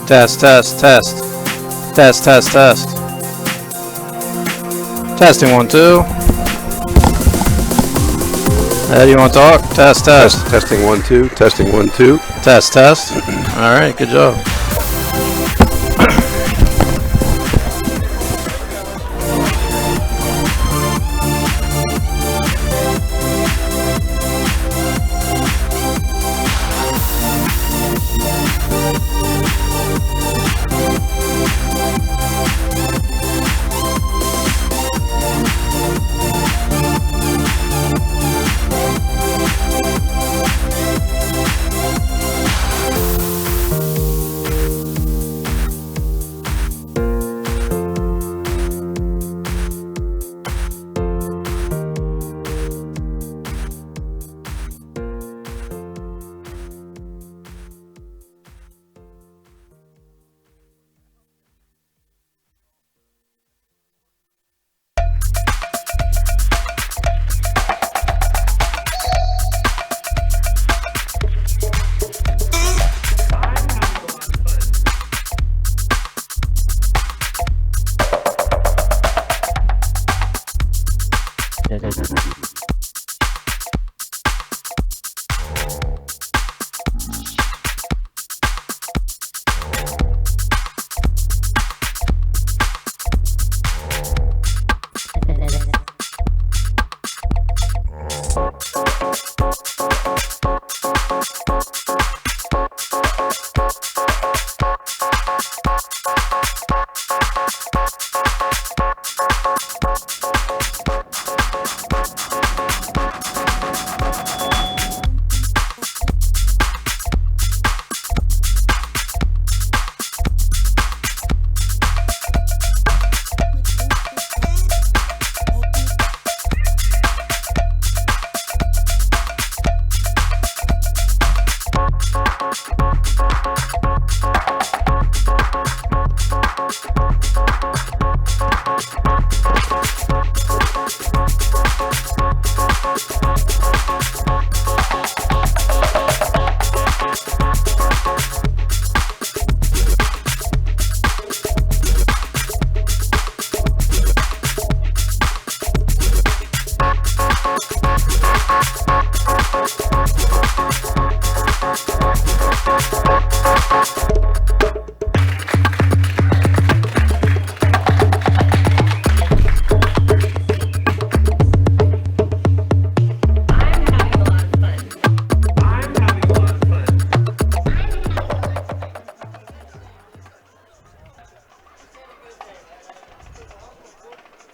Test, test, test. Test, test, test. Testing 1, 2. Do you want to talk? Test, test. Testing 1, 2. Testing 1, 2. Test, test. All right, good job.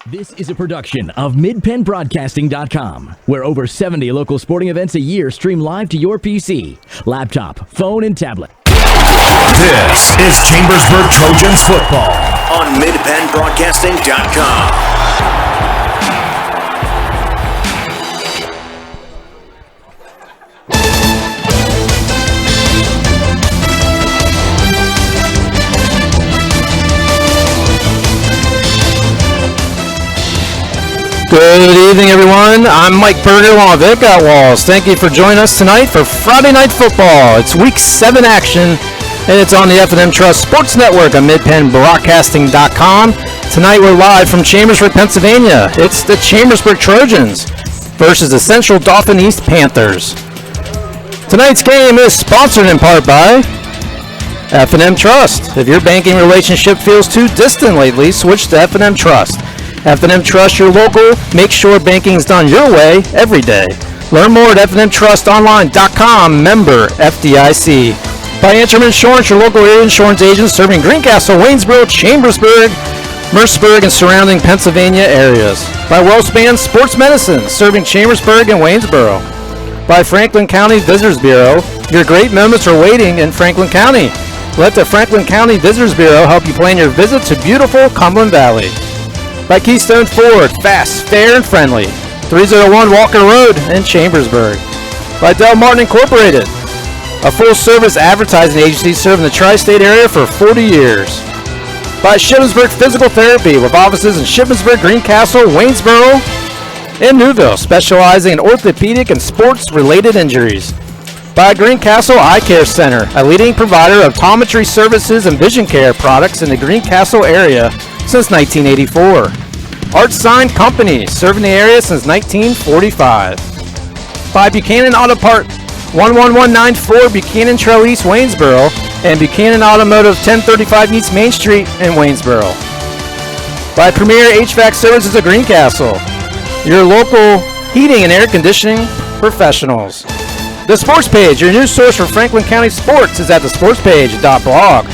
This is a production of MidPennBroadcasting.com, where over 70 local sporting events a year stream live to your PC, laptop, phone, and tablet. This is Chambersburg Trojans football on MidPennBroadcasting.com. Good evening, everyone. I'm Mike Berger along with Vic Walls. Thank you for joining us tonight for Friday Night Football. It's Week 7 action, and it's on the F&M Trust Sports Network on MidPennBroadcasting.com. Tonight we're live from Chambersburg, Pennsylvania. It's the Chambersburg Trojans versus the Central Dauphin East Panthers. Tonight's game is sponsored in part by F&M Trust. If your banking relationship feels too distant lately, switch to F&M Trust. F&M Trust, your local. Make sure banking is done your way every day. Learn more at fnmtrustonline.com. Member FDIC. By Antrim Insurance, your local area insurance agent serving Greencastle, Waynesboro, Chambersburg, Mercersburg, and surrounding Pennsylvania areas. By WellSpan Sports Medicine, serving Chambersburg and Waynesboro. By Franklin County Visitors Bureau, your great moments are waiting in Franklin County. Let the Franklin County Visitors Bureau help you plan your visit to beautiful Cumberland Valley. By Keystone Ford, fast, fair, and friendly. 301 Walker Road in Chambersburg. By Del Martin Incorporated, a full-service advertising agency serving the tri-state area for 40 years. By Shippensburg Physical Therapy, with offices in Shippensburg, Greencastle, Waynesboro, and Newville, specializing in orthopedic and sports-related injuries. By Greencastle Eye Care Center, a leading provider of optometry services and vision care products in the Greencastle area since 1984. Art Sign Company, serving the area since 1945. By Buchanan Auto Part, 11194 Buchanan Trail East, Waynesboro, and Buchanan Automotive, 1035 East Main Street in Waynesboro. By Premier HVAC Services of Greencastle, your local heating and air conditioning professionals. The Sports Page, your news source for Franklin County sports, is at thesportspage.blog.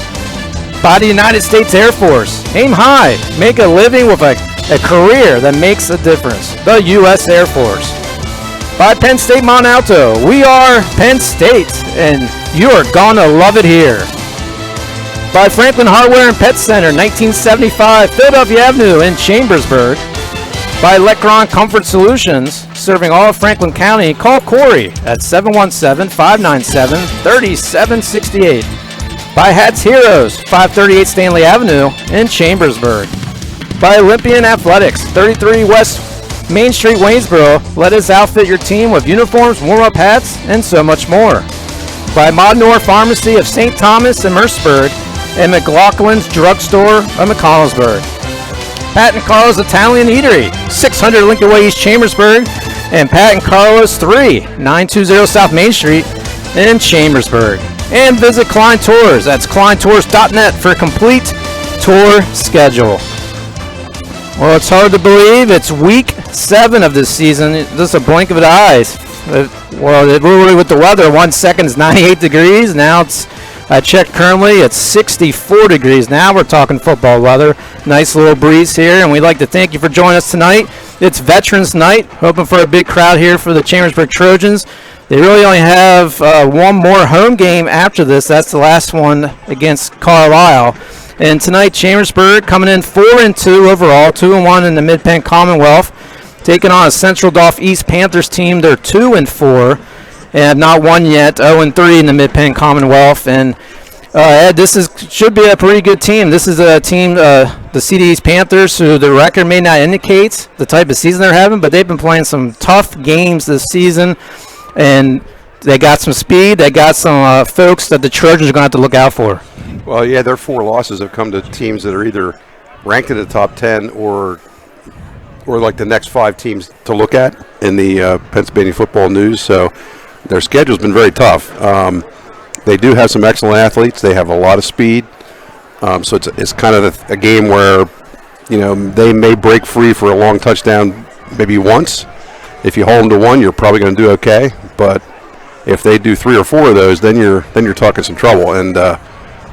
By the United States Air Force, aim high, make a living with a career that makes a difference. The U.S. Air Force. By Penn State Mont Alto, we are Penn State, and you are gonna love it here. By Franklin Hardware and Pet Center, 1975 Philadelphia Avenue in Chambersburg. By Lecron Comfort Solutions, serving all of Franklin County, call Corey at 717-597-3768. By Hats Heroes, 538 Stanley Avenue in Chambersburg. By Olympian Athletics, 33 West Main Street, Waynesboro. Let us outfit your team with uniforms, warm-up hats, and so much more. By Modnor Pharmacy of St. Thomas in Mercersburg and McLaughlin's Drugstore of McConnellsburg. Pat and Carlos Italian Eatery, 600 Lincoln Way East, Chambersburg, and Pat and Carlos 3, 920 South Main Street in Chambersburg. And visit Klein Tours. That's kleintours.net for a complete tour schedule. Well, it's hard to believe it's week 7 of this season. Just a blink of the eyes. Literally with the weather, 1 second is 98 degrees. Now I checked currently, it's 64 degrees. Now we're talking football weather. Nice little breeze here, and we'd like to thank you for joining us tonight. It's Veterans Night. Hoping for a big crowd here for the Chambersburg Trojans. They really only have one more home game after this. That's the last one against Carlisle. And tonight, Chambersburg coming in 4-2 overall, 2-1 in the Mid-Penn Commonwealth, taking on a Central Dauphin East Panthers team. They're 2-4 and not won yet, 0-3 in the Mid-Penn Commonwealth. And Ed, should be a pretty good team. This is a team, the CD East Panthers, who the record may not indicate the type of season they're having, but they've been playing some tough games this season, and they got some speed. They got some folks that the Trojans are going to have to look out for. Well, yeah, their 4 losses have come to teams that are either ranked in the top 10 or like the next 5 teams to look at in the Pennsylvania Football News. So their schedule's been very tough. They do have some excellent athletes. They have a lot of speed. So it's kind of a game where, they may break free for a long touchdown maybe once. If you hold them to 1, you're probably going to do okay. But if they do 3 or 4 of those, then you're talking some trouble. And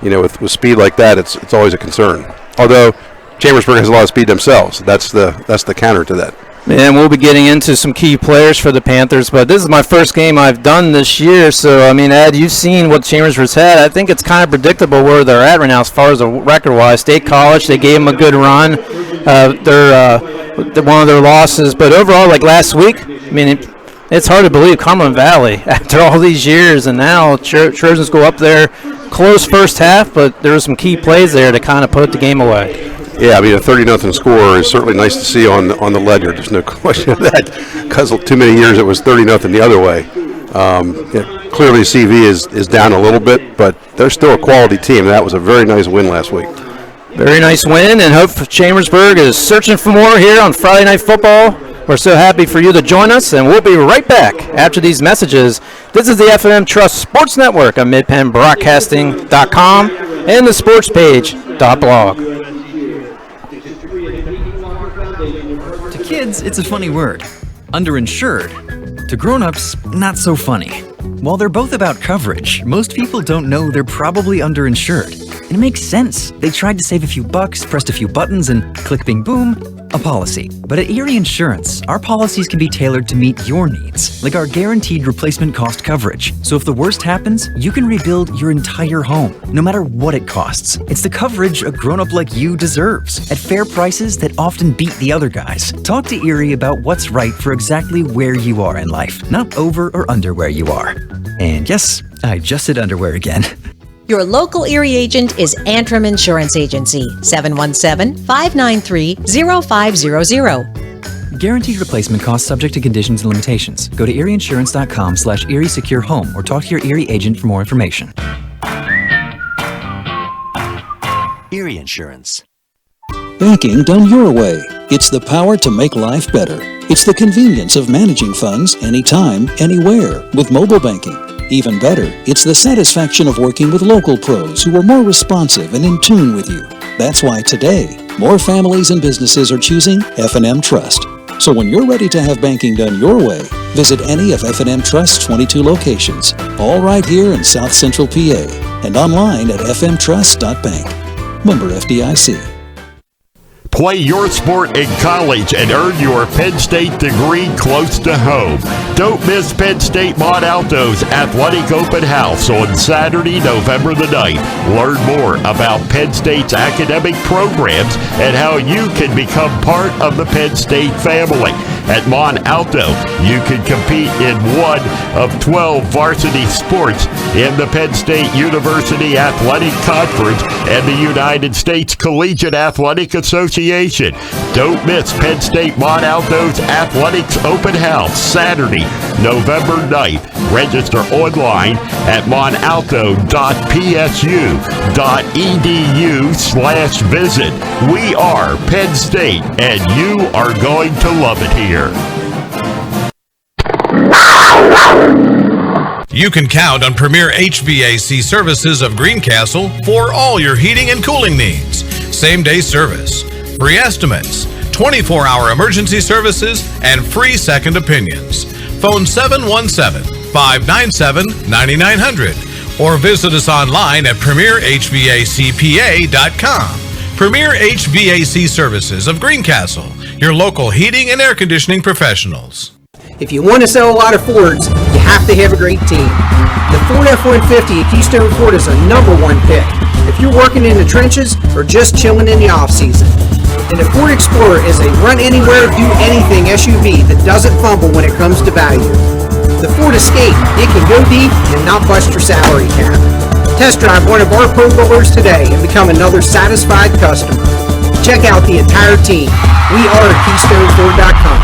with speed like that, it's always a concern. Although Chambersburg has a lot of speed themselves. That's the counter to that. And we'll be getting into some key players for the Panthers, but this is my first game I've done this year. So, Ed, you've seen what Chambersburg's had. I think it's kind of predictable where they're at right now as far as the record-wise. State College, they gave them a good run. They're one of their losses. But overall, like last week, it's hard to believe Cumberland Valley, after all these years, and now Trojans go up there, close first half, but there were some key plays there to kind of put the game away. Yeah, a 30-0 score is certainly nice to see on the ledger. There's no question of that, because too many years it was 30-0 the other way. Clearly CV is down a little bit, but they're still a quality team. That was a very nice win last week. Very nice win, and hope Chambersburg is searching for more here on Friday Night Football. We're so happy for you to join us, and we'll be right back after these messages. This is the FNM Trust Sports Network on MidPennBroadcasting.com and the sportspage.blog. To kids, it's a funny word. Underinsured. To grown-ups, not so funny. While they're both about coverage, most people don't know they're probably underinsured. And it makes sense. They tried to save a few bucks, pressed a few buttons, and click, bing, boom, a policy. But at Erie Insurance, our policies can be tailored to meet your needs, like our guaranteed replacement cost coverage. So if the worst happens, you can rebuild your entire home, no matter what it costs. It's the coverage a grown-up like you deserves, at fair prices that often beat the other guys. Talk to Erie about what's right for exactly where you are in life, not over or under where you are. And yes, I just said underwear again. Your local Erie agent is Antrim Insurance Agency, 717-593-0500. Guaranteed replacement costs subject to conditions and limitations. Go to erieinsurance.com/Erie Secure Home or talk to your Erie agent for more information. Erie Insurance. Banking done your way. It's the power to make life better. It's the convenience of managing funds anytime, anywhere with mobile banking. Even better, it's the satisfaction of working with local pros who are more responsive and in tune with you. That's why today, more families and businesses are choosing F&M Trust. So when you're ready to have banking done your way, visit any of F&M Trust's 22 locations, all right here in South Central PA, and online at fmtrust.bank. Member FDIC. Play your sport in college and earn your Penn State degree close to home. Don't miss Penn State Mont Alto's Athletic Open House on Saturday, November the 9th. Learn more about Penn State's academic programs and how you can become part of the Penn State family. At Mont Alto, you can compete in one of 12 varsity sports in the Penn State University Athletic Conference and the United States Collegiate Athletic Association. Don't miss Penn State Mont Alto's Athletics Open House, Saturday, November 9th. Register online at montalto.psu.edu/visit. We are Penn State, and you are going to love it here. You can count on Premier HVAC Services of Greencastle for all your heating and cooling needs. Same-day service, free estimates, 24-hour emergency services, and free second opinions. Phone 717-597-9900 or visit us online at premierhvacpa.com. Premier HVAC Services of Greencastle, your local heating and air conditioning professionals. If you want to sell a lot of Fords, you have to have a great team. The Ford F-150 at Keystone Ford is a #1 pick if you're working in the trenches or just chilling in the off-season. And the Ford Explorer is a run-anywhere, do-anything SUV that doesn't fumble when it comes to value. The Ford Escape, it can go deep and not bust your salary cap. Test drive one of our Pro Bowlers today and become another satisfied customer. Check out the entire team. We are KeystoneFord.com.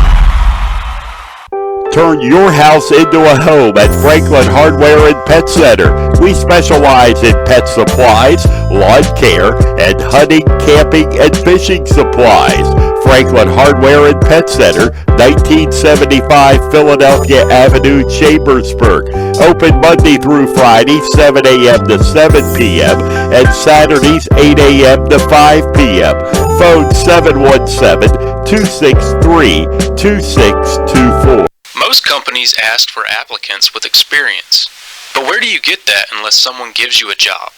Turn your house into a home at Franklin Hardware and Pet Center. We specialize in pet supplies, lawn care, and hunting, camping, and fishing supplies. Franklin Hardware and Pet Center, 1975 Philadelphia Avenue, Chambersburg. Open Monday through Friday, 7 a.m. to 7 p.m. and Saturdays, 8 a.m. to 5 p.m. Phone 717-263-2624. Most companies ask for applicants with experience, but where do you get that unless someone gives you a job?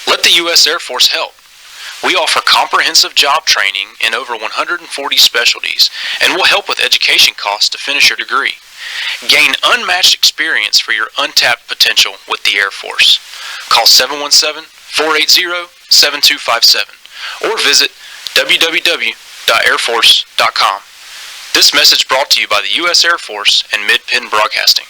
Let the U.S. Air Force help. We offer comprehensive job training in over 140 specialties, and we'll help with education costs to finish your degree. Gain unmatched experience for your untapped potential with the Air Force. Call 717-480-7257 or visit www.airforce.com. This message brought to you by the U.S. Air Force and Mid-Penn Broadcasting.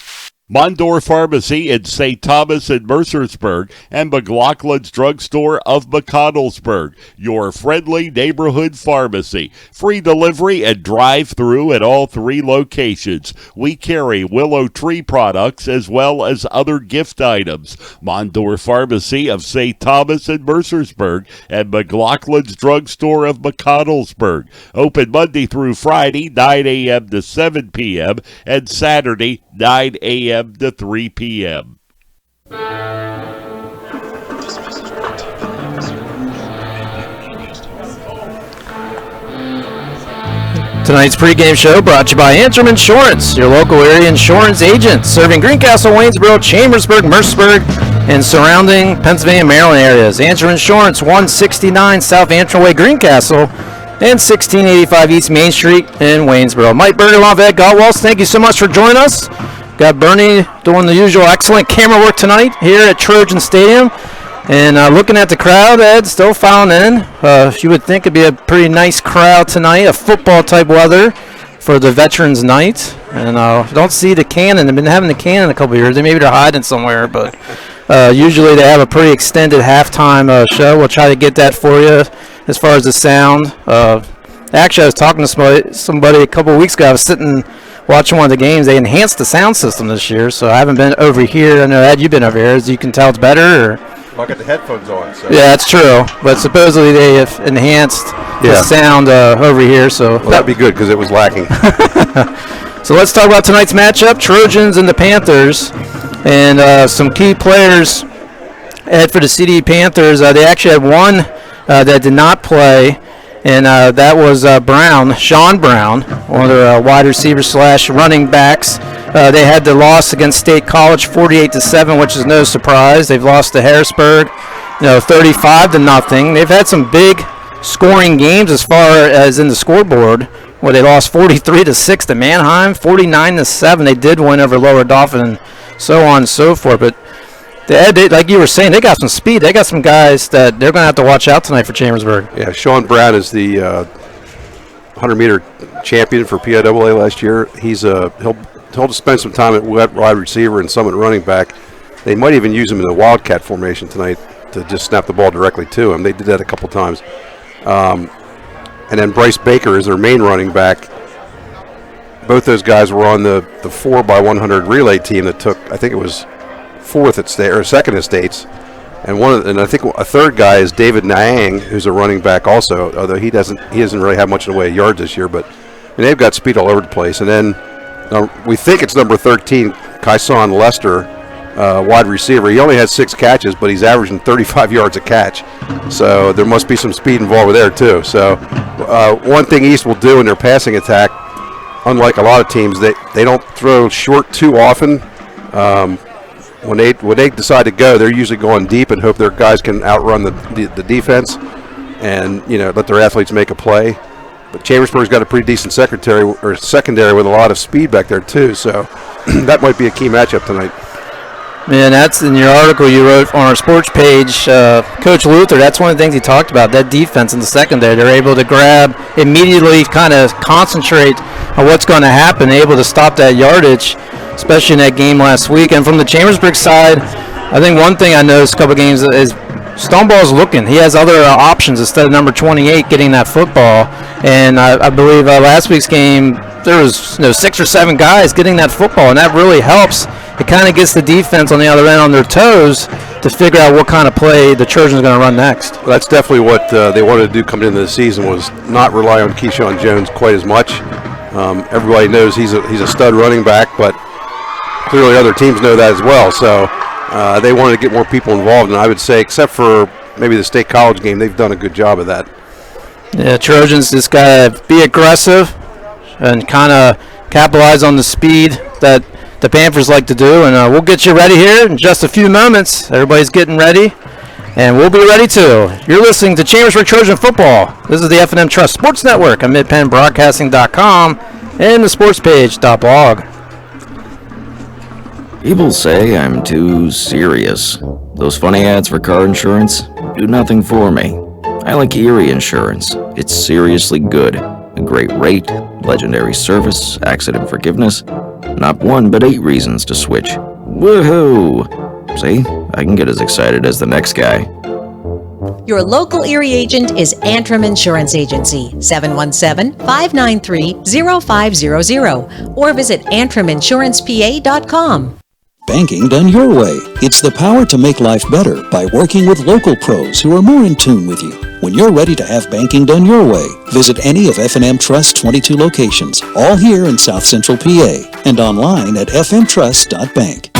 Mondor Pharmacy in St. Thomas and Mercersburg, and McLaughlin's Drugstore of McConnellsburg, your friendly neighborhood pharmacy. Free delivery and drive-through at all 3 locations. We carry Willow Tree products as well as other gift items. Mondor Pharmacy of St. Thomas and Mercersburg, and McLaughlin's Drugstore of McConnellsburg. Open Monday through Friday, 9 a.m. to 7 p.m., and Saturday, 9 a.m. to 3 p.m. Tonight's pregame show brought to you by Antrim Insurance, your local area insurance agent, serving Greencastle, Waynesboro, Chambersburg, Mercersburg, and surrounding Pennsylvania, Maryland areas. Antrim Insurance, 169 South Antrim Way, Greencastle, and 1685 East Main Street in Waynesboro. Mike Berger, along with Ed Gottwals, thank you so much for joining us. Got Bernie doing the usual excellent camera work tonight here at Trojan Stadium. And looking at the crowd, Ed, still filing in. You would think it'd be a pretty nice crowd tonight, a football-type weather for the Veterans Night. And don't see the cannon. They've been having the cannon a couple of years. Maybe they're hiding somewhere, but usually they have a pretty extended halftime show. We'll try to get that for you as far as the sound. Actually, I was talking to somebody a couple of weeks ago. I was sitting watching one of the games. They enhanced the sound system this year, so I haven't been over here. I know, Ed, you've been over here. As you can tell, it's better? Or? Well, I got the headphones on. So. Yeah, that's true. But supposedly they have enhanced the sound over here. So that'd be good because it was lacking. So let's talk about tonight's matchup, Trojans and the Panthers. And some key players, Ed, for the CD Panthers. They actually had one that did not play, and that was Sean Brown, one of their wide receivers / running backs. They had the loss against State College 48-7, which is no surprise. They've lost to Harrisburg, 35-0. They've had some big scoring games as far as in the scoreboard, where they lost 43-6 to Manheim, 49-7. They did win over Lower Dauphin, and so on and so forth. But they, like you were saying, they got some speed. They got some guys that they're going to have to watch out tonight for Chambersburg. Yeah, Sean Brown is the 100-meter champion for PIAA last year. He'll spend some time at wide receiver and some at running back. They might even use him in the Wildcat formation tonight to just snap the ball directly to him. They did that a couple times. And then Bryce Baker is their main running back. Both those guys were on the 4x100 relay team that took, I think it was second at States. And I think a third guy is David Niang, who's a running back also, although he doesn't really have much in the way of yards this year, but they've got speed all over the place. And then we think it's number 13, Kyson Lester, wide receiver. He only had 6 catches, but he's averaging 35 yards a catch. So there must be some speed involved there too. So one thing East will do in their passing attack, unlike a lot of teams, they don't throw short too often. When they decide to go, they're usually going deep and hope their guys can outrun the defense and let their athletes make a play. But Chambersburg's got a pretty decent secondary with a lot of speed back there too. So that might be a key matchup tonight. Man, that's in your article you wrote on our sports page. Coach Luther, that's one of the things he talked about, that defense in the secondary. They're able to grab, immediately kind of concentrate on what's going to happen, able to stop that yardage, especially in that game last week. And from the Chambersburg side, I think one thing I noticed a couple games is Stoneball's looking. He has other options instead of number 28 getting that football. And I believe last week's game, there was 6 or 7 guys getting that football, and that really helps. It kind of gets the defense on the other end on their toes to figure out what kind of play the Trojans are going to run next. Well, that's definitely what they wanted to do coming into the season, was not rely on Keyshawn Jones quite as much. Everybody knows he's a stud running back, but clearly other teams know that as well. So they wanted to get more people involved, and I would say, except for maybe the State College game, they've done a good job of that. Yeah, Trojans just got to be aggressive and kind of capitalize on the speed that the Panthers like to do, and we'll get you ready here in just a few moments. Everybody's getting ready, and we'll be ready too. You're listening to Chambersburg Trojan Football. This is the F&M Trust Sports Network on MidPennBroadcasting.com and the sportspage.blog. People say I'm too serious. Those funny ads for car insurance do nothing for me. I like Erie Insurance. It's seriously good. A great rate, legendary service, accident forgiveness. Not 1 but 8 reasons to switch. Woohoo! See, I can get as excited as the next guy. Your local Erie agent is Antrim Insurance Agency, 717-593-0500, or visit AntrimInsurancePA.com. Banking done your way. It's the power to make life better by working with local pros who are more in tune with you. When you're ready to have banking done your way, visit any of F&M Trust's 22 locations, all here in South Central PA, and online at fmtrust.bank.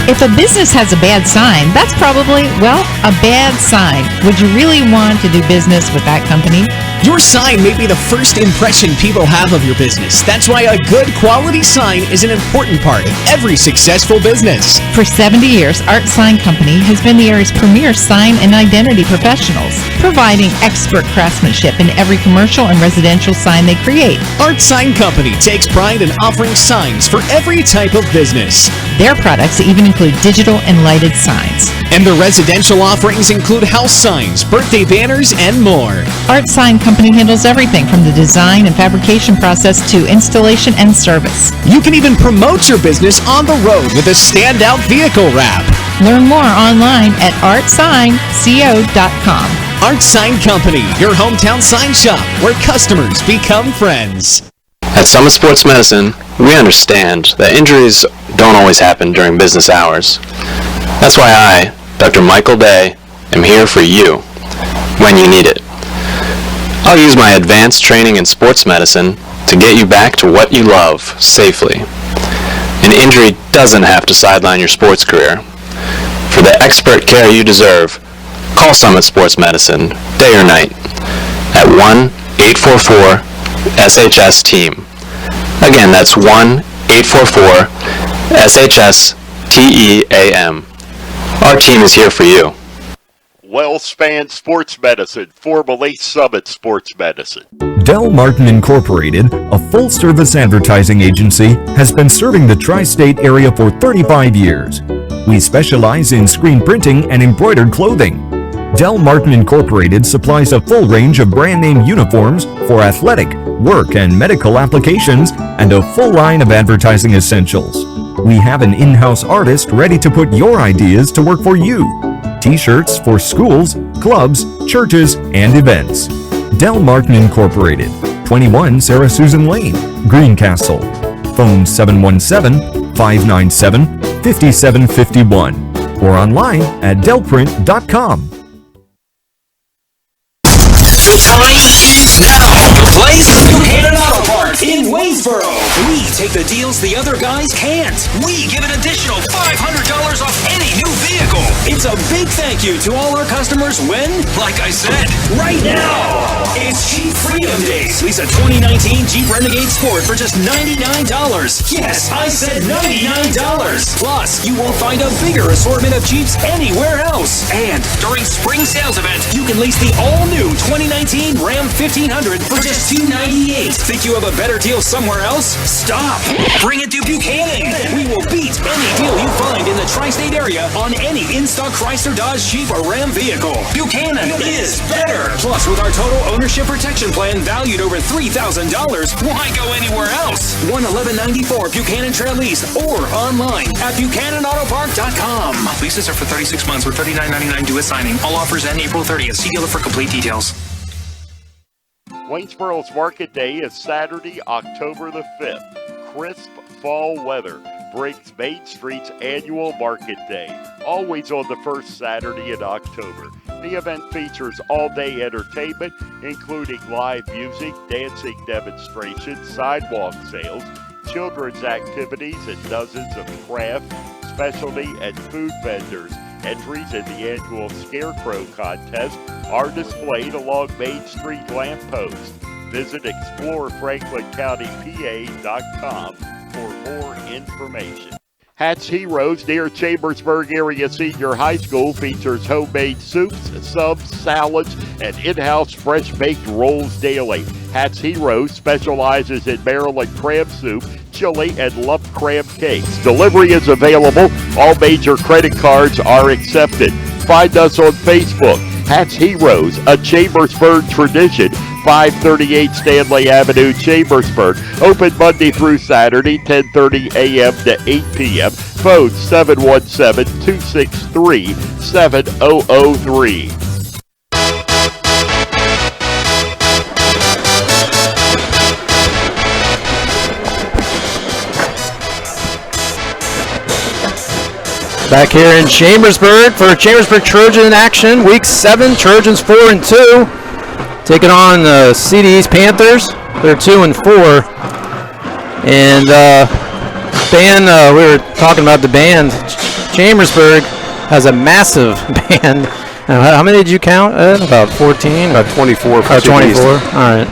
If a business has a bad sign, that's probably, a bad sign. Would you really want to do business with that company? Your sign may be the first impression people have of your business. That's why a good quality sign is an important part of every successful business. For 70 years, Art Sign Company has been the area's premier sign and identity professionals, providing expert craftsmanship in every commercial and residential sign they create. Art Sign Company takes pride in offering signs for every type of business. Their products even include digital and lighted signs. And the residential offerings include house signs, birthday banners, and more. Art Sign Company handles everything from the design and fabrication process to installation and service. You can even promote your business on the road with a standout vehicle wrap. Learn more online at artsignco.com. Art Sign Company, your hometown sign shop where customers become friends. At Summit Sports Medicine, we understand that injuries don't always happen during business hours. That's why I, Dr. Michael Day, am here for you when you need it. I'll use my advanced training in sports medicine to get you back to what you love safely. An injury doesn't have to sideline your sports career. For the expert care you deserve, call Summit Sports Medicine day or night at 1-844-SHS-TEAM. Again, that's 1-844-SHS-TEAM. Our team is here for you. WellSpan Sports Medicine, formerly Summit Sports Medicine. Del Martin Incorporated, a full-service advertising agency, has been serving the tri-state area for 35 years. We specialize in screen printing and embroidered clothing. Del Martin Incorporated supplies a full range of brand-name uniforms for athletic, work, and medical applications, and a full line of advertising essentials. We have an in-house artist ready to put your ideas to work for you. T-shirts for schools, clubs, churches, and events. Del Martin Incorporated, 21 Sarah Susan Lane, Greencastle. Phone 717-597-5751 or online at delprint.com. The time is now. The place is Buchanan Auto Parts in Waynesboro. We take the deals the other guys can't. We give an additional $500 off any new vehicle. It's a big thank you to all our customers when, like I said, right now, it's Jeep Freedom Days. Lease a 2019 Jeep Renegade Sport for just $99. Yes, I said $99. Plus, you won't find a bigger assortment of Jeeps anywhere else. And during spring sales event, you can lease the all-new 2019 Ram 1500 for just $298. Think you have a better deal somewhere else? Stop! Bring it to Buchanan! We will beat any deal you find in the tri-state area on any in-stock Chrysler, Dodge, Jeep, or Ram vehicle. Buchanan is better! Plus, with our total ownership protection plan valued over $3,000, why go anywhere else? 11194 Buchanan Trail East or online at BuchananAutoPark.com. Leases are for 36 months with $39.99 due at signing. All offers end April 30th. See dealer for complete details. Waynesboro's Market Day is Saturday, October the 5th. Crisp fall weather brings Main Street's annual Market Day, always on the first Saturday in October. The event features all-day entertainment, including live music, dancing demonstrations, sidewalk sales, children's activities, and dozens of craft, specialty, and food vendors. Entries in the annual Scarecrow Contest are displayed along Main Street lampposts. Visit ExploreFranklinCountyPA.com for more information. Hatch Heroes near Chambersburg Area Senior High School features homemade soups, subs, salads, and in-house fresh-baked rolls daily. Hatch Heroes specializes in Maryland crab soup, chili, and lump crab cakes. Delivery is available. All major credit cards are accepted. Find us on Facebook. Hatch Heroes, a Chambersburg tradition. 538 Stanley Avenue, Chambersburg. Open Monday through Saturday, 10:30 a.m. to 8 p.m. Phone 717-263-7003. Back here in Chambersburg for Chambersburg Trojan in action. Week 7, Trojans 4-2. Taking on the CD's Panthers. They're 2-4. And band, we were talking about the band. Chambersburg has a massive band. How many did you count? About 14? About 24 for CD's. 24? All right.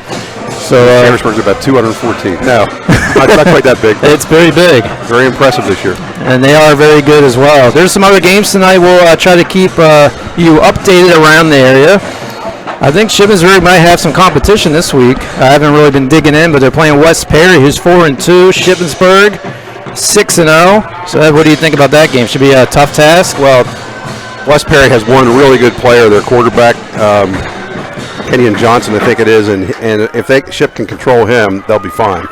So Chambersburg's about 214. No, not quite that big. It's very big. Very impressive this year. And they are very good as well. There's some other games tonight. We'll try to keep you updated around the area. I think Shippensburg might have some competition this week. I haven't really been digging in, but they're playing West Perry, who's 4-2. Shippensburg, 6-0. So what do you think about that game? Should be a tough task? Well, West Perry has one really good player, their quarterback, Kenyon Johnson, I think it is, and if Ship can control him, they'll be fine.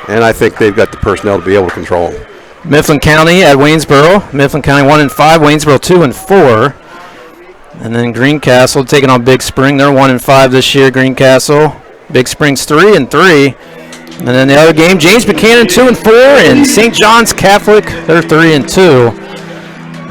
And I think they've got the personnel to be able to control him. Mifflin County at Waynesboro. Mifflin County 1-5, Waynesboro 2-4. And then Greencastle taking on Big Spring. They're 1-5 this year, Greencastle. Big Spring's 3-3. And then the other game, James Buchanan 2-4, and St. John's Catholic, they're 3-2.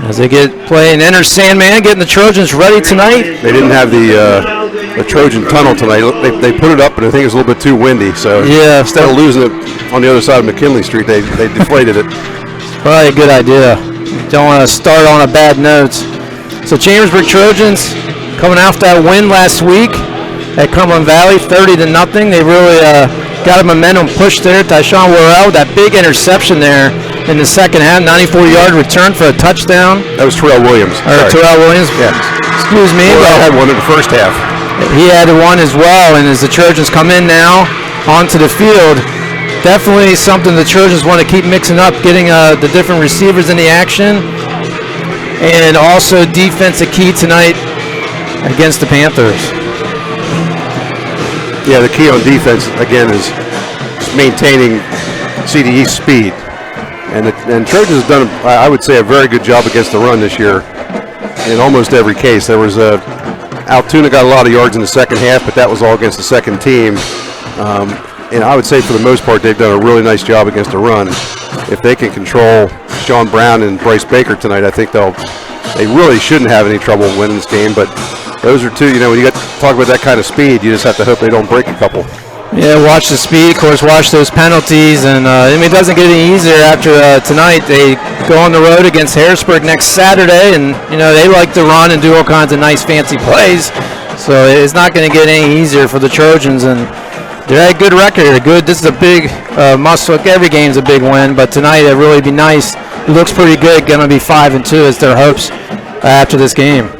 As they play an Enter Sandman, getting the Trojans ready tonight. They didn't have the Trojan tunnel tonight. They put it up, but I think it was a little bit too windy. So yeah, instead of losing it on the other side of McKinley Street, they deflated it. Probably a good idea. Don't want to start on a bad note. So Chambersburg Trojans coming off that win last week at Cumberland Valley, 30-0. They really got a momentum push there. Tyshawn Worrell, that big interception there in the second half, 94-yard return for a touchdown. That was Terrell Williams. Terrell Williams. Yeah. Excuse me. Worrell had one in the first half. He had one as well, and as the Trojans come in now onto the field, definitely something the Trojans want to keep mixing up, getting the different receivers in the action, and also defense a key tonight against the Panthers. Yeah, the key on defense, again, is maintaining CDE's speed. And Trojans have done, I would say, a very good job against the run this year in almost every case. There was Altoona got a lot of yards in the second half, but that was all against the second team. And I would say for the most part, they've done a really nice job against the run. If they can control Sean Brown and Bryce Baker tonight, I think they really shouldn't have any trouble winning this game. But those are two, when you talk about that kind of speed, you just have to hope they don't break a couple. Yeah, watch the speed, of course, watch those penalties, and it doesn't get any easier after tonight. They go on the road against Harrisburg next Saturday, and they like to run and do all kinds of nice fancy plays, so it's not going to get any easier for the Trojans, and they're at a good record. This is a big must-look. Every game's a big win, but tonight it'll really be nice. It looks pretty good, going to be 5-2 is their hopes after this game.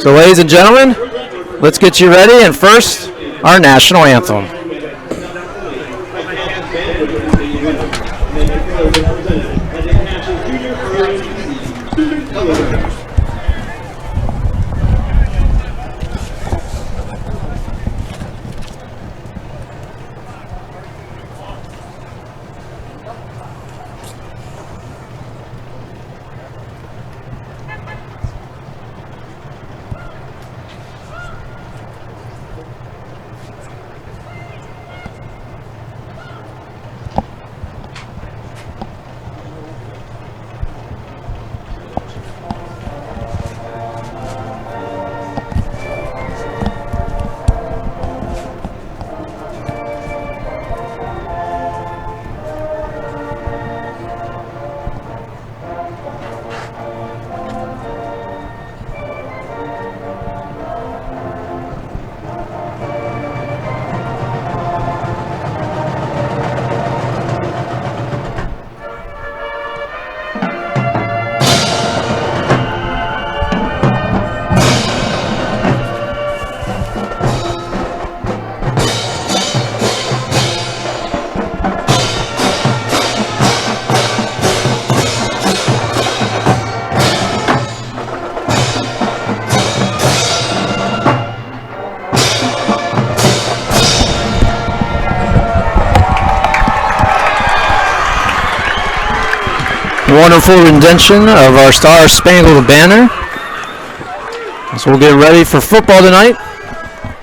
So, ladies and gentlemen, let's get you ready, and first, our national anthem. Wonderful rendition of our Star Spangled Banner. So we'll get ready for football tonight.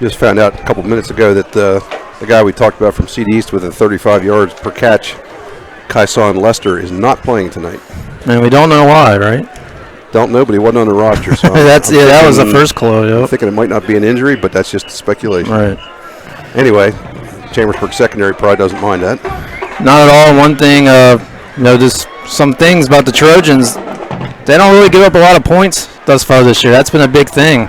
Just found out a couple minutes ago that the guy we talked about from CD East with the 35 yards per catch, Kyson Lester, is not playing tonight. And we don't know why, right? Don't know, but he wasn't on the roster. So that was the first clue. Yep. I'm thinking it might not be an injury, but that's just speculation. Right. Anyway, Chambersburg secondary probably doesn't mind that. Not at all. One thing, just some things about the Trojans, they don't really give up a lot of points thus far this year. That's been a big thing.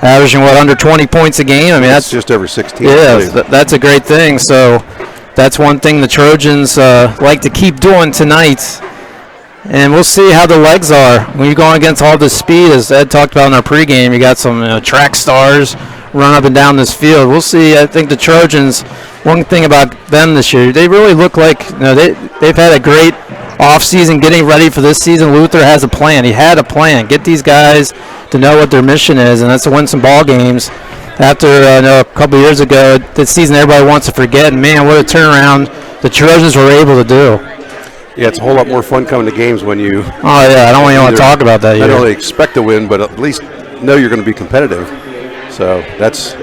Averaging, under 20 points a game? I mean, that's just over 16. Yeah, that's a great thing. So that's one thing the Trojans like to keep doing tonight. And we'll see how the legs are. When you're going against all this speed, as Ed talked about in our pregame, you got some track stars run up and down this field. We'll see. I think the Trojans, one thing about them this year, they really look like they've had a great offseason getting ready for this season. Luther has a plan. He had a plan. Get these guys to know what their mission is, and that's to win some ball games. After a couple years ago, this season everybody wants to forget, and man, what a turnaround the Trojans were able to do. Yeah, it's a whole lot more fun coming to games when you. Oh yeah, I don't even want to talk about that. Not Either. only expect to win, but at least know you're going to be competitive. So that's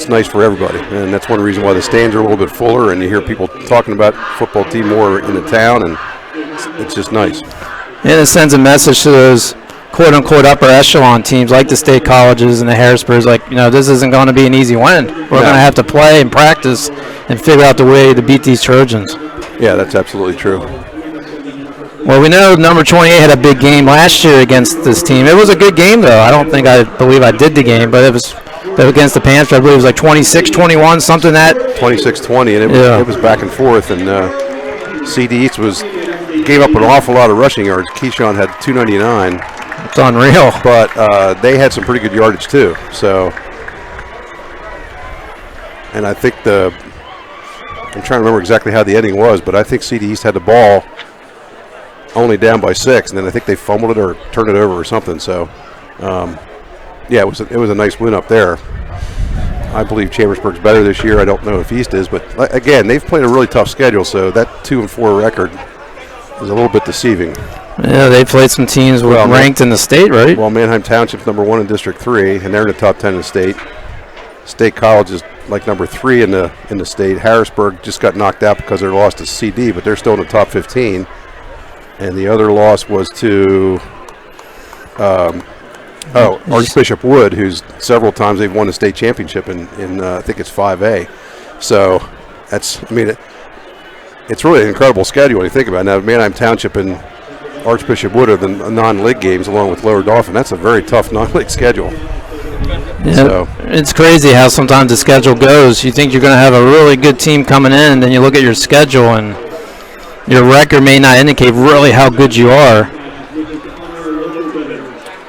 nice for everybody, and that's one reason why the stands are a little bit fuller, and you hear people talking about football team more in the town, and it's just nice. And it sends a message to those quote-unquote upper echelon teams like the state colleges and the Harrisburgs, like, this isn't going to be an easy win. We're going to have to play and practice and figure out the way to beat these Trojans. Yeah, that's absolutely true. Well, we know number 28 had a big game last year against this team. It was a good game, though. I believe I did the game, but it was against the Panthers. I believe it was like 26-21, something that. 26-20, and it was back and forth, and CD East gave up an awful lot of rushing yards. Keyshawn had 299. It's unreal. But they had some pretty good yardage too. So, and I think I'm trying to remember exactly how the ending was, but I think CD East had the ball only down by 6, and then I think they fumbled it or turned it over or something. So, it was a nice win up there. I believe Chambersburg's better this year. I don't know if East is, but again, they've played a really tough schedule, so that 2-4 record is a little bit deceiving. Yeah, they played some teams ranked in the state, right? Well, Manheim Township's number 1 in District 3, and they're in the top 10 in the state. State College is like number 3 in the state. Harrisburg just got knocked out because they lost to CD, but they're still in the top 15. And the other loss was to Archbishop Wood, who's several times they've won the state championship in I think it's 5A. So it's really an incredible schedule when you think about it. Now, Manheim Township and Archbishop Wood are the non-league games along with Lower Dauphin. That's a very tough non-league schedule. Yeah, so it's crazy how sometimes the schedule goes. You think you're going to have a really good team coming in, and then you look at your schedule, and your record may not indicate really how good you are.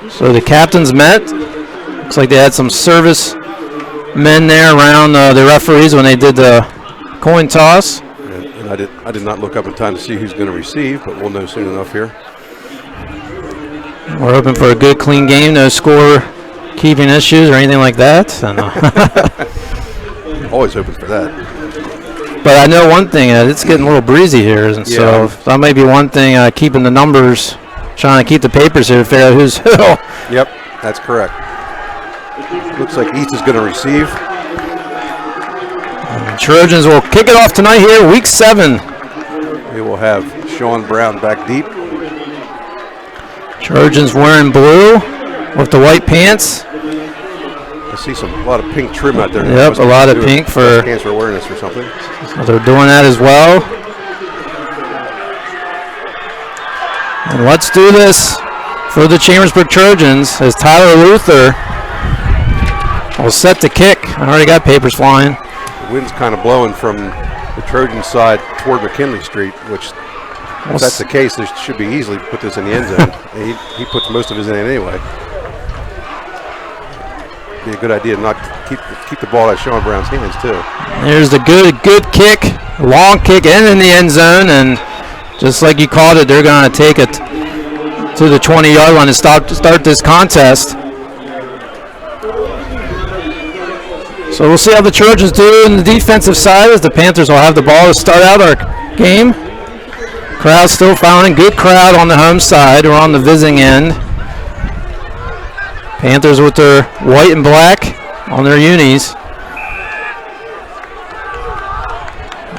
So the captains met. Looks like they had some service men there around the referees when they did the coin toss. And I did not look up in time to see who's going to receive, but we'll know soon enough here. We're hoping for a good, clean game, no score-keeping issues or anything like that. Always hoping for that. But I know one thing, it's getting a little breezy here, and so that may be one thing, keeping the numbers, trying to keep the papers here to figure out who's who. Yep, that's correct. Looks like East is going to receive. Trojans will kick it off tonight here, week 7. We will have Sean Brown back deep. Trojans wearing blue with the white pants. I see a lot of pink trim out there. Yep, a lot of pink for cancer awareness or something. So they're doing that as well. And let's do this for the Chambersburg Trojans as Tyler Luther will set the kick. I already got papers flying. The wind's kind of blowing from the Trojan side toward McKinley Street, which, if that's the case, they should be easily put this in the end zone. he puts most of his in anyway. Be a good idea to not keep the ball out of Sean Brown's hands too. There's the good kick, long kick, and in the end zone, and just like you called it, they're going to take it to the 20-yard line to start this contest. So we'll see how the Trojans do in the defensive side as the Panthers will have the ball to start out our game. Crowd still following, good crowd on the home side or on the visiting end. Panthers with their white and black on their unis.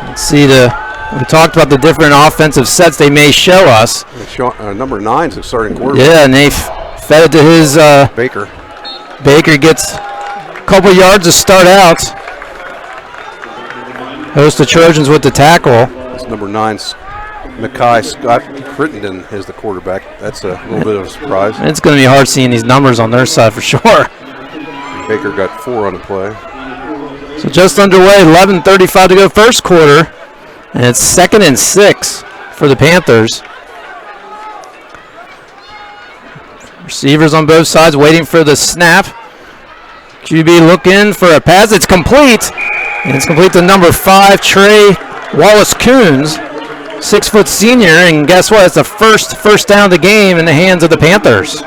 Let's see we talked about the different offensive sets they may show us. Number 9's the starting quarterback. Yeah, and they fed it to his Baker. Baker gets a couple yards to start out. Host the Trojans with the tackle. It's number 9, Mackay Scott Crittenden is the quarterback. That's a little bit of a surprise. It's going to be hard seeing these numbers on their side for sure. Baker got 4 on the play. So just underway, 11:35 to go first quarter. And it's 2nd and 6 for the Panthers. Receivers on both sides waiting for the snap. QB looking for a pass. It's complete. And it's complete to number 5, Trey Wallace-Coons. 6-foot senior, and guess what? It's the first down of the game in the hands of the Panthers.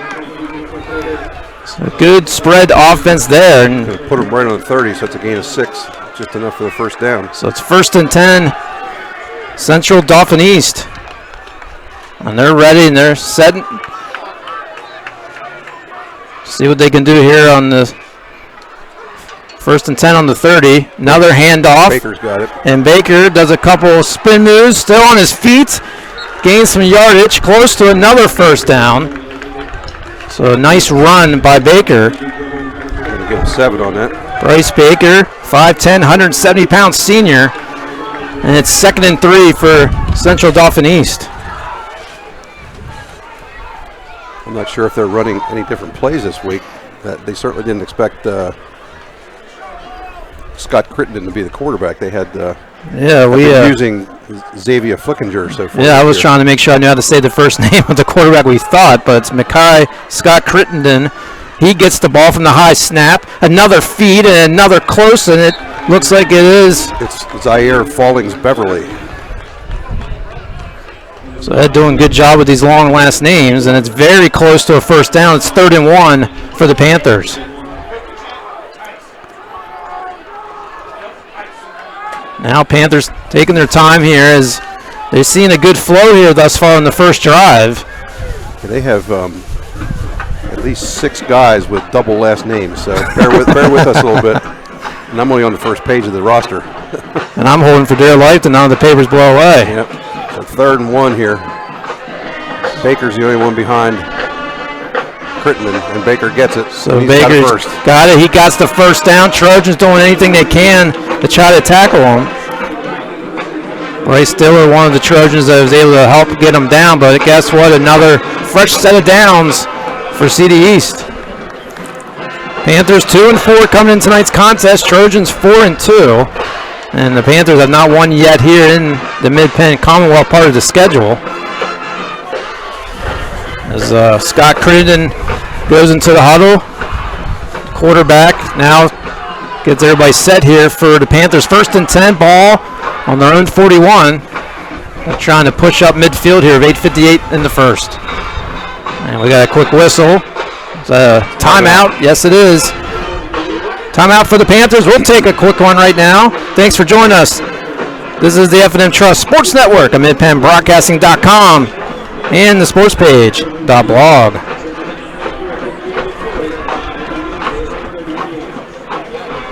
So good spread offense there. And put them right on the 30, so it's a gain of 6, just enough for the first down. So it's 1st and 10, Central Dauphin East. And they're ready and they're setting. See what they can do here on the 1st and 10 on the 30. Another handoff. Baker's got it. And Baker does a couple spin moves, still on his feet. Gains some yardage, close to another first down. So a nice run by Baker. Going to get a 7 on that. Bryce Baker, 5'10", 170-pound senior. And it's 2nd and 3 for Central Dauphin East. I'm not sure if they're running any different plays this week. They certainly didn't expect Scott Crittenden to be the quarterback. They had using Xavier Flickinger so far. Yeah, I was trying to make sure I knew how to say the first name of the quarterback we thought, but it's Mackay Scott Crittenden. He gets the ball from the high snap. Another feed and another close, and it looks like it is. It's Zaire Fallings Beverly. So they're doing a good job with these long last names, and it's very close to a first down. It's 3rd and 1 for the Panthers. Now Panthers taking their time here as they're seeing a good flow here thus far on the first drive. They have at least 6 guys with double last names, so bear with us a little bit. And I'm only on the first page of the roster. And I'm holding for dear life to none of the papers blow away. Yep. So 3rd and 1 here. Baker's the only one behind Crittenden, and Baker gets it. So Baker's got it. He got the first down. Trojans doing anything they can to try to tackle him. Bryce Stiller, one of the Trojans that was able to help get him down, but guess what? Another fresh set of downs for CD East. Panthers 2 and 4 coming in tonight's contest. Trojans 4 and 2. And the Panthers have not won yet here in the Mid-Penn Commonwealth part of the schedule. As Scott Crittenden goes into the huddle. Quarterback now gets everybody set here for the Panthers. 1st and 10, ball on their own 41. They're trying to push up midfield here of 8:58 in the first. And we got a quick whistle. It's a timeout. Yes, it is. Timeout for the Panthers. We'll take a quick one right now. Thanks for joining us. This is the F&M Trust Sports Network at MidPennBroadcasting.com and the sports page.blog.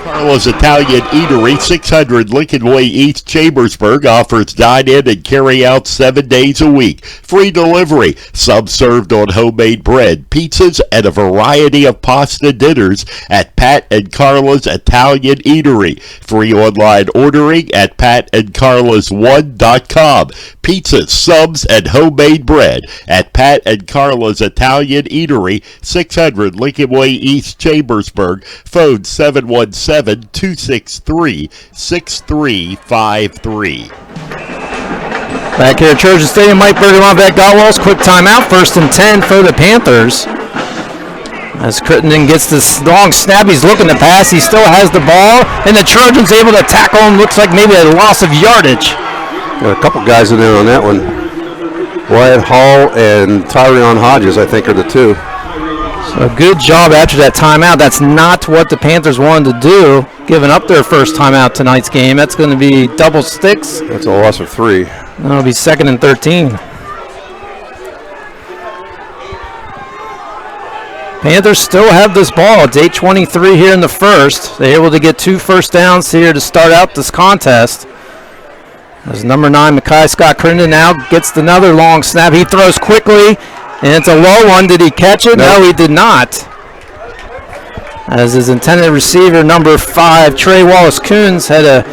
Carlos Italian Eatery, 600 Lincoln Way East, Chambersburg, offers dine-in and carry-out 7 days a week. Free delivery, some served on homemade bread, pizzas, and a variety of pasta dinners at Pat and Carla's Italian Eatery. Free online ordering at patandcarlas1.com. Pizzas, subs, and homemade bread at Pat and Carla's Italian Eatery, 600 Lincoln Way East, Chambersburg. Phone 717-263-6353. Back here at Trojan Stadium, Mike Berger, Beck Walls. Quick timeout, 1st and 10 for the Panthers. As Crittenden gets this long snap, he's looking to pass. He still has the ball, and the Trojans able to tackle him. Looks like maybe a loss of yardage. Got a couple guys in there on that one. Wyatt Hall and Tyrion Hodges, I think, are the two. So good job after that timeout. That's not what the Panthers wanted to do, giving up their first timeout tonight's game. That's going to be double sticks. That's a loss of 3. That'll be 2nd and 13. Panthers still have this ball. It's 8:23 here in the first. They're able to get 2 first downs here to start out this contest. As number 9, Mackay Scott Crittenden now gets another long snap. He throws quickly, and it's a low one. Did he catch it? No, he did not. As his intended receiver, number 5, Trey Wallace-Coons, had to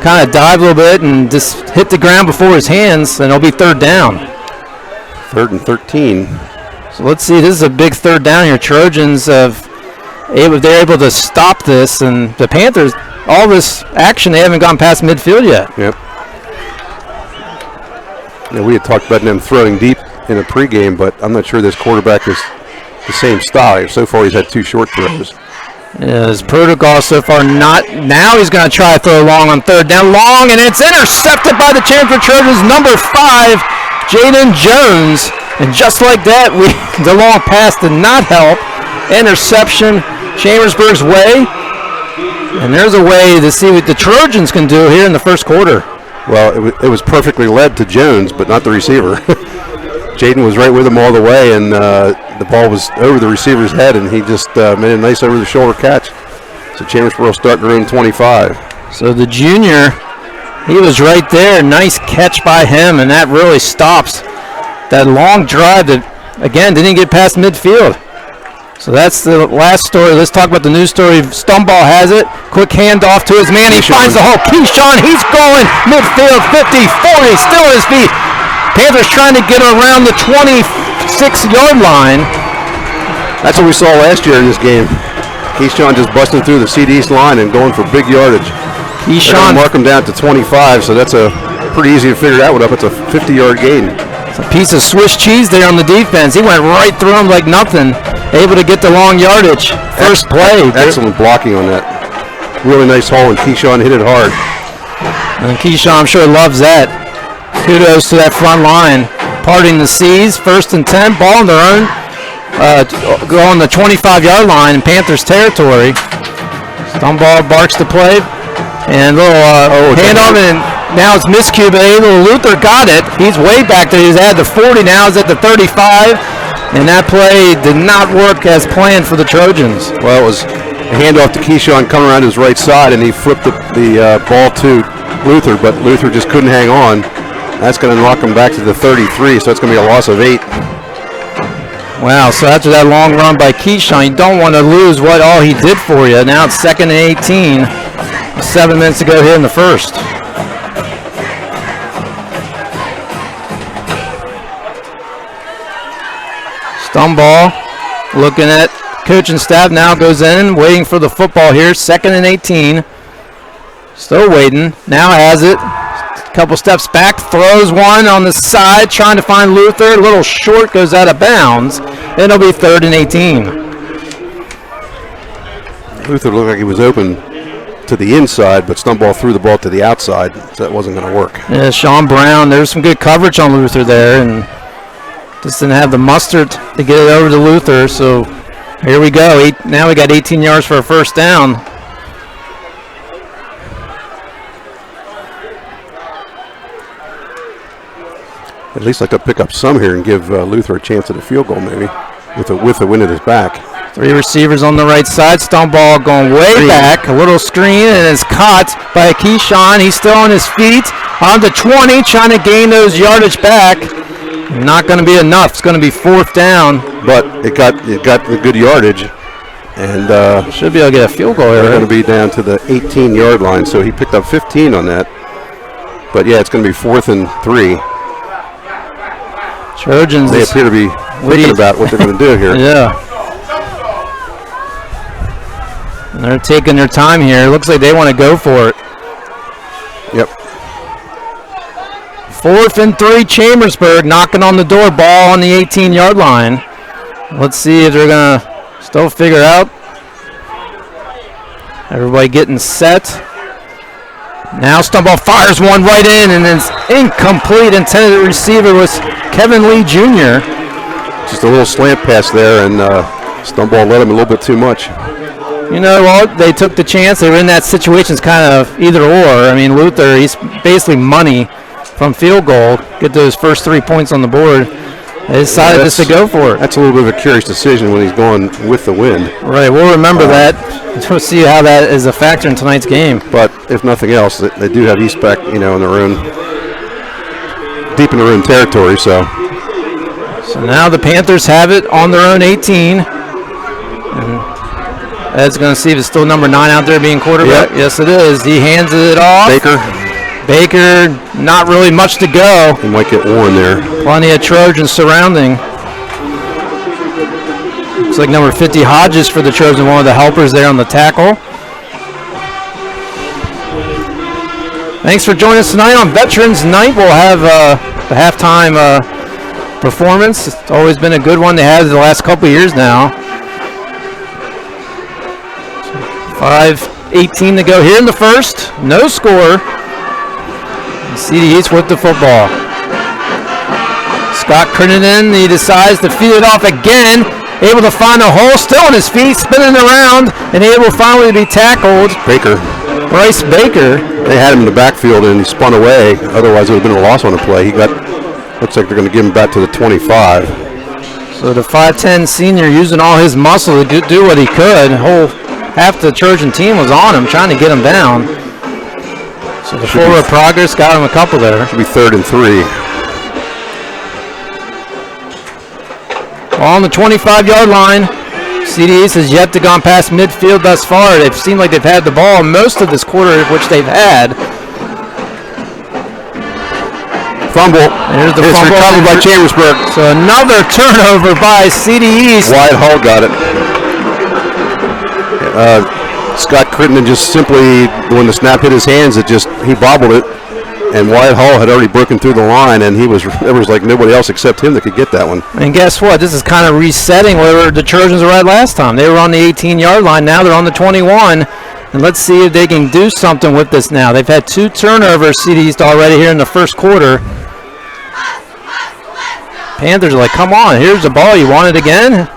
kind of dive a little bit and just hit the ground before his hands, and it'll be 3rd down. 3rd and 13. So let's see. This is a big 3rd down here. Trojans they're able to stop this, and the Panthers, all this action, they haven't gone past midfield yet. Yep. Yeah, we had talked about them throwing deep in a pregame, but I'm not sure this quarterback is the same style. So far, he's had 2 short throws. His protocol so far not. Now he's going to try to throw long on 3rd down. Long, and it's intercepted by the Chambersburg Trojans, number 5, Jaden Jones. And just like that, the long pass did not help. Interception, Chambersburg's way. And there's a way to see what the Trojans can do here in the first quarter. Well, it was perfectly led to Jones, but not the receiver. Jaden was right with him all the way, and the ball was over the receiver's head, and he just made a nice over-the-shoulder catch. So Chambersburg starting their own 25. So the junior, he was right there. Nice catch by him, and that really stops that long drive that, again, didn't get past midfield. So that's the last story. Let's talk about the news story. Stumball has it. Quick handoff to his man. He finds the hole. Keyshawn, he's going midfield, 50, 40, still on his feet. Panthers trying to get around the 26-yard line. That's what we saw last year in this game. Keyshawn just busting through the CD's line and going for big yardage. Keyshawn mark him down to 25, so that's a pretty easy to figure that one up. It's a 50-yard gain. It's a piece of Swiss cheese there on the defense. He went right through him like nothing, able to get the long yardage. First play. Excellent blocking on that. Really nice hole, and Keyshawn hit it hard. And Keyshawn, I'm sure, loves that. Kudos to that front line. Parting the seas, 1st and 10, ball on their own. Go on the 25-yard line in Panthers territory. Stumball barks the play. And a little handoff, and now it's miscue, but little Luther got it. He's way back there. He's at the 40 now. He's at the 35. And that play did not work as planned for the Trojans. Well, it was a handoff to Keyshawn coming around his right side, and he flipped the ball to Luther, but Luther just couldn't hang on. That's going to knock him back to the 33, so it's going to be a loss of 8. Wow, so after that long run by Keyshawn, you don't want to lose all he did for you. Now it's 2nd and 18. 7 minutes to go here in the first. Stumball looking at coaching staff now, goes in, waiting for the football here. 2nd and 18. Still waiting. Now has it. A couple steps back, throws one on the side, trying to find Luther. A little short, goes out of bounds. And it'll be 3rd and 18. Luther looked like he was open to the inside, but Stumball threw the ball to the outside, so that wasn't going to work. Yeah, Sean Brown, there's some good coverage on Luther there, and just didn't have the mustard to get it over to Luther, so here we go. Now we got 18 yards for a first down. At least like to pick up some here and give Luther a chance at a field goal, maybe, with the wind at his back. 3 receivers on the right side. Stumball going way back. A little screen, and it's caught by Keyshawn. He's still on his feet. On the 20, trying to gain those yardage back. Not going to be enough. It's going to be 4th down. But it got the good yardage. And should be able to get a field goal here. They're going to be down to the 18-yard line, so he picked up 15 on that. But, yeah, it's going to be 4th and 3. Trojans. They appear to be thinking about what they're going to do here. Yeah. And they're taking their time here. It looks like they want to go for it. Yep. 4th and 3, Chambersburg knocking on the door, ball on the 18-yard line. Let's see if they're going to still figure out. Everybody getting set. Now Stumball fires one right in, and it's incomplete. Intended receiver was Kevin Lee Jr. Just a little slant pass there, and Stumball led him a little bit too much. You know what? They took the chance. They were in that situation. It's kind of either or. I mean, Luther, he's basically money from field goal. Get those first 3 points on the board. They decided just to go for it. That's a little bit of a curious decision when he's going with the wind. Right. We'll remember that. We'll see how that is a factor in tonight's game. But if nothing else, they do have Eastbeck, in their own, deep in their own territory. So now the Panthers have it on their own 18. And Ed's going to see if it's still number 9 out there being quarterback. Yep. Yes, it is. He hands it off. Baker, not really much to go. He might get one there. Plenty of Trojans surrounding. Looks like number 50, Hodges for the Trojans, one of the helpers there on the tackle. Thanks for joining us tonight on Veterans Night. We'll have the halftime performance. It's always been a good one they had the last couple of years now. 5:18 to go here in the first. No score. CD East with the football. Scott Crittenden, he decides to feed it off again. Able to find a hole, still on his feet, spinning around, and able finally to be tackled. Bryce Baker. They had him in the backfield, and he spun away. Otherwise, it would have been a loss on the play. He got Looks like they're going to give him back to the 25. So the 5'10 senior using all his muscle to do what he could. Half the Trojan team was on him, trying to get him down. So the forward progress got him a couple there. Should be 3rd and 3. On the 25-yard line, CD East has yet to gone past midfield thus far. They've seemed like they've had the ball most of this quarter, which they've had. Fumble. There's the it's fumble recovered by Chambersburg. So another turnover by CD East. Wyatt Hall got it. Scott Crittenden just simply, when the snap hit his hands, he bobbled it, and Wyatt Hall had already broken through the line, and there was like nobody else except him that could get that one. And guess what? This is kind of resetting where the Trojans were at last time. They were on the 18-yard line. Now they're on the 21. And let's see if they can do something with this now. They've had 2 turnovers, CD East, already here in the first quarter. Panthers are like, come on, here's the ball. You want it again?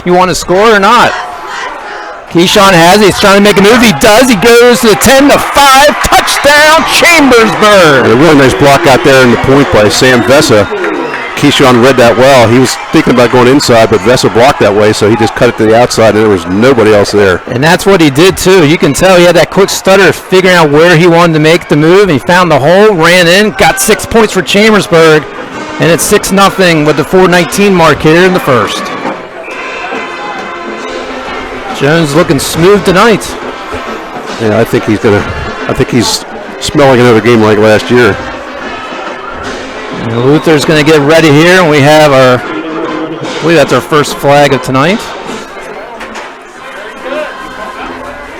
You want to score or not? Keyshawn has it. He's trying to make a move. He does. He goes to the 10-5. Touchdown, Chambersburg. And a really nice block out there in the point by Sam Vessa. Keyshawn read that well. He was thinking about going inside, but Vessa blocked that way, so he just cut it to the outside, and there was nobody else there. And that's what he did, too. You can tell he had that quick stutter figuring out where he wanted to make the move. He found the hole, ran in, got 6 points for Chambersburg, and it's 6-0 with the 4:19 mark here in the first. Jones looking smooth tonight. Yeah, I think he's smelling another game like last year. And Luther's going to get ready here, and we have I believe that's our first flag of tonight.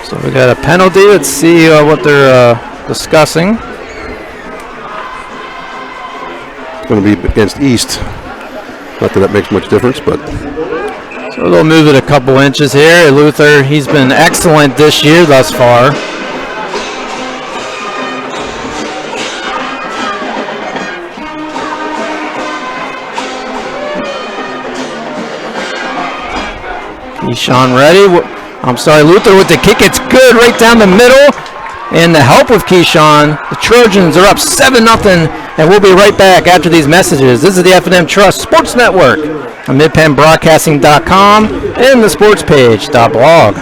So we got a penalty. Let's see what they're discussing. It's going to be against East. Not that makes much difference, but. So they'll move it a couple inches here. Luther, he's been excellent this year thus far. Keyshawn ready. Luther with the kick. It's good right down the middle. And the help of Keyshawn, the Trojans are up 7-0, and we'll be right back after these messages. This is the F&M Trust Sports Network on MidPennBroadcasting.com and the sportspage.blog.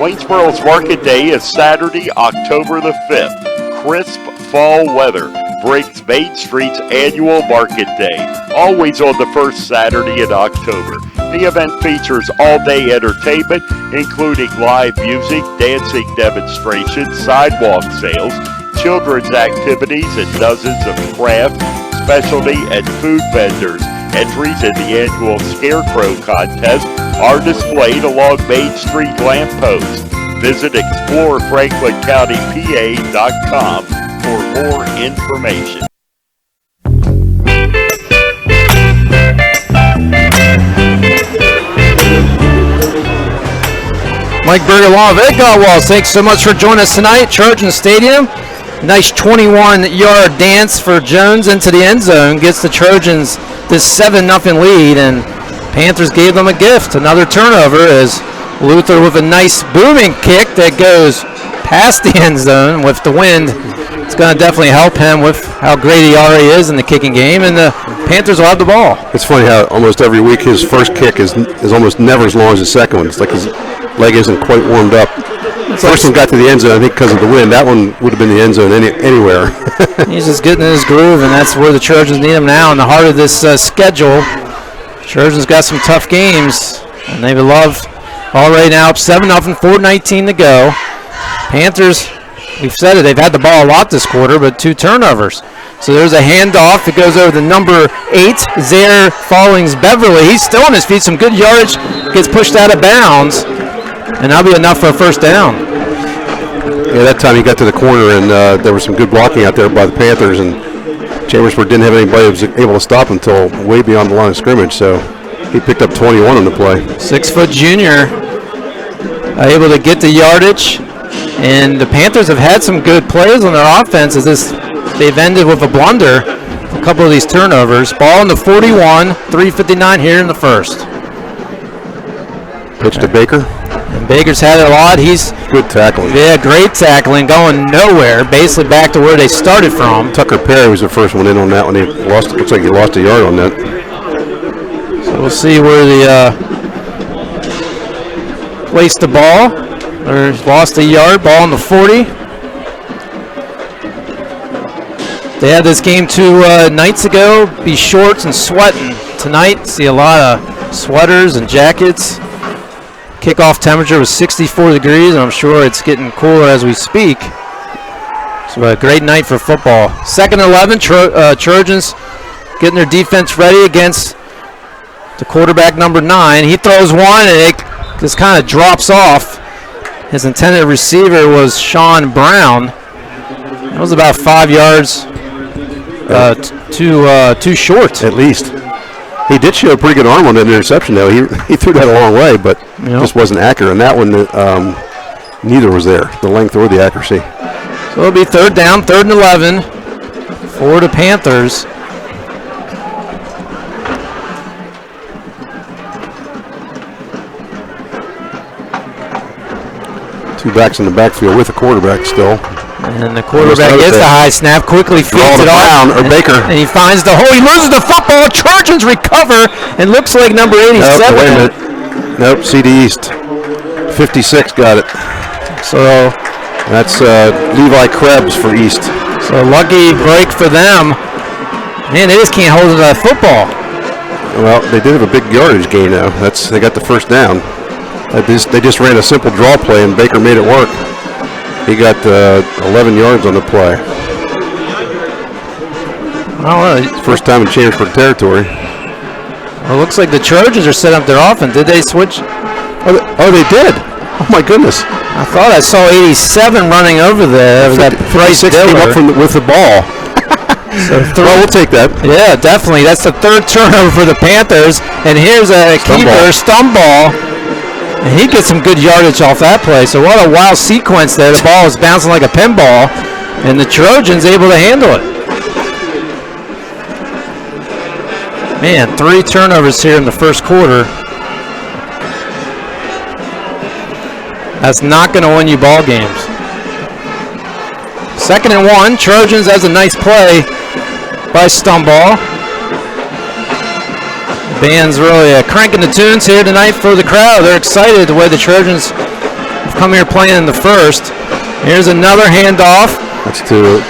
Waynesboro's Market Day is Saturday, October the 5th. Crisp fall weather brings Main Street's annual Market Day, always on the first Saturday in October. The event features all-day entertainment, including live music, dancing demonstrations, sidewalk sales, children's activities, and dozens of craft, specialty, and food vendors. Entries in the annual Scarecrow Contest are displayed along Main Street lampposts. Visit ExploreFranklinCountyPA.com for more information. Mike Berger, along with Ed Gottwald, thanks so much for joining us tonight. Trojan Stadium. Nice 21-yard dance for Jones into the end zone. Gets the Trojans this 7-0 lead, and Panthers gave them a gift. Another turnover as Luther with a nice booming kick that goes past the end zone with the wind. It's going to definitely help him with how great he already is in the kicking game, and the Panthers will have the ball. It's funny how almost every week his first kick is almost never as long as his second one. It's like his leg isn't quite warmed up. First one got to the end zone, I think, because of the wind. That one would have been the end zone anywhere. He's just getting in his groove, and that's where the Trojans need him now in the heart of this schedule. Trojans got some tough games, and they love already now up 7-0, 4:19 to go. Panthers, we've said it, they've had the ball a lot this quarter, but 2 turnovers. So there's a handoff. It goes over the number 8, Zaire Fallings Beverly. He's still on his feet. Some good yardage. Gets pushed out of bounds. And that'll be enough for a first down. Yeah, that time he got to the corner, and there was some good blocking out there by the Panthers, and Chambersburg didn't have anybody who was able to stop until way beyond the line of scrimmage, so he picked up 21 on the play. 6-foot junior able to get the yardage, and the Panthers have had some good plays on their offense as they've ended with a blunder, a couple of these turnovers. Ball in the 41, 3:59 here in the first. Pitch to Baker. And Baker's had it a lot. He's good tackling. Yeah, great tackling, going nowhere, basically back to where they started from. Tucker Perry was the first one in on that one. He lost. Looks like he lost a yard on that. So we'll see where the placed the ball, or lost a yard. Ball on the 40. They had this game 2 nights ago. Be shorts and sweating. Tonight, see a lot of sweaters and jackets. Kickoff temperature was 64 degrees, and I'm sure it's getting cooler as we speak. So a great night for football. 2nd and 11, Trojans getting their defense ready against the quarterback number 9. He throws one, and it just kind of drops off. His intended receiver was Sean Brown. That was about 5 yards too short. At least. He did show a pretty good arm on that interception, though. He threw that a long way, but just wasn't accurate. And that one, neither was there, the length or the accuracy. So it'll be 3rd down, 3rd and 11 for the Panthers. Two backs in the backfield with a quarterback still. And the quarterback gets the high snap, quickly feeds it off. Or Baker. And he finds the hole. He loses the football. Trojans recover, and looks like number 87. Nope, wait a minute. Nope, CD East. 56 got it. So that's Levi Krebs for East. So lucky break for them. Man, they just can't hold that football. Well, they did have a big yardage gain, though. They got the first down. They just ran a simple draw play, and Baker made it work. He got 11 yards on the play. First time in Chambersburg territory. Well, it looks like the Trojans are set up their offense. Did they switch? Oh, they did. Oh, my goodness. I thought I saw 87 running over there. That Bryce came up with the ball. Well, we'll take that. Yeah, definitely. That's the 3rd turnover for the Panthers. And here's a keeper, Stumball. And he gets some good yardage off that play. So what a wild sequence there. The ball is bouncing like a pinball, and the Trojans able to handle it. Man, 3 turnovers here in the first quarter. That's not going to win you ball games. 2nd and 1. Trojans has a nice play by Stumball. Band's really cranking the tunes here tonight for the crowd. They're excited the way the Trojans have come here playing in the first. Here's another handoff. That's to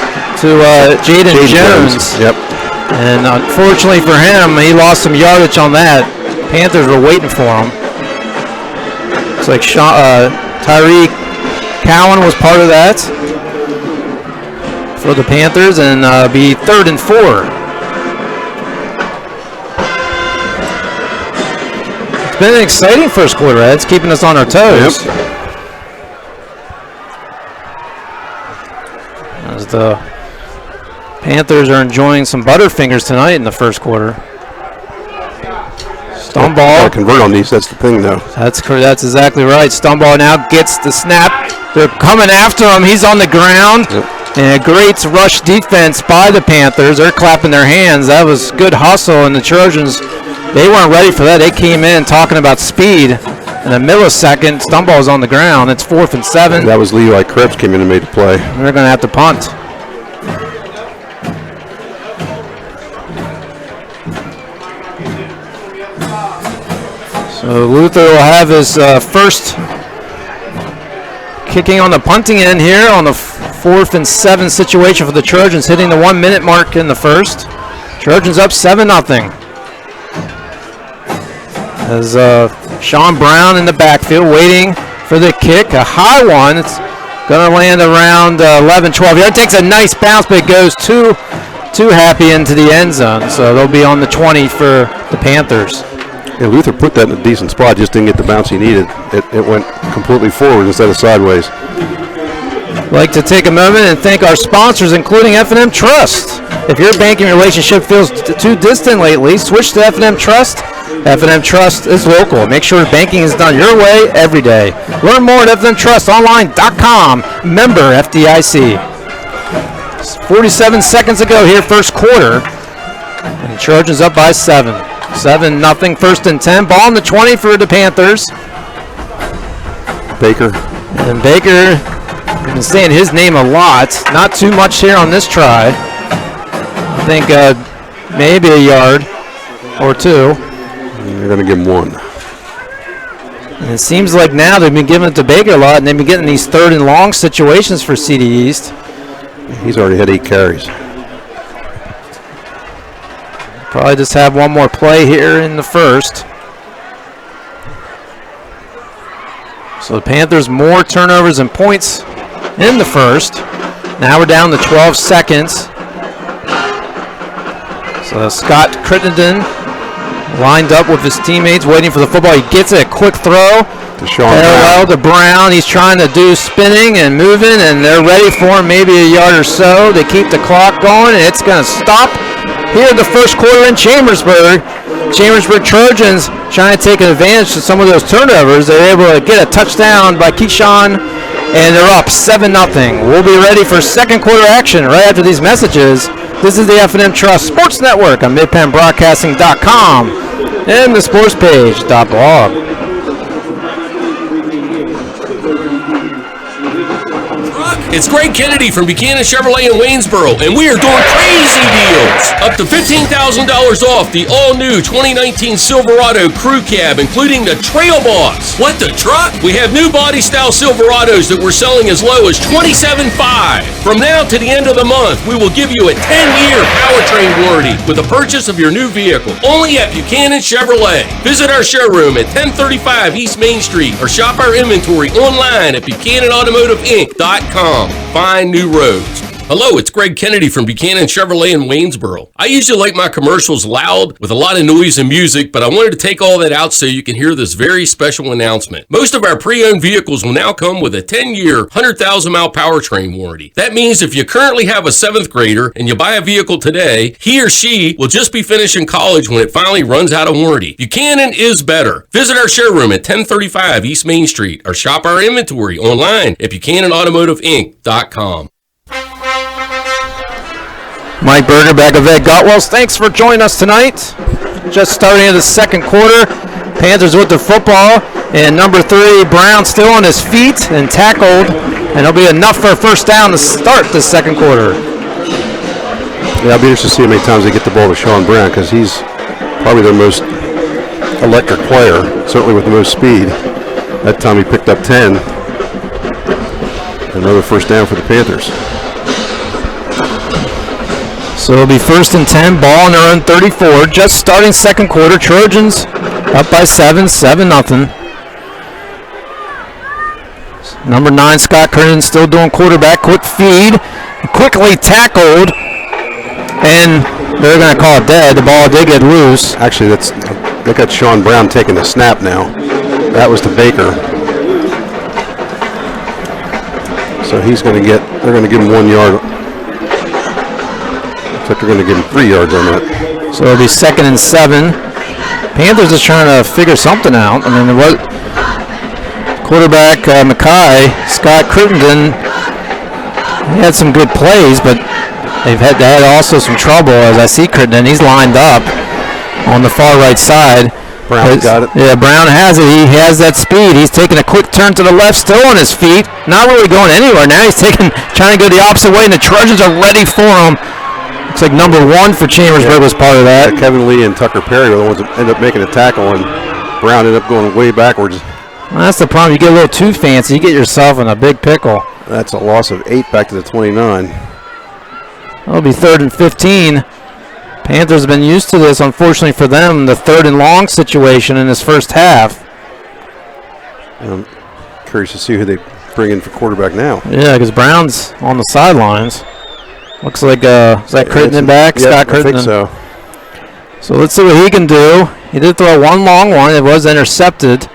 Jaden Jones. Yep. And unfortunately for him, he lost some yardage on that. Panthers were waiting for him. Looks like Tyree Cowan was part of that for the Panthers, and be 3rd and 4. Been an exciting first quarter. It's keeping us on our toes. Yep. As the Panthers are enjoying some Butterfingers tonight in the first quarter. Stumball. Got to convert on these. That's the thing, though. That's exactly right. Stumball now gets the snap. They're coming after him. He's on the ground. Yep. And a great rush defense by the Panthers. They're clapping their hands. That was good hustle, and the Trojans, they weren't ready for that. They came in talking about speed. In a millisecond, Stumball's on the ground. It's 4th and 7. That was Levi Krebs came in and made the play. They're going to have to punt. So Luther will have his first kicking on the punting end here on the 4th and 7 situation for the Trojans, hitting the 1 minute mark in the first. Trojans up 7-0. As Sean Brown in the backfield waiting for the kick, a high one. It's going to land around 11, 12 yards. It takes a nice bounce, but it goes too happy into the end zone. So they'll be on the 20 for the Panthers. Yeah, Luther put that in a decent spot, just didn't get the bounce he needed. It went completely forward instead of sideways. I'd like to take a moment and thank our sponsors, including F&M Trust. If your banking relationship feels too distant lately, switch to F&M Trust. F&M Trust is local. Make sure banking is done your way every day. Learn more at fnmtrustonline.com. Member FDIC. 47 seconds ago here, first quarter. And the Trojans up by 7. 7-0, 1st and 10. Ball on the 20 for the Panthers. Baker. And Baker, we've been saying his name a lot. Not too much here on this try. I think maybe a yard or two. They're going to give him one. And it seems like now they've been giving it to Baker a lot, and they've been getting these 3rd and long situations for CD East. He's already had 8 carries. Probably just have one more play here in the first. So the Panthers more turnovers and points in the first. Now we're down to 12 seconds. So Scott Crittenden lined up with his teammates waiting for the football. He gets it, a quick throw. Parallel to Brown. He's trying to do spinning and moving, and they're ready for him, maybe a yard or so. They keep the clock going, and it's going to stop here in the first quarter in Chambersburg. Chambersburg Trojans trying to take advantage of some of those turnovers. They're able to get a touchdown by Keyshawn, and they're up 7-0. We'll be ready for second quarter action right after these messages. This is the F&M Trust Sports Network on MidPennBroadcasting.com and the sportspage.blog. It's Greg Kennedy from Buchanan Chevrolet in Waynesboro, and we are doing crazy deals. Up to $15,000 off the all-new 2019 Silverado Crew Cab, including the Trail Boss. What, the truck? We have new body-style Silverados that we're selling as low as $27,500. From now to the end of the month, we will give you a 10-year powertrain warranty with the purchase of your new vehicle. Only at Buchanan Chevrolet. Visit our showroom at 1035 East Main Street or shop our inventory online at BuchananAutomotiveInc.com. Find new roads. Hello, it's Greg Kennedy from Buchanan Chevrolet in Waynesboro. I usually like my commercials loud with a lot of noise and music, but I wanted to take all that out so you can hear this very special announcement. Most of our pre-owned vehicles will now come with a 10-year, 100,000-mile powertrain warranty. That means if you currently have a 7th grader and you buy a vehicle today, he or she will just be finishing college when it finally runs out of warranty. Buchanan is better. Visit our showroom at 1035 East Main Street or shop our inventory online at BuchananAutomotiveInc.com. Mike Berger back of Ed Gotwells. Thanks for joining us tonight. Just starting in the second quarter. Panthers with the football. And number 3, Brown still on his feet and tackled. And it'll be enough for a first down to start the second quarter. Yeah, I'll be interested to see how many times they get the ball to Sean Brown, because he's probably their most electric player, certainly with the most speed. That time he picked up 10. Another first down for the Panthers. So it'll be 1st and 10, ball on their own 34. Just starting second quarter. Trojans up by 7-0. Number 9, Scott Kernan, still doing quarterback. Quick feed, quickly tackled, and they're going to call it dead. The ball did get loose. Actually, they got Sean Brown taking the snap now. That was to Baker. So they're going to give him 1 yard. They're going to give him 3 yards on that. So it'll be 2nd and 7. Panthers is trying to figure something out. I mean, what quarterback Mackay, Scott Crittenden, he had some good plays, but they had also some trouble. As I see Crittenden, he's lined up on the far right side. Brown got it. Yeah, Brown has it. He has that speed. He's taking a quick turn to the left, still on his feet, not really going anywhere. Now he's trying to go the opposite way, and the Trojans are ready for him. Looks like number 1 for Chambersburg was part of that. Kevin Lee and Tucker Perry were the ones that ended up making a tackle, and Brown ended up going way backwards. Well, that's the problem. You get a little too fancy, you get yourself in a big pickle. That's a loss of 8 back to the 29. It'll be 3rd and 15. Panthers have been used to this, unfortunately for them, the 3rd and long situation in this first half. I'm curious to see who they bring in for quarterback now. Yeah, because Brown's on the sidelines. Looks like, is that Crittenden back? Yep, Scott Crittenden. I think so. So let's see what he can do. He did throw one long one. It was intercepted.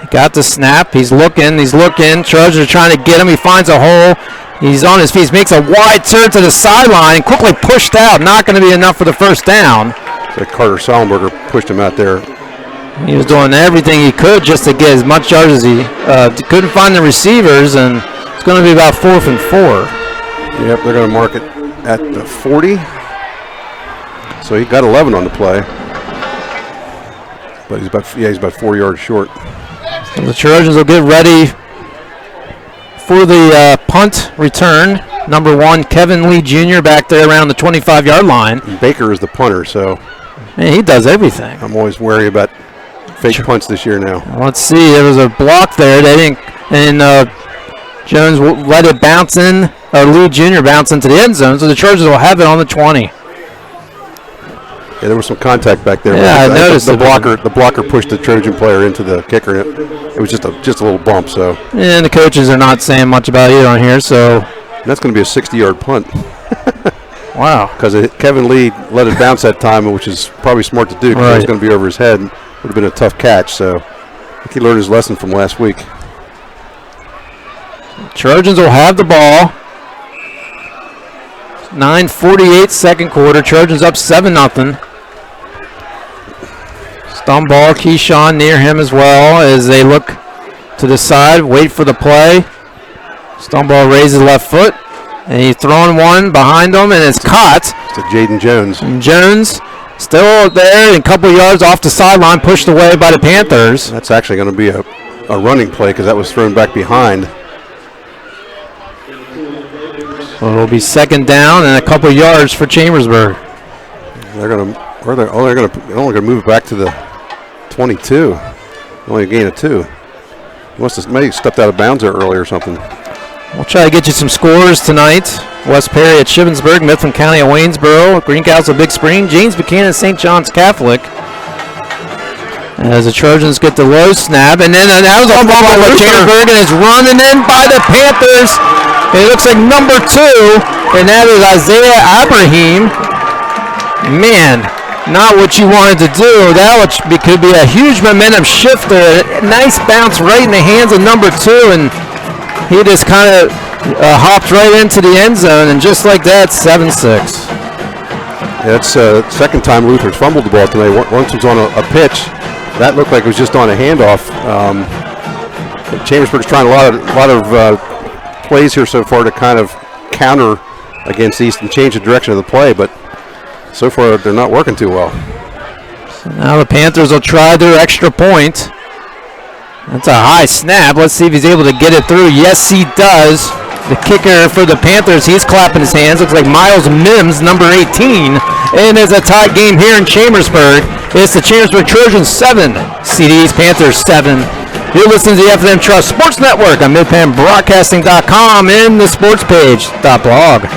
He got the snap. He's looking. Trojans are trying to get him. He finds a hole. He's on his feet. He makes a wide turn to the sideline. Quickly pushed out. Not going to be enough for the first down. So Carter Sollenberger pushed him out there. He was doing everything he could just to get as much yards as he couldn't find the receivers, and it's going to be about 4th and 4. Yep, they're going to mark it at the 40. So he got 11 on the play. But he's about 4 yards short. So the Trojans will get ready for the punt return. Number 1, Kevin Lee Jr. back there around the 25-yard line. Baker is the punter, so man, he does everything. I'm always wary about fake punts this year now. Let's see. There was a block there. They didn't, and Jones let it bounce in. Lee Jr. bounce into the end zone, so the Trojans will have it on the 20. Yeah, there was some contact back there. Yeah, I noticed the blocker pushed the Trojan player into the kicker. It was just a little bump. So. And the coaches are not saying much about it on here. So. That's going to be a 60-yard punt. Wow. Because Kevin Lee let it bounce that time, which is probably smart to do because it was going to be over his head. Would have been a tough catch. So I think he learned his lesson from last week. Trojans will have the ball. 9:48 second quarter. Trojans up 7-0. Stump ball, Keyshawn near him as well as they look to the side, wait for the play. Stump ball raises left foot, and he's throwing one behind him, and it's caught. It's Jaden Jones. And Jones still there, and a couple yards off the sideline, pushed away by the Panthers. That's actually going to be a running play because that was thrown back behind. So it'll be second down and a couple yards for Chambersburg. They're only going to move it back to the 22. Only a gain of 2. He must have maybe stepped out of bounds there early or something. We'll try to get you some scores tonight. West Perry at Shippensburg, Mifflin County at Waynesboro, Greencastle Big Spring, James Buchanan St. John's Catholic. As the Trojans get the low snap, and then that was a fumble by Chambersburg, and it's running in by the Panthers. It looks like number 2, and that is Isaiah Abraham. Man, not what you wanted to do. That could be a huge momentum shifter. Nice bounce right in the hands of number 2, and he just kind of hopped right into the end zone, and just like that, 7-6. Yeah, it's the second time Luther's fumbled the ball tonight. Once it was on a pitch. That looked like it was just on a handoff. Chambersburg's trying a lot of plays here so far to kind of counter against East and change the direction of the play, but so far they're not working too well. So now the Panthers will try their extra point. That's a high snap. Let's see if he's able to get it through. Yes, he does. The kicker for the Panthers, he's clapping his hands. Looks like Miles Mims, number 18. And it's a tied game here in Chambersburg. It's the Chambersburg Trojans 7, CDs Panthers 7. You're listening to the F&M Trust Sports Network on MidPenBroadcasting.com and the sports page.blog.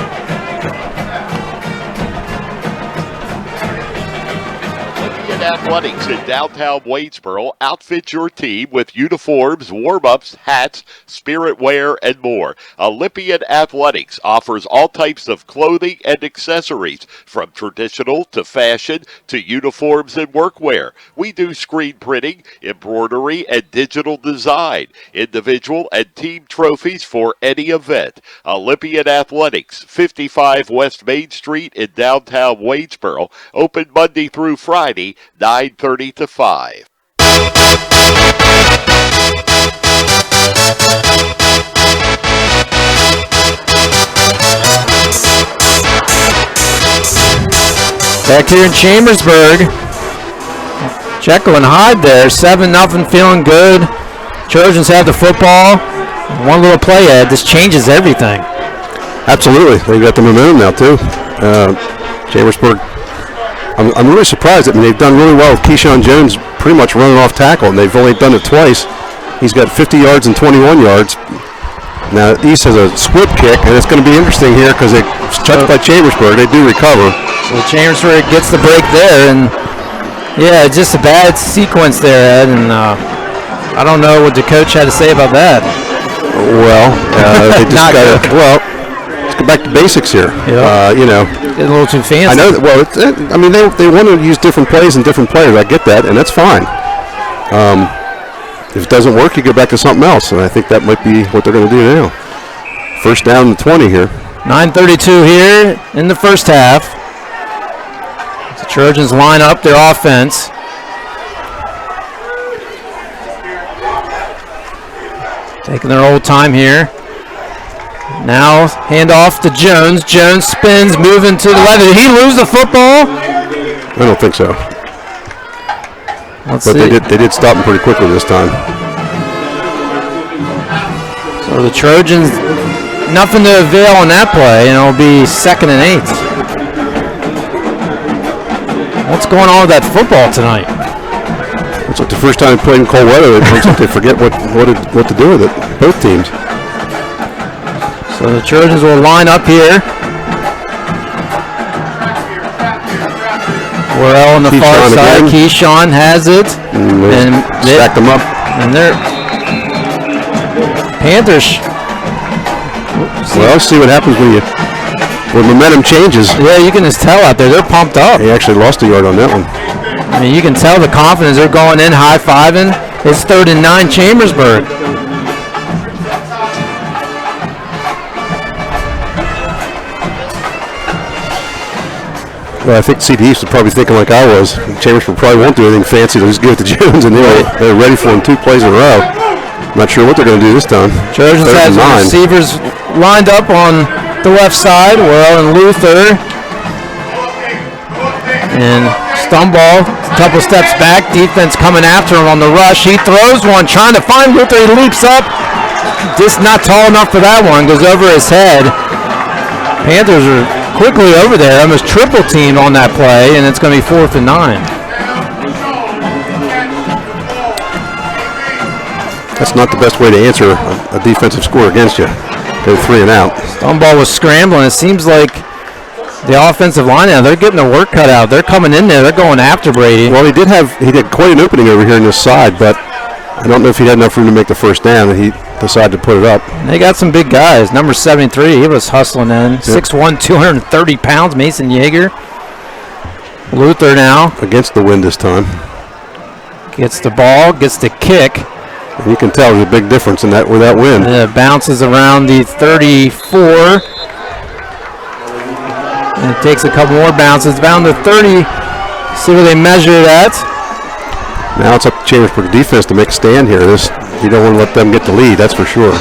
Athletics in downtown Waynesboro outfit your team with uniforms, warm-ups, hats, spirit wear, and more. Olympian Athletics offers all types of clothing and accessories, from traditional to fashion to uniforms and workwear. We do screen printing, embroidery, and digital design, individual and team trophies for any event. Olympian Athletics, 55 West Main Street in downtown Waynesboro, open Monday through Friday, 9:30 to 5. Back here in Chambersburg, Jekyll and Hyde there, 7-0, feeling good. Trojans have the football. One little play ahead, this changes everything. Absolutely, they've got the momentum now too. Chambersburg, I'm really surprised. I mean, they've done really well with Keyshawn Jones pretty much running off tackle, and they've only done it twice. He's got 50 yards and 21 yards. Now, East has a squib kick, and it's going to be interesting here because it's touched by Chambersburg. They do recover. So Chambersburg gets the break there, and yeah, just a bad sequence there, Ed, and I don't know what the coach had to say about that. Well, they just got to, well, let's go back to basics here. Yeah. You know, getting a little too fancy. I know that, well, I mean, they want to use different plays and different players. I get that, and that's fine. If it doesn't work, you go back to something else, and I think that might be what they're going to do now. First down and 20 here. 9:32 here in the first half. The Trojans line up their offense. Taking their old time here. Now hand off to Jones. Jones spins, moving to the left. Did he lose the football? I don't think so. Let's but see. they did stop him pretty quickly this time. So the Trojans, nothing to avail on that play, and it'll be 2nd and 8. What's going on with that football tonight? It's like the first time they played in cold weather. It looks like they forget what to do with it. Both teams. So the Trojans will line up here. Worrell on the far side. Keyshawn has it. And stack them up. And they're Panthers. Well, see what happens when momentum changes. Yeah, you can just tell out there. They're pumped up. He actually lost a yard on that one. I mean, you can tell the confidence. They're going in, high-fiving. It's 3rd and 9, Chambersburg. Well, I think CD was probably thinking like I was. Chambersburg probably won't do anything fancy. They'll just give it to Jones, and they're ready for him 2 plays in a row. I'm not sure what they're going to do this time. Trojans has receivers lined up on the left side. Worrell and Luther. And Stumball, a couple steps back. Defense coming after him on the rush. He throws one, trying to find Luther. He leaps up. Just not tall enough for that one. Goes over his head. Panthers are quickly over there. Almost triple teamed on that play, and it's going to be 4th and 9. That's not the best way to answer a defensive score against you. Go 3 and out. Stumball was scrambling. It seems like the offensive line now, they're getting the work cut out. They're coming in there. They're going after Brady. Well, he did quite an opening over here on this side, but I don't know if he had enough room to make the first down, and he decided to put it up. They got some big guys. Number 73, he was hustling in. 6'1", 230 pounds, Mason Yeager. Luther now. Against the wind this time. Gets the ball, gets the kick. And you can tell there's a big difference in that with that wind. It bounces around the 34. And it takes a couple more bounces down to 30. See where they measure it at. Now it's up to Chambersburg defense to make a stand here. You don't want to let them get the lead, that's for sure.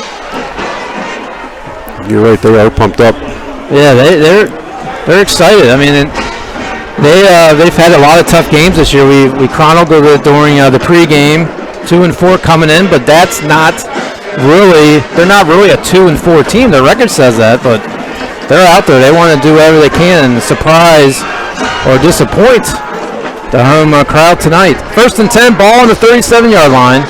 You're right, they are pumped up. Yeah, they're excited. I mean, they've had a lot of tough games this year. We chronicled it during the pregame. 2-4 coming in, but they're not really a 2-4 team. Their record says that, but they're out there. They want to do whatever they can and surprise or disappoint the home crowd tonight. 1st and 10, ball on the 37-yard line.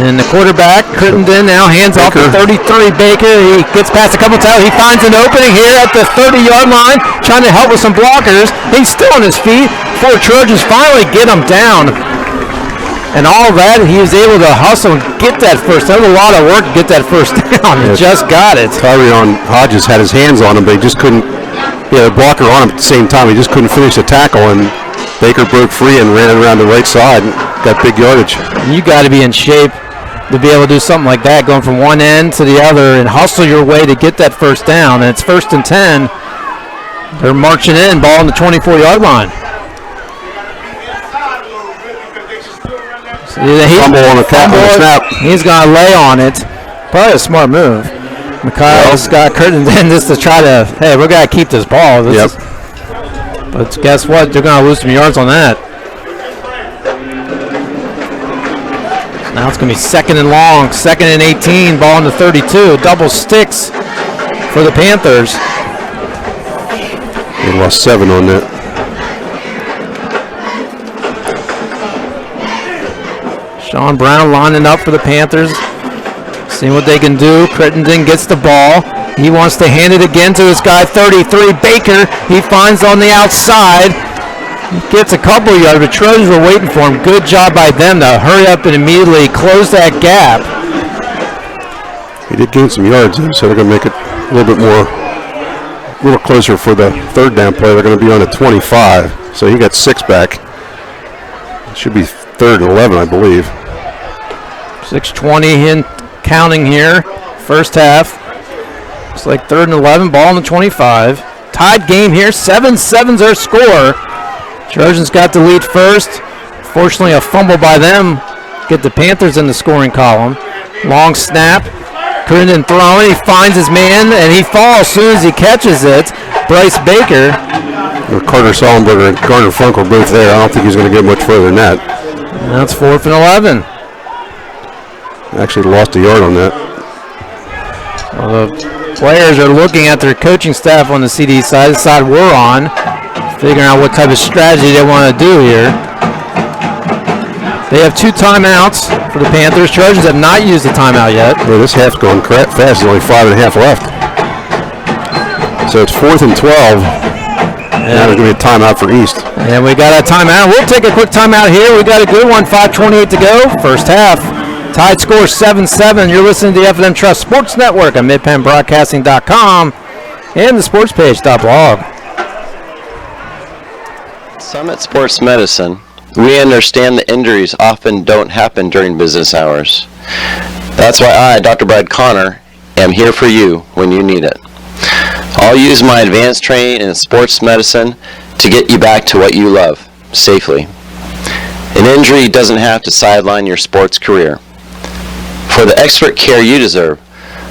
And the quarterback, Crittenden, now hands off to 33. Baker, he gets past a couple times. He finds an opening here at the 30-yard line, trying to help with some blockers. He's still on his feet before Trojans finally get him down. And all that, he was able to hustle and get that first. That was a lot of work to get that first down. He just got it. Tyrion Hodges had his hands on him, but he just couldn't. The blocker on him at the same time. He just couldn't finish the tackle, and Baker broke free and ran around the right side and got big yardage. And you got to be in shape to be able to do something like that, going from one end to the other and hustle your way to get that first down. And it's 1st and 10. They're marching in, ball on the 24-yard line. Fumble on the snap. He's going to lay on it. Probably a smart move. Mikhail's got Crittenden just to try to, hey, we're going to keep this ball. But guess what? They're going to lose some yards on that. Now it's going to be 2nd and long, 2nd and 18, ball on the 32. Double sticks for the Panthers. They lost 7 on that. Sean Brown lining up for the Panthers. Seeing what they can do. Crittenden gets the ball. He wants to hand it again to his guy, 33, Baker. He finds on the outside. He gets a couple yards, but Trojans were waiting for him. Good job by them to hurry up and immediately close that gap. He did gain some yards, so they're going to make it a little closer for the 3rd down play. They're going to be on the 25, so he got 6 back. It should be 3rd and 11, I believe. 6:20 in counting here. First half. It's like 3rd and 11, ball on the 25. Tied game here, 7-7's our score. Trojans got the lead first. Fortunately, a fumble by them get the Panthers in the scoring column. Long snap. Crittenden throwing. He finds his man, and he falls as soon as he catches it. Bryce Baker. Carter Sollenberger and Garner Funk were both there. I don't think he's going to get much further than that. That's 4th and 11. Actually lost a yard on that. The players are looking at their coaching staff on the CD side, the side we're on, figuring out what type of strategy they want to do here. They have 2 timeouts for the Panthers. Trojans have not used the timeout yet. Yeah, this half's going fast. There's only 5.5 left. So it's 4th and 12. Now there's going to be a timeout for East. And we got a timeout. We'll take a quick timeout here. We got a good one. 5:28 to go. First half. Tied score 7-7. You're listening to the F&M Trust Sports Network on MidPennBroadcasting.com and the sportspage.blog. Summit Sports Medicine. We understand that injuries often don't happen during business hours. That's why I, Dr. Brad Connor, am here for you when you need it. I'll use my advanced training in sports medicine to get you back to what you love, safely. An injury doesn't have to sideline your sports career. For the expert care you deserve,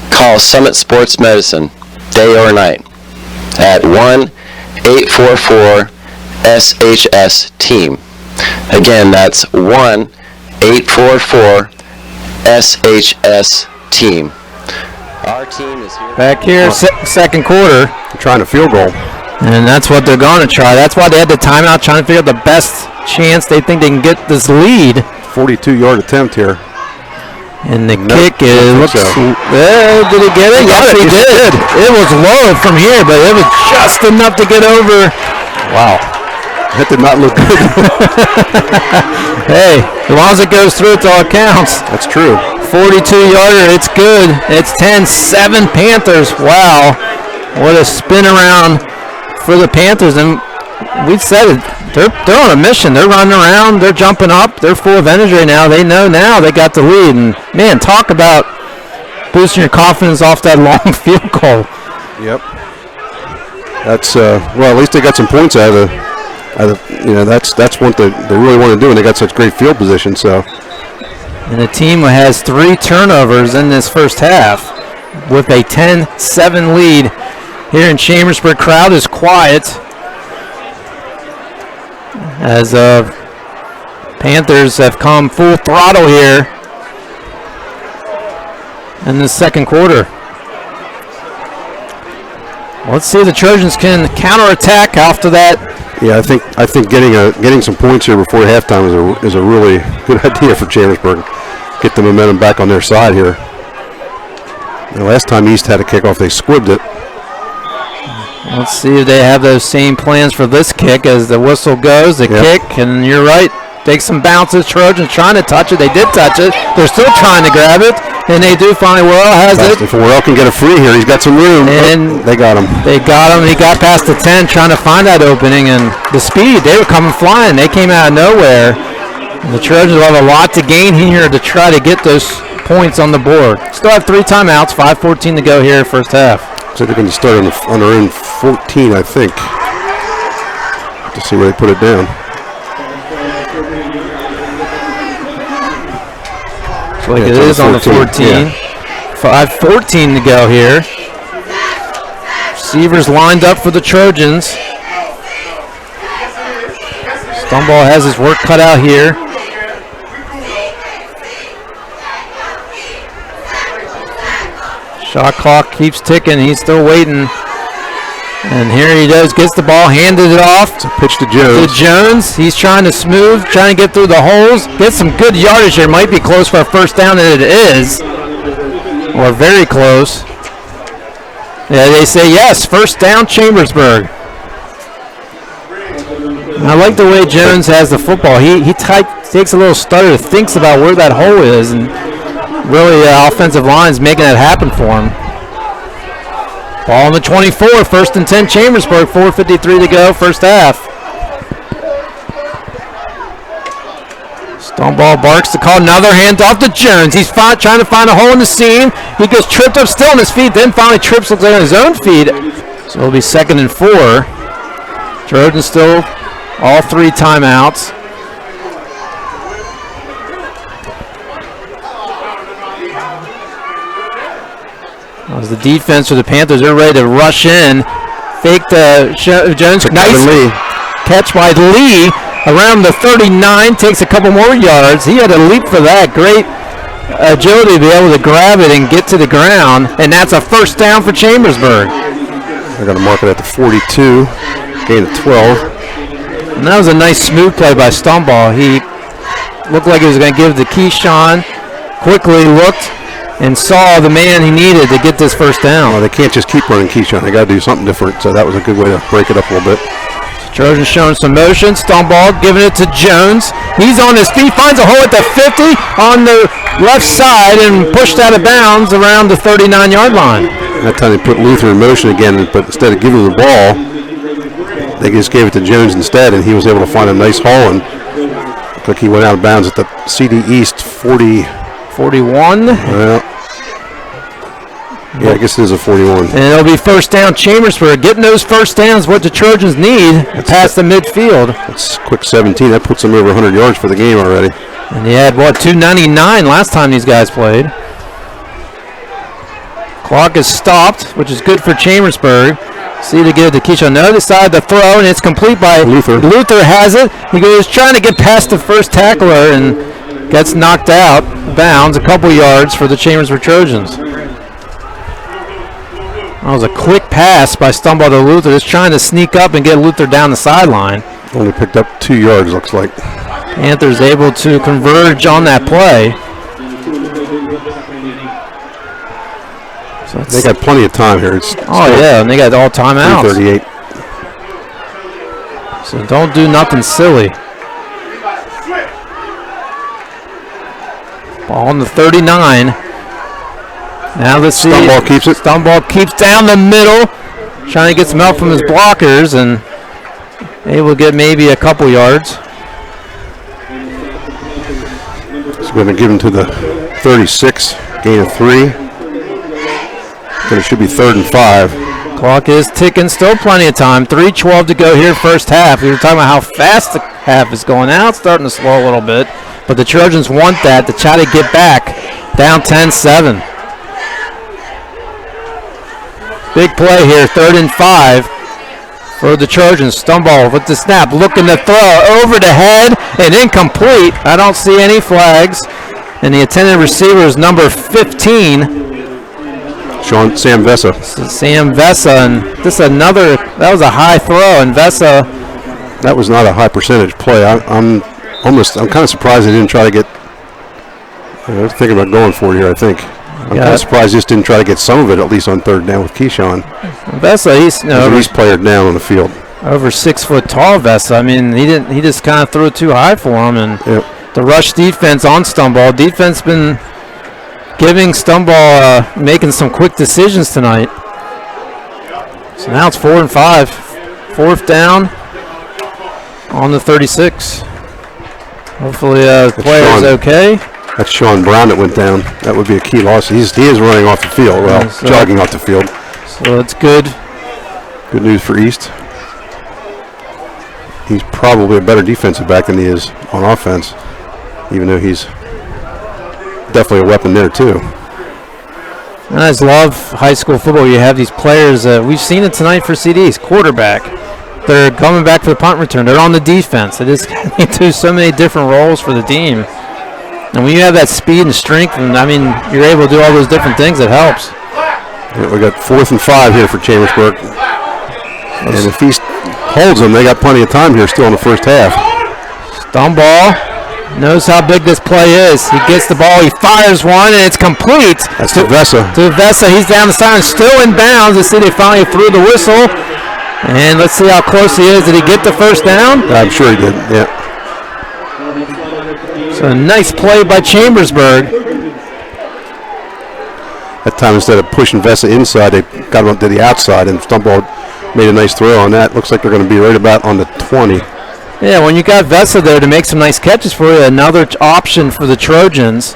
call Summit Sports Medicine, day or night, at 1-844-SHS-TEAM. Again, that's 1-844-SHS-TEAM. Our team is here. Back here, second quarter. They're trying a field goal. And that's what they're going to try. That's why they had the timeout, trying to figure out the best chance they think they can get this lead. 42-yard attempt here. And the kick looks. Did he get it? Yes, he did. It was low from here, but it was just enough to get over. Wow. That did not look good. Hey, as long as it goes through, it's all it counts. That's true. 42-yarder, it's good. It's 10-7 Panthers. Wow. What a spin around for the Panthers. And we've said it, they're on a mission. They're running around. They're jumping up. They're full of energy right now. They know now they got the lead. And, man, talk about boosting your confidence off that long field goal. Yep. That's, well, at least they got some points out of it. That's what they really want to do, and they got such great field position. So, and the team has 3 turnovers in this first half with a 10-7 lead here in Chambersburg. Crowd is quiet as Panthers have come full throttle here in the second quarter. Let's see if the Trojans can counterattack after that. Yeah, I think getting some points here before halftime is a really good idea for Chambersburg. Get the momentum back on their side here. The last time East had a kickoff, they squibbed it. Let's see if they have those same plans for this kick as the whistle goes. The kick, and you're right. Take some bounces. Trojans trying to touch it. They did touch it. They're still trying to grab it, and they do finally. Worrell has it. If Worrell can get a free here, he's got some room. And they got him. They got him. He got past the 10 trying to find that opening, and the speed, they were coming flying. They came out of nowhere. And the Trojans will have a lot to gain here to try to get those points on the board. Still have 3 timeouts, 5:14 to go here first half. So they're going to start on their own 14, I think. To see where they put it down. Like it is on the 14. Yeah. 5:14 to go here. Receivers lined up for the Trojans. Stoneball has his work cut out here. Shot clock keeps ticking. He's still waiting. And here he does, gets the ball, handed it off. It's a pitch to Jones. He's trying to smooth, trying to get through the holes. Get some good yardage here. Might be close for a first down, and it is. Or very close. Yeah, they say yes, first down Chambersburg. I like the way Jones has the football. He takes a little stutter, thinks about where that hole is, and really offensive line's making that happen for him. Ball on the 24, first and 10 Chambersburg, 4:53 to go, first half. Stoneball barks to call another handoff to Jones. He's trying to find a hole in the seam. He goes tripped up still on his feet, then finally trips on his own feet. So it'll be 2nd and 4. Trojans still all 3 timeouts. As the defense for the Panthers, they're ready to rush in. Fake the Jones. Nice catch by Lee around the 39. Takes a couple more yards. He had a leap for that. Great agility to be able to grab it and get to the ground, and that's a first down for Chambersburg. They're going to mark it at the 42, gain of 12. And that was a nice smooth play by Stumbaugh. He looked like he was going to give it to Keyshawn, quickly looked and saw the man he needed to get this first down. Well, they can't just keep running Keyshawn. They got to do something different, so that was a good way to break it up a little bit. Trojans showing some motion. Stumbaugh giving it to Jones. He's on his feet, finds a hole at the 50 on the left side and pushed out of bounds around the 39-yard line. That time they put Luther in motion again, but instead of giving him the ball, they just gave it to Jones instead, and he was able to find a nice hole, and looked like he went out of bounds at the CD East 41. Yeah, I guess it is a 41. And it'll be first down Chambersburg. Getting those first downs what the Trojans need past the midfield. That's quick 17. That puts them over 100 yards for the game already. And he had, 299 last time these guys played. Clock is stopped, which is good for Chambersburg. See to get it to Keyshawn. No, decided to throw, and it's complete by Luther. Luther has it. He goes trying to get past the first tackler and gets knocked out. Bounds a couple yards for the Chambersburg Trojans. That was a quick pass by Stumbaugh to Luther, just trying to sneak up and get Luther down the sideline. Only picked up 2 yards, looks like. Panthers able to converge on that play. So they got plenty of time here. Yeah, and they got all timeouts. 38. So don't do nothing silly. Ball on the 39. Now let's see. Stumbaugh keeps it. Stumbaugh keeps down the middle, trying to get some help from his blockers, and able to get maybe a couple yards. He's going to give him to the 36, gain of 3. Then it should be 3rd and 5. Clock is ticking, still plenty of time. 3:12 to go here, first half. We were talking about how fast the half is going out, starting to slow a little bit, but the Trojans want that to try to get back down 10-7. Big play here, 3rd and 5 for the Trojans. Stumbaugh with the snap, looking to throw over the head and incomplete. I don't see any flags. And the intended receiver is number 15. Sam Vessa. Sam Vessa, and this another. That was a high throw, and Vessa. That was not a high percentage play. I'm kind of surprised they didn't try to get. They're thinking about going for it here, I think. I'm kind of surprised he just didn't try to get some of it, at least on 3rd down with Keyshawn. Vessa, he's the least player down on the field. Over 6 foot tall, Vessa. I mean, he just kind of threw it too high for him, and the rush defense on Stumbaugh. Defense been giving Stumbaugh making some quick decisions tonight. So now it's 4 and 5, 4th down on the 36. Hopefully, the player's okay. That's Sean Brown that went down. That would be a key loss. He is running off the field. Well, jogging off the field. So that's good. Good news for East. He's probably a better defensive back than he is on offense, even though he's definitely a weapon there too. And I just love high school football. You have these players. We've seen it tonight for CDs. Quarterback. They're coming back for the punt return. They're on the defense. They just do so many different roles for the team. And when you have that speed and strength, and I mean, you're able to do all those different things, it helps. Yeah, we got 4th and 5 here for Chambersburg. And if he holds them, they got plenty of time here still in the first half. Stumbaugh knows how big this play is. He gets the ball, he fires one, and it's complete. That's to Vessa. To Vessa, he's down the side, still in bounds. Let's see, they finally threw the whistle. And let's see how close he is. Did he get the first down? I'm sure he did, yeah. So a nice play by Chambersburg. That time, instead of pushing Vessa inside, they got him up to the outside, and Stumbaugh made a nice throw on that. Looks like they're going to be right about on the 20. Yeah, when you got Vessa there to make some nice catches for you, another option for the Trojans.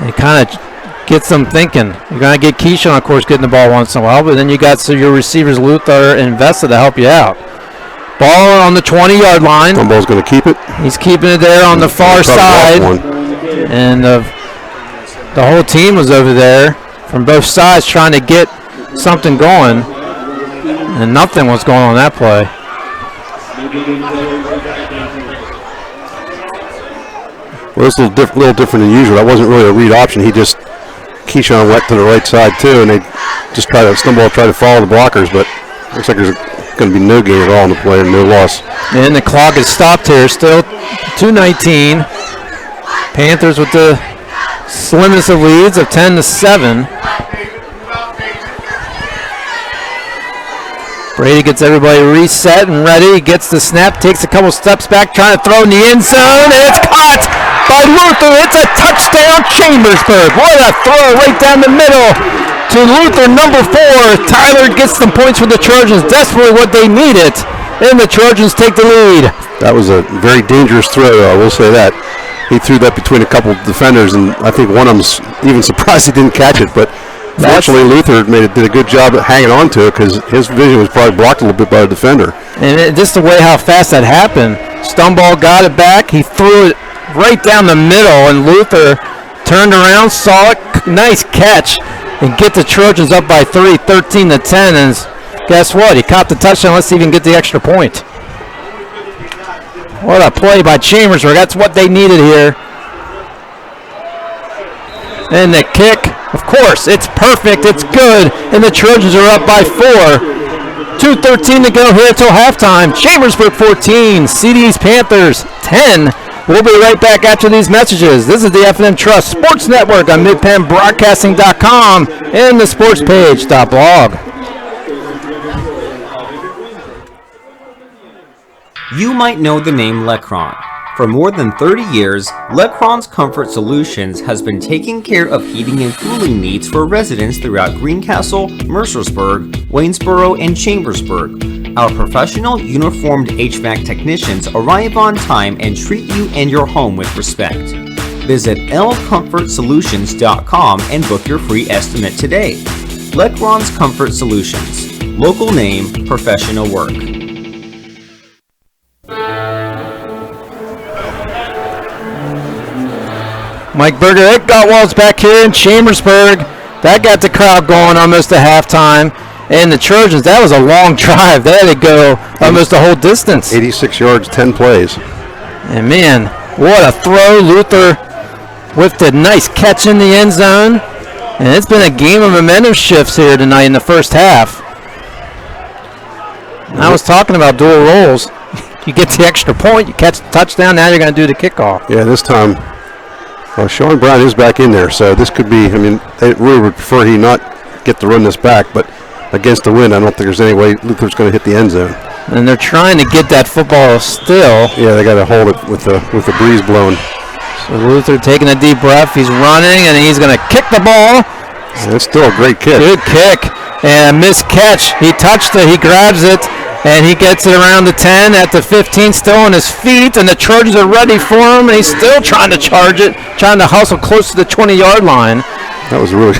It kind of gets them thinking. You're going to get Keyshawn, of course, getting the ball once in a while, but then you got your receivers Luther and Vessa to help you out. Ball on the 20-yard line. Stumbaugh's going to keep it. He's keeping it there on the far side. And the whole team was over there from both sides trying to get something going. And nothing was going on that play. Well, it's a little different than usual. That wasn't really a read option. Keyshawn went to the right side too, and they just try to follow the blockers, but looks like there's going to be no gain at all in the play and no loss. And the clock is stopped here. Still 2:19. Panthers with the slimmest of leads of 10-7. Brady gets everybody reset and ready. He gets the snap, takes a couple steps back, trying to throw in the end zone, and it's caught by Luther. It's a touchdown, Chambersburg. What a throw right down the middle to Luther, number 4. Tyler gets some points for the Trojans, desperately what they needed, and the Trojans take the lead. That was a very dangerous throw, I will say that. He threw that between a couple of defenders, and I think one of them's even surprised he didn't catch it, but fortunately, Luther did a good job at hanging on to it because his vision was probably blocked a little bit by the defender. And just the way how fast that happened, Stumble got it back. He threw it right down the middle, and Luther turned around, saw it, nice catch, and get the Trojans up by 3, 13-10. And guess what? He caught the touchdown. Let's even get the extra point. What a play by Chambersburg. That's what they needed here. And the kick, of course, it's perfect, it's good, and the Trojans are up by 4. 2:13 to go here till halftime. Chambersburg 14, CD's Panthers 10. We'll be right back after these messages. This is the F&M Trust Sports Network on MidPennBroadcasting.com and the sportspage.blog. You might know the name Lecron. For more than 30 years, Lecron's Comfort Solutions has been taking care of heating and cooling needs for residents throughout Greencastle, Mercersburg, Waynesboro, and Chambersburg. Our professional, uniformed HVAC technicians arrive on time and treat you and your home with respect. Visit lcomfortsolutions.com and book your free estimate today. Lecron's Comfort Solutions. Local name, professional work. Mike Berger, Ed Gottwald's back here in Chambersburg. That got the crowd going almost at halftime. And the Trojans, that was a long drive. They had to go almost the whole distance. 86 yards, 10 plays. And man, what a throw. Luther with the nice catch in the end zone. And it's been a game of momentum shifts here tonight in the first half. I was talking about dual roles. You get the extra point, you catch the touchdown, now you're going to do the kickoff. Yeah, this time, Sean Brown is back in there, so this could be, they really would prefer he not get to run this back, but against the wind, I don't think there's any way Luther's going to hit the end zone. And they're trying to get that football still. Yeah, they got to hold it with the breeze blowing. So Luther taking a deep breath, he's running, and he's going to kick the ball. And it's still a great kick. Good kick, and a missed catch. He touched it, he grabs it, and he gets it around the 10 at the 15, still on his feet, and the Trojans are ready for him, and he's still trying to charge it, trying to hustle close to the 20-yard line. That was really...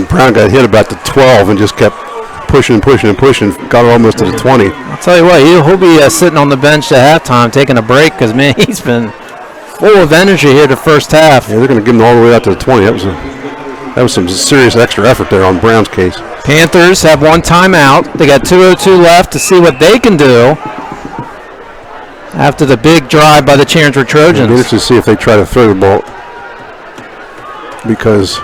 Brown got hit about the 12 and just kept pushing, got it almost to the 20. I'll tell you what, he'll be sitting on the bench at halftime taking a break because, man, he's been full of energy here the first half. Yeah, they're going to give him all the way out to the 20. That was some serious extra effort there on Brown's case. Panthers have one timeout. They got 2:02 left to see what they can do after the big drive by the Chambersburg Trojans. It'll be interesting to see if they try to throw the ball because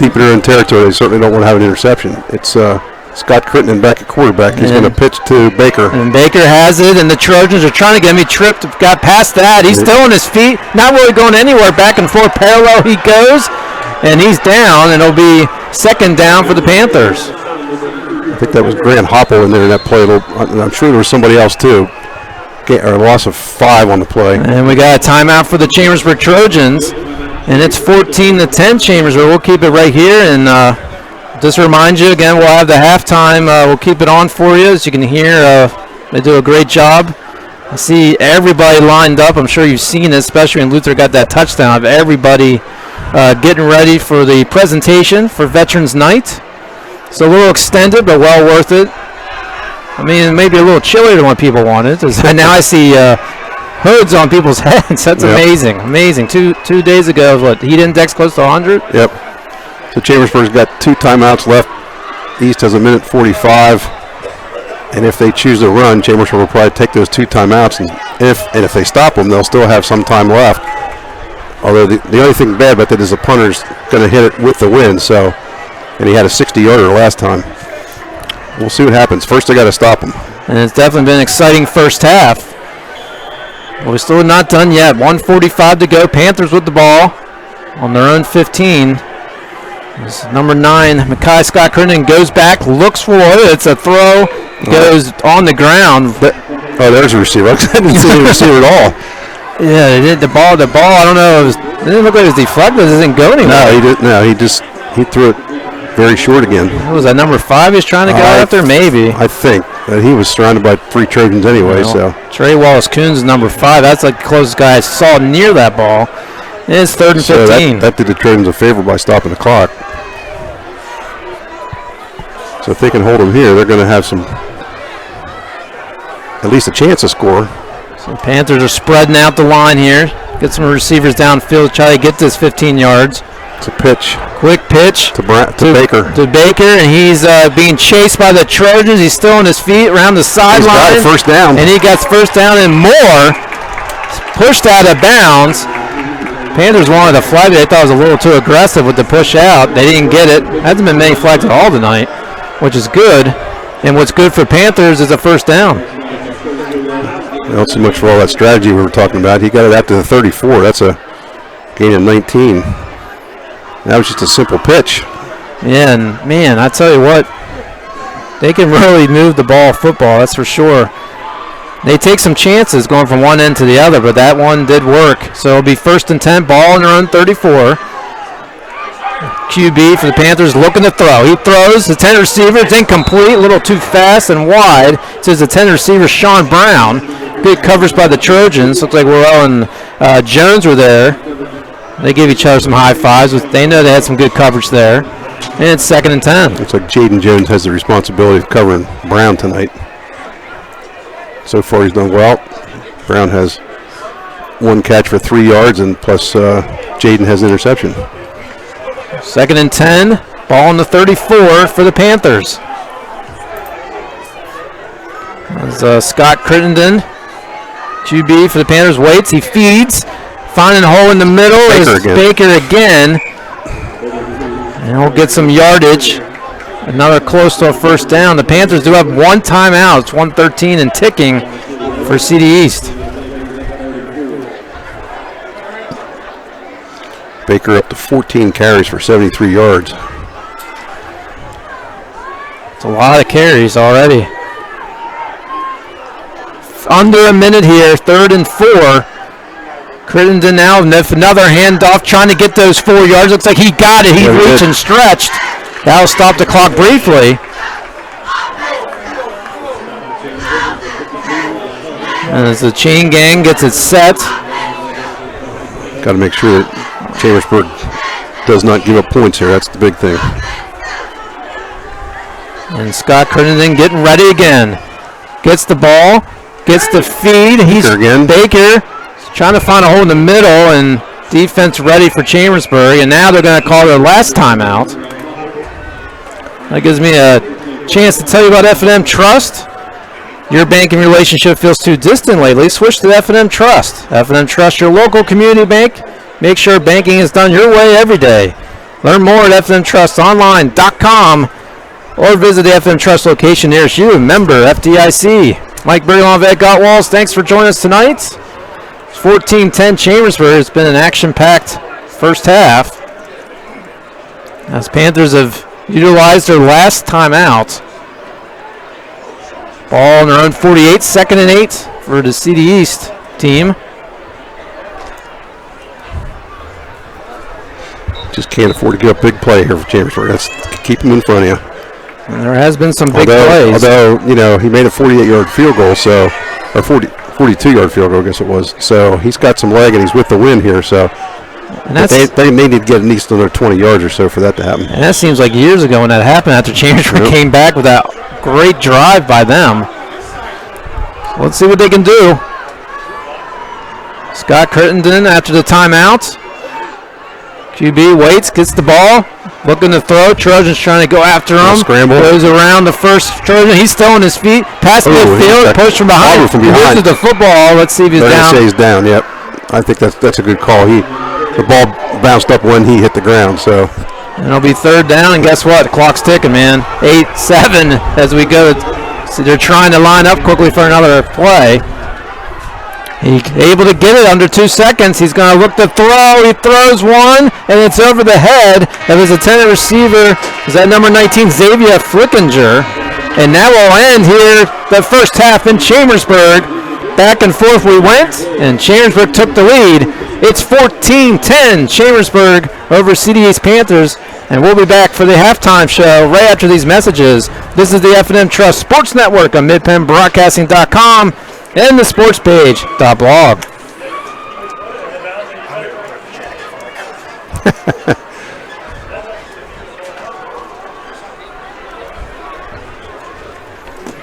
deep in their own territory, they certainly don't want to have an interception. It's Scott Crittenden back at quarterback. He's going to pitch to Baker. And Baker has it, and the Trojans are trying to get him. He tripped, got past that. He's still on his feet, not really going anywhere. Back and forth, parallel he goes, and he's down, and it'll be second down for the Panthers. I think that was Grant Hopple in there in that play. I'm sure there was somebody else too. A loss of 5 on the play. And we got a timeout for the Chambersburg Trojans, and it's 14-10 Chambersburg. We'll keep it right here, and just remind you again, we'll have the halftime. We'll keep it on for you, as you can hear. They do a great job. I see everybody lined up. I'm sure you've seen it, especially when Luther got that touchdown. Of everybody getting ready for the presentation for Veterans Night. So a little extended, but well worth it. I mean, maybe a little chillier than what people wanted. Now I see hoods on people's heads. That's amazing. Amazing. Two days ago, heat index close to 100? Yep. So Chambersburg's got 2 timeouts left. East has 1:45. And if they choose to run, Chambersburg will probably take those 2 timeouts, and if they stop them, they'll still have some time left. Although the only thing bad about that is the punter's going to hit it with the wind, and he had a 60-yarder last time. We'll see what happens. First, they got to stop him. And it's definitely been an exciting first half. We're still not done yet. 1:45 to go. Panthers with the ball on their own 15. This is number 9, Mekhi Scott Crittenden goes back, looks for it. It's a throw, goes on the ground. There's a receiver. I didn't see the receiver at all. Yeah, they did the ball. I don't know. It didn't look like it was deflected. It didn't go anywhere. No, he didn't. No, he threw it very short again. What was that, number 5 he's trying to go after? Maybe. I think. He was surrounded by 3 Trojans anyway. So Trey Wallace-Coons is number 5. That's like the closest guy I saw near that ball. It's 3rd and 15. That did the Trojans a favor by stopping the clock. So if they can hold them here, they're going to have at least a chance to score. So Panthers are spreading out the line here. Get some receivers downfield, try to get this 15 yards. It's a pitch. Quick pitch to Baker. To Baker, and he's being chased by the Trojans. He's still on his feet around the sideline. He's got first down. And he gets first down and more. Pushed out of bounds. Panthers wanted a flag. They thought it was a little too aggressive with the push out. They didn't get it. Hasn't been many flags at all tonight, which is good. And what's good for Panthers is a first down. Not so much for all that strategy we were talking about. He got it out to the 34. That's a gain of 19. That was just a simple pitch. Yeah, and man, I tell you what, they can really move the ball football, that's for sure. They take some chances going from one end to the other, but that one did work. So it'll be 1st and 10, ball on their own 34. QB for the Panthers looking to throw. He throws, the 10 receiver, it's incomplete, a little too fast and wide. It says the 10 receiver, Sean Brown. Good coverage by the Trojans. Looks like Worrell and Jones were there. They give each other some high fives. They know they had some good coverage there. And it's 2nd and 10. Looks like Jaden Jones has the responsibility of covering Brown tonight. So far he's done well. Brown has 1 catch for 3 yards, and plus Jaden has an interception. 2nd and 10. Ball on the 34 for the Panthers. As Scott Crittenden, QB for the Panthers, waits. He feeds. Finding a hole in the middle is Baker again. And he'll get some yardage. Another close to a first down. The Panthers do have 1 timeout. It's 1:13 and ticking for CD East. Baker up to 14 carries for 73 yards. It's a lot of carries already. Under a minute here, 3rd and 4. Crittenden now with another handoff, trying to get those 4 yards. Looks like he got it. He reached and stretched. That'll stop the clock briefly. And as the chain gang gets it set. Got to make sure that Chambersburg does not give up points here. That's the big thing. And Scott Crittenden getting ready again. Gets the ball, gets the feed. He's again. Baker trying to find a hole in the middle, and defense ready for Chambersburg. And now they're going to call their last timeout. That gives me a chance to tell you about F&M Trust. Your banking relationship feels too distant lately. Switch to F&M Trust. F&M Trust, your local community bank. Make sure banking is done your way every day. Learn more at fnmtrustonline.com or visit the F&M Trust location nearest you. Member FDIC. Mike Bergeron of Ed Gottwalls, thanks for joining us tonight. It's 14-10 Chambersburg. It's been an action-packed first half, as Panthers have utilized their last timeout. Ball on their own 48, 2nd and 8 for the CD East team. Just can't afford to give up big play here for Chambersburg. That's keep them in front of you. And there has been some big plays. Although, you know, he made a 48-yard field goal, so, or 42-yard field goal, I guess it was. So he's got some leg, and he's with the win here. So and they may need to get at least another 20 yards or so for that to happen. And that seems like years ago when that happened after Chambersburg came back with that great drive by them. So let's see what they can do. Scott Crittenden after the timeout. QB waits, gets the ball, Looking to throw. Trojan's trying to go after him. Scramble. Goes around the first Trojan. He's still on his feet. Past midfield. Push from behind. Loses the football. Let's see if he's down. Say he's down, yep. I think that's a good call. The ball bounced up when he hit the ground, so. And it'll be third down, and guess what? The clock's ticking, man. 8-7 as we go. So they're trying to line up quickly for another play. He's able to get it under 2 seconds. He's going to look to throw. He throws one, and it's over the head of his intended receiver. Is that number 19, Xavier Flickinger? And that will end here the first half in Chambersburg. Back and forth we went, and Chambersburg took the lead. It's 14-10 Chambersburg over CDA's Panthers, and we'll be back for the halftime show right after these messages. This is the F&M Trust Sports Network on MidPennBroadcasting.com and the sportspage.blog.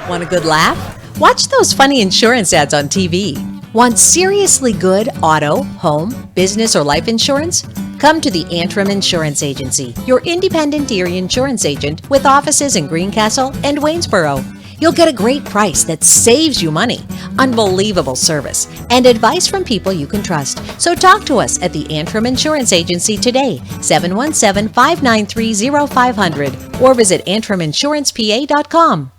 Want a good laugh? Watch those funny insurance ads on TV. Want seriously good auto, home, business, or life insurance? Come to the Antrim Insurance Agency, your independent Erie insurance agent with offices in Greencastle and Waynesboro. You'll get a great price that saves you money, unbelievable service, and advice from people you can trust. So talk to us at the Antrim Insurance Agency today, 717-593-0500, or visit AntrimInsurancePA.com.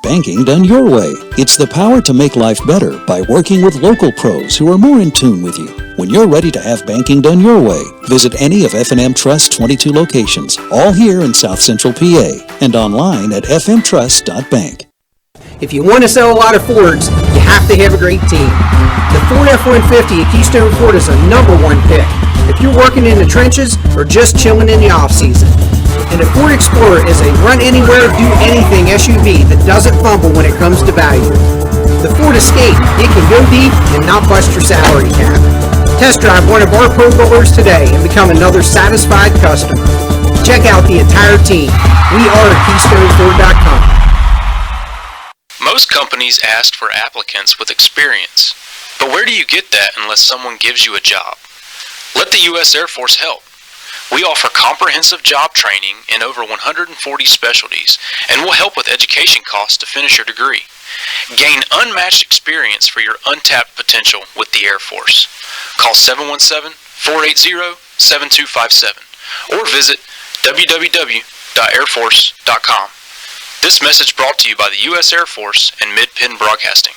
Banking done your way. It's the power to make life better by working with local pros who are more in tune with you. When you're ready to have banking done your way, visit any of F&M Trust's 22 locations, all here in South Central PA, and online at fmtrust.bank. If you want to sell a lot of Fords, you have to have a great team. The Ford F-150 at Keystone Ford is a #1 pick if you're working in the trenches or just chilling in the off-season. And the Ford Explorer is a run-anywhere, do-anything SUV that doesn't fumble when it comes to value. The Ford Escape, it can go deep and not bust your salary cap. Test drive one of our Pro Bowlers today and become another satisfied customer. Check out the entire team. We are KeystoneFord.com. Most companies ask for applicants with experience. But where do you get that unless someone gives you a job? Let the U.S. Air Force help. We offer comprehensive job training in over 140 specialties, and we'll help with education costs to finish your degree. Gain unmatched experience for your untapped potential with the Air Force. Call 717-480-7257 or visit www.airforce.com. This message brought to you by the U.S. Air Force and Mid-Penn Broadcasting.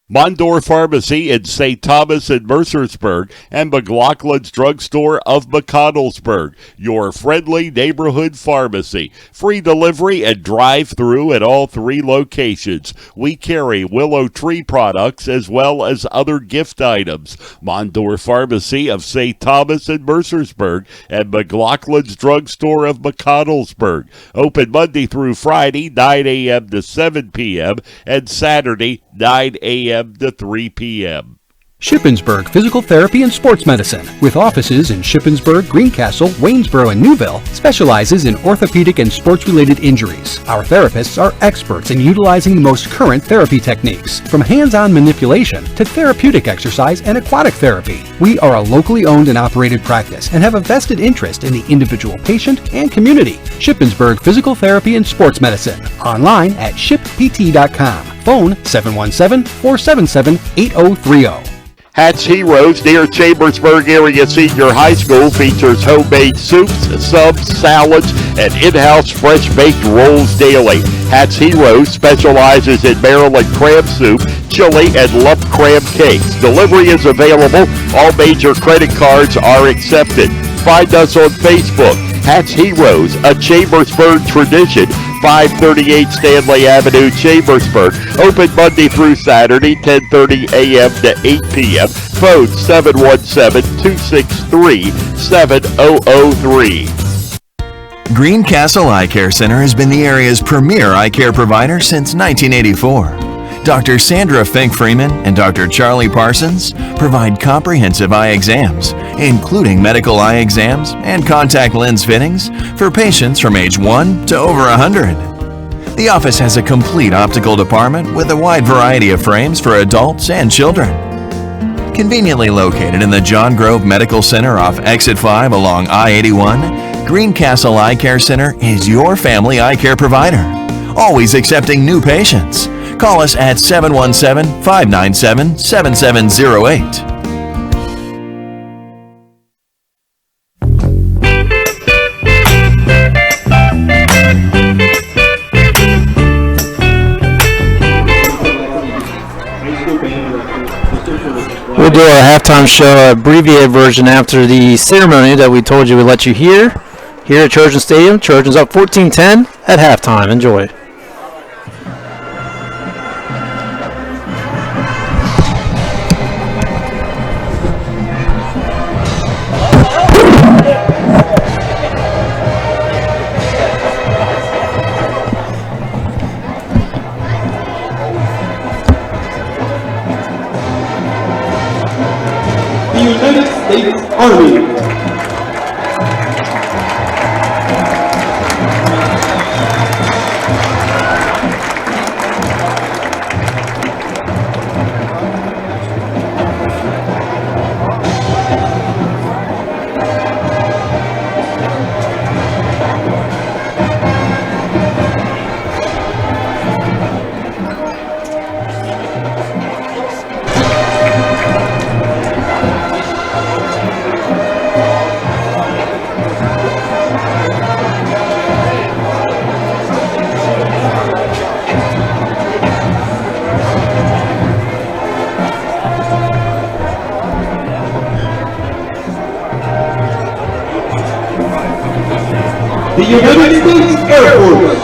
Mondor Pharmacy in St. Thomas and Mercersburg, and McLaughlin's Drugstore of McConnellsburg, your friendly neighborhood pharmacy. Free delivery and drive-through at all 3 locations. We carry Willow Tree products as well as other gift items. Mondor Pharmacy of St. Thomas and Mercersburg, and McLaughlin's Drugstore of McConnellsburg. Open Monday through Friday, 9 a.m. to 7 p.m., and Saturday, 9 a.m. to 3 p.m. Shippensburg Physical Therapy and Sports Medicine, with offices in Shippensburg, Greencastle, Waynesboro, and Newville, specializes in orthopedic and sports-related injuries. Our therapists are experts in utilizing the most current therapy techniques, from hands-on manipulation to therapeutic exercise and aquatic therapy. We are a locally owned and operated practice and have a vested interest in the individual patient and community. Shippensburg Physical Therapy and Sports Medicine, online at shippt.com. Phone 717-477-8030. Hatch Heroes near Chambersburg Area Senior High School features homemade soups, subs, salads, and in-house fresh-baked rolls daily. Hatch Heroes specializes in Maryland crab soup, chili, and lump crab cakes. Delivery is available. All major credit cards are accepted. Find us on Facebook. Hatch Heroes, a Chambersburg tradition. 538 Stanley Avenue, Chambersburg. Open Monday through Saturday, 10:30 a.m. to 8 p.m. Phone 717-263-7003. Greencastle Eye Care Center has been the area's premier eye care provider since 1984. Dr. Sandra Fink-Freeman and Dr. Charlie Parsons provide comprehensive eye exams, including medical eye exams and contact lens fittings for patients from age 1 to over 100. The office has a complete optical department with a wide variety of frames for adults and children. Conveniently located in the John Grove Medical Center off Exit 5 along I-81, Greencastle Eye Care Center is your family eye care provider. Always accepting new patients. Call us at 717-597-7708. We'll do our halftime show, abbreviated version after the ceremony that we told you we'd let you hear. Here at Trojan Stadium, Trojans up 14-10 at halftime. Enjoy. The United States Army. The United States Air Force.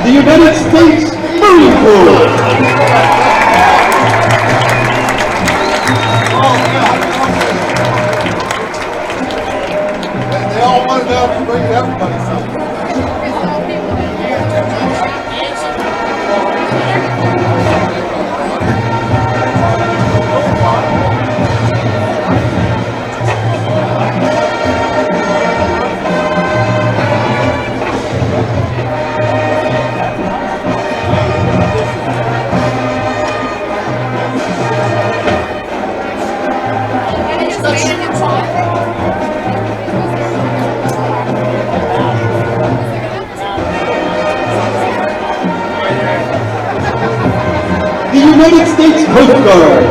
The United States Marine Corps. They all wanted to bring everybody something. The United States Coast Guard.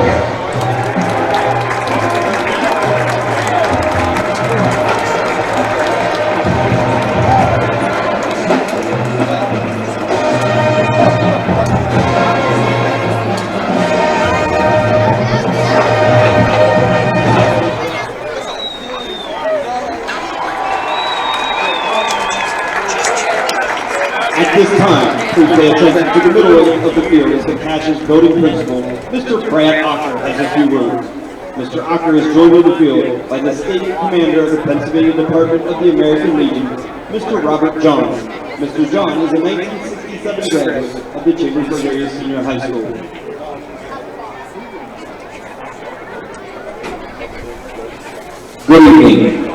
At this time, please pay attention to the middle of the field as the Cash's voting principal, Mr. Brad Ocker, has a few words. Mr. Ocker is joined in the field by the State Commander of the Pennsylvania Department of the American Legion, Mr. Robert John. Mr. John is a 1967 graduate of the Chambersburg area senior high school. Good evening.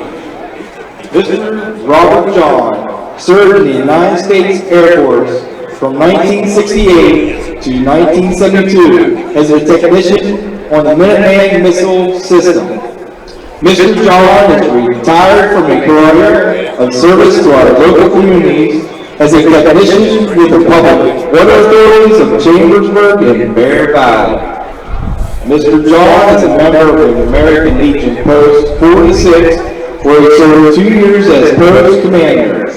Mr. Robert John served in the United States Air Force from 1968 to 1972 as a technician on the Minuteman missile system. Mr. John is retired from a career of service to our local communities as a technician with the public water authorities of Chambersburg and Bear Valley. Mr. John is a member of the American Legion Post 46, where he served 2 years as post commander.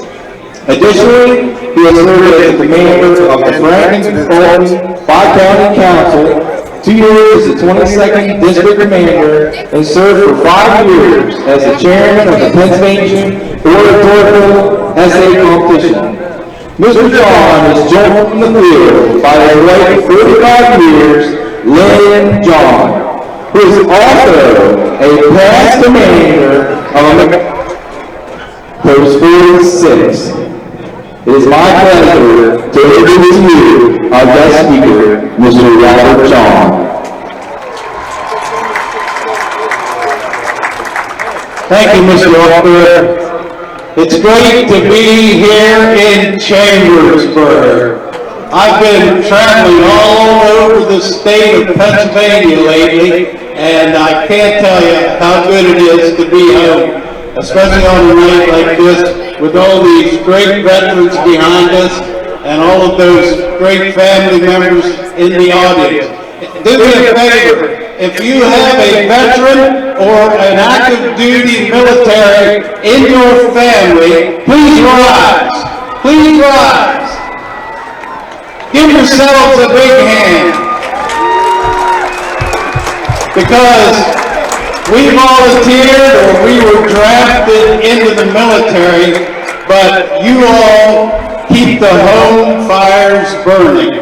Additionally, he has served as the commander of the Franklin County 5-County Council, 2 years as the 22nd District Commander, and served for 5 years as the chairman of the Pennsylvania Oratorical Essay Competition. Mr. John is joined from the field by the late 45 years, Lynn John, who is also a past commander of Post 46. It is my pleasure to introduce to you our guest speaker, Mr. Robert John. Thank you, Mr. Walker. It's great to be here in Chambersburg. I've been traveling all over the state of Pennsylvania lately, and I can't tell you how good it is to be home, especially on a night like this with all these great veterans behind us and all of those great family members in the audience. Do me a favor, if you have a veteran or an active duty military in your family, please rise. Please rise. Give yourselves a big hand. Because we volunteered or we were drafted into the military, but you all keep the home fires burning.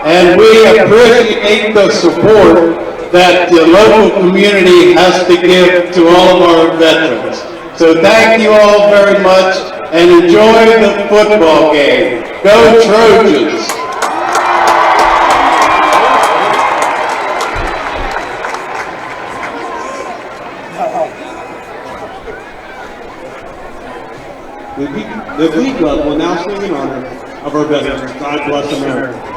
And we appreciate the support that the local community has to give to all of our veterans. So thank you all very much and enjoy the football game. Go Trojans! The Glee Club will now sing in honor of our veterans. God bless America.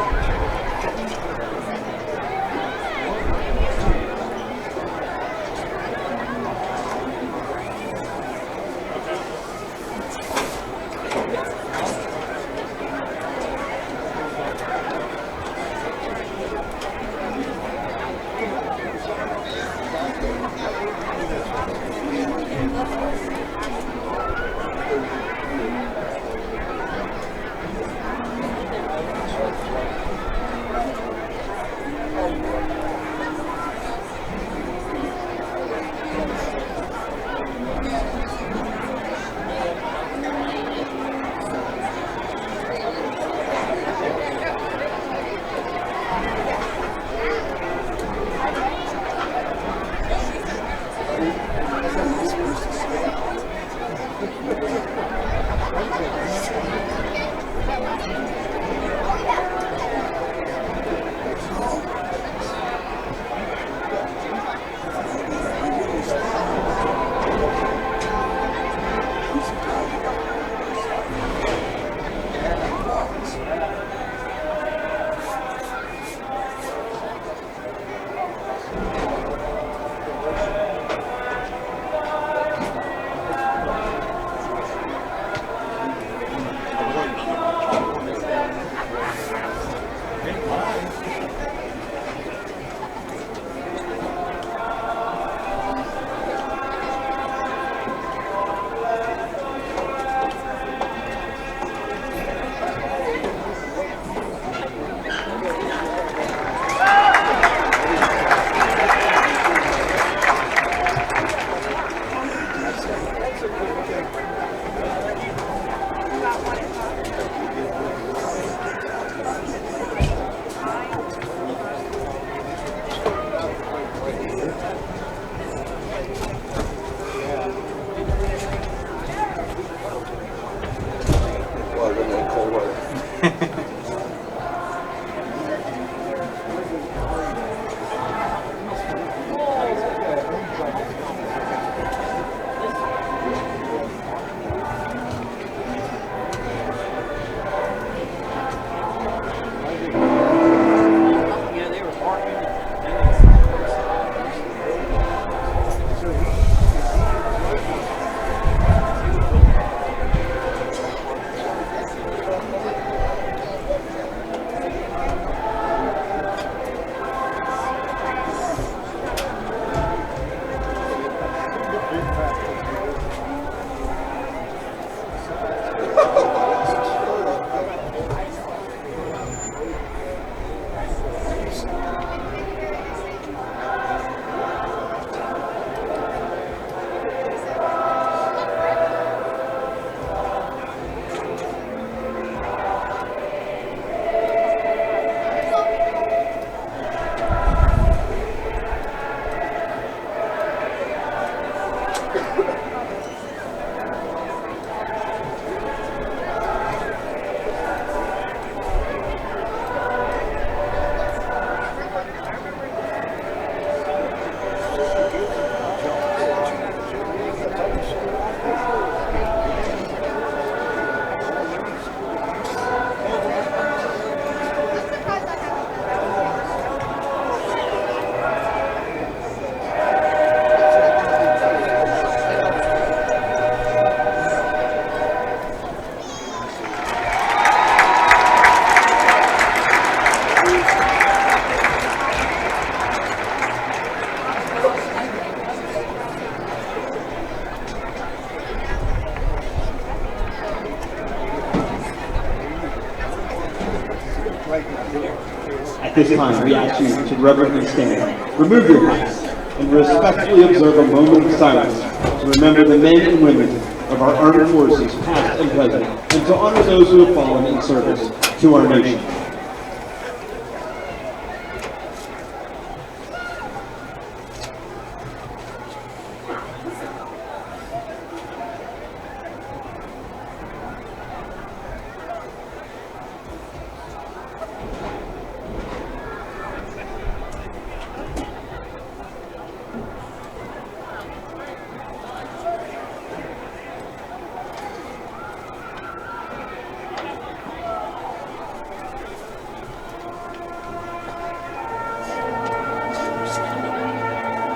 At this time, we ask you to reverently stand, remove your hats, and respectfully observe a moment of silence to remember the men and women of our armed forces, past and present, and to honor those who have fallen in service to our nation.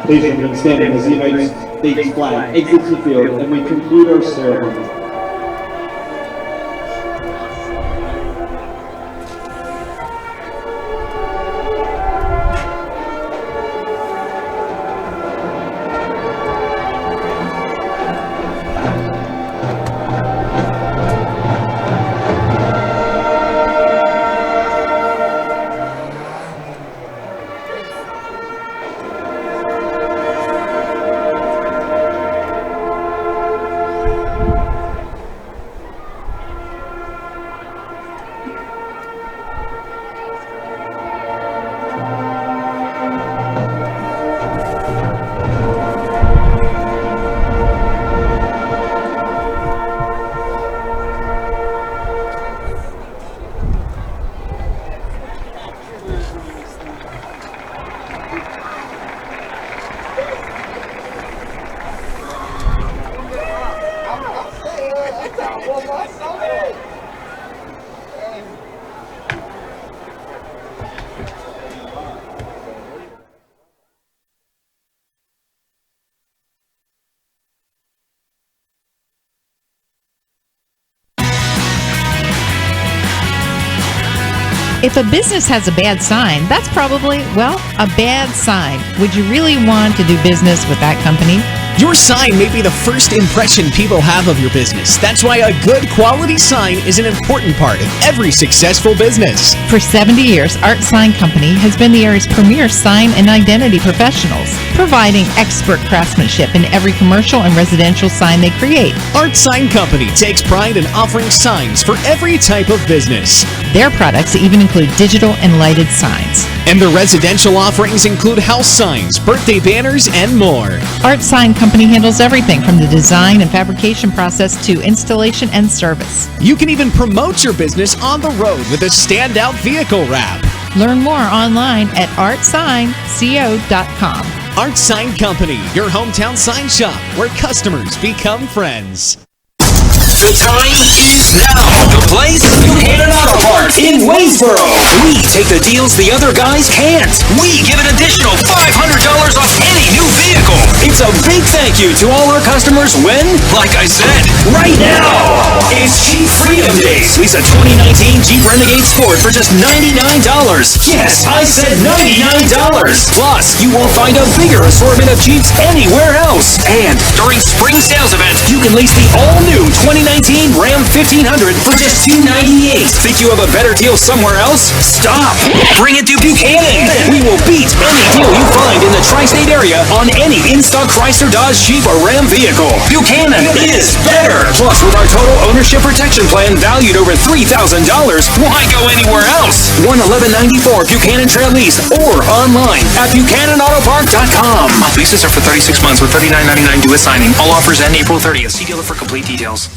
Please remain standing as the United States flag exits the field and we conclude our ceremony. If a business has a bad sign, that's probably, well, a bad sign. Would you really want to do business with that company? Your sign may be the first impression people have of your business. That's why a good quality sign is an important part of every successful business. For 70 years, Art Sign Company has been the area's premier sign and identity professionals, providing expert craftsmanship in every commercial and residential sign they create. Art Sign Company takes pride in offering signs for every type of business. Their products even include digital and lighted signs. And the residential offerings include house signs, birthday banners, and more. Art Sign Company handles everything from the design and fabrication process to installation and service. You can even promote your business on the road with a standout vehicle wrap. Learn more online at artsignco.com. Art Sign Company, your hometown sign shop where customers become friends. The time is now. The place, Buchanan Auto Parts in Waynesboro. We take the deals the other guys can't. We give an additional $500 off any new vehicle. It's a big thank you to all our customers when, like I said, right now, it's Jeep Freedom Days. Lease a 2019 Jeep Renegade Sport for just $99. Yes, I said $99. Plus, you won't find a bigger assortment of Jeeps anywhere else. And during spring sales event, you can lease the all-new 2019 Ram 1500 for just $298. Think you have a better deal somewhere else? Stop! Bring it to Buchanan. We will beat any deal you find in the tri-state area on any in-stock Chrysler, Dodge, Jeep, or Ram vehicle. Buchanan is better. Plus, with our total ownership protection plan valued over $3,000, why go anywhere else? 11194 Buchanan Trail East or online at BuchananAutoPark.com. Leases are for 36 months with $39.99 due at signing. All offers end April 30th. See dealer for complete details.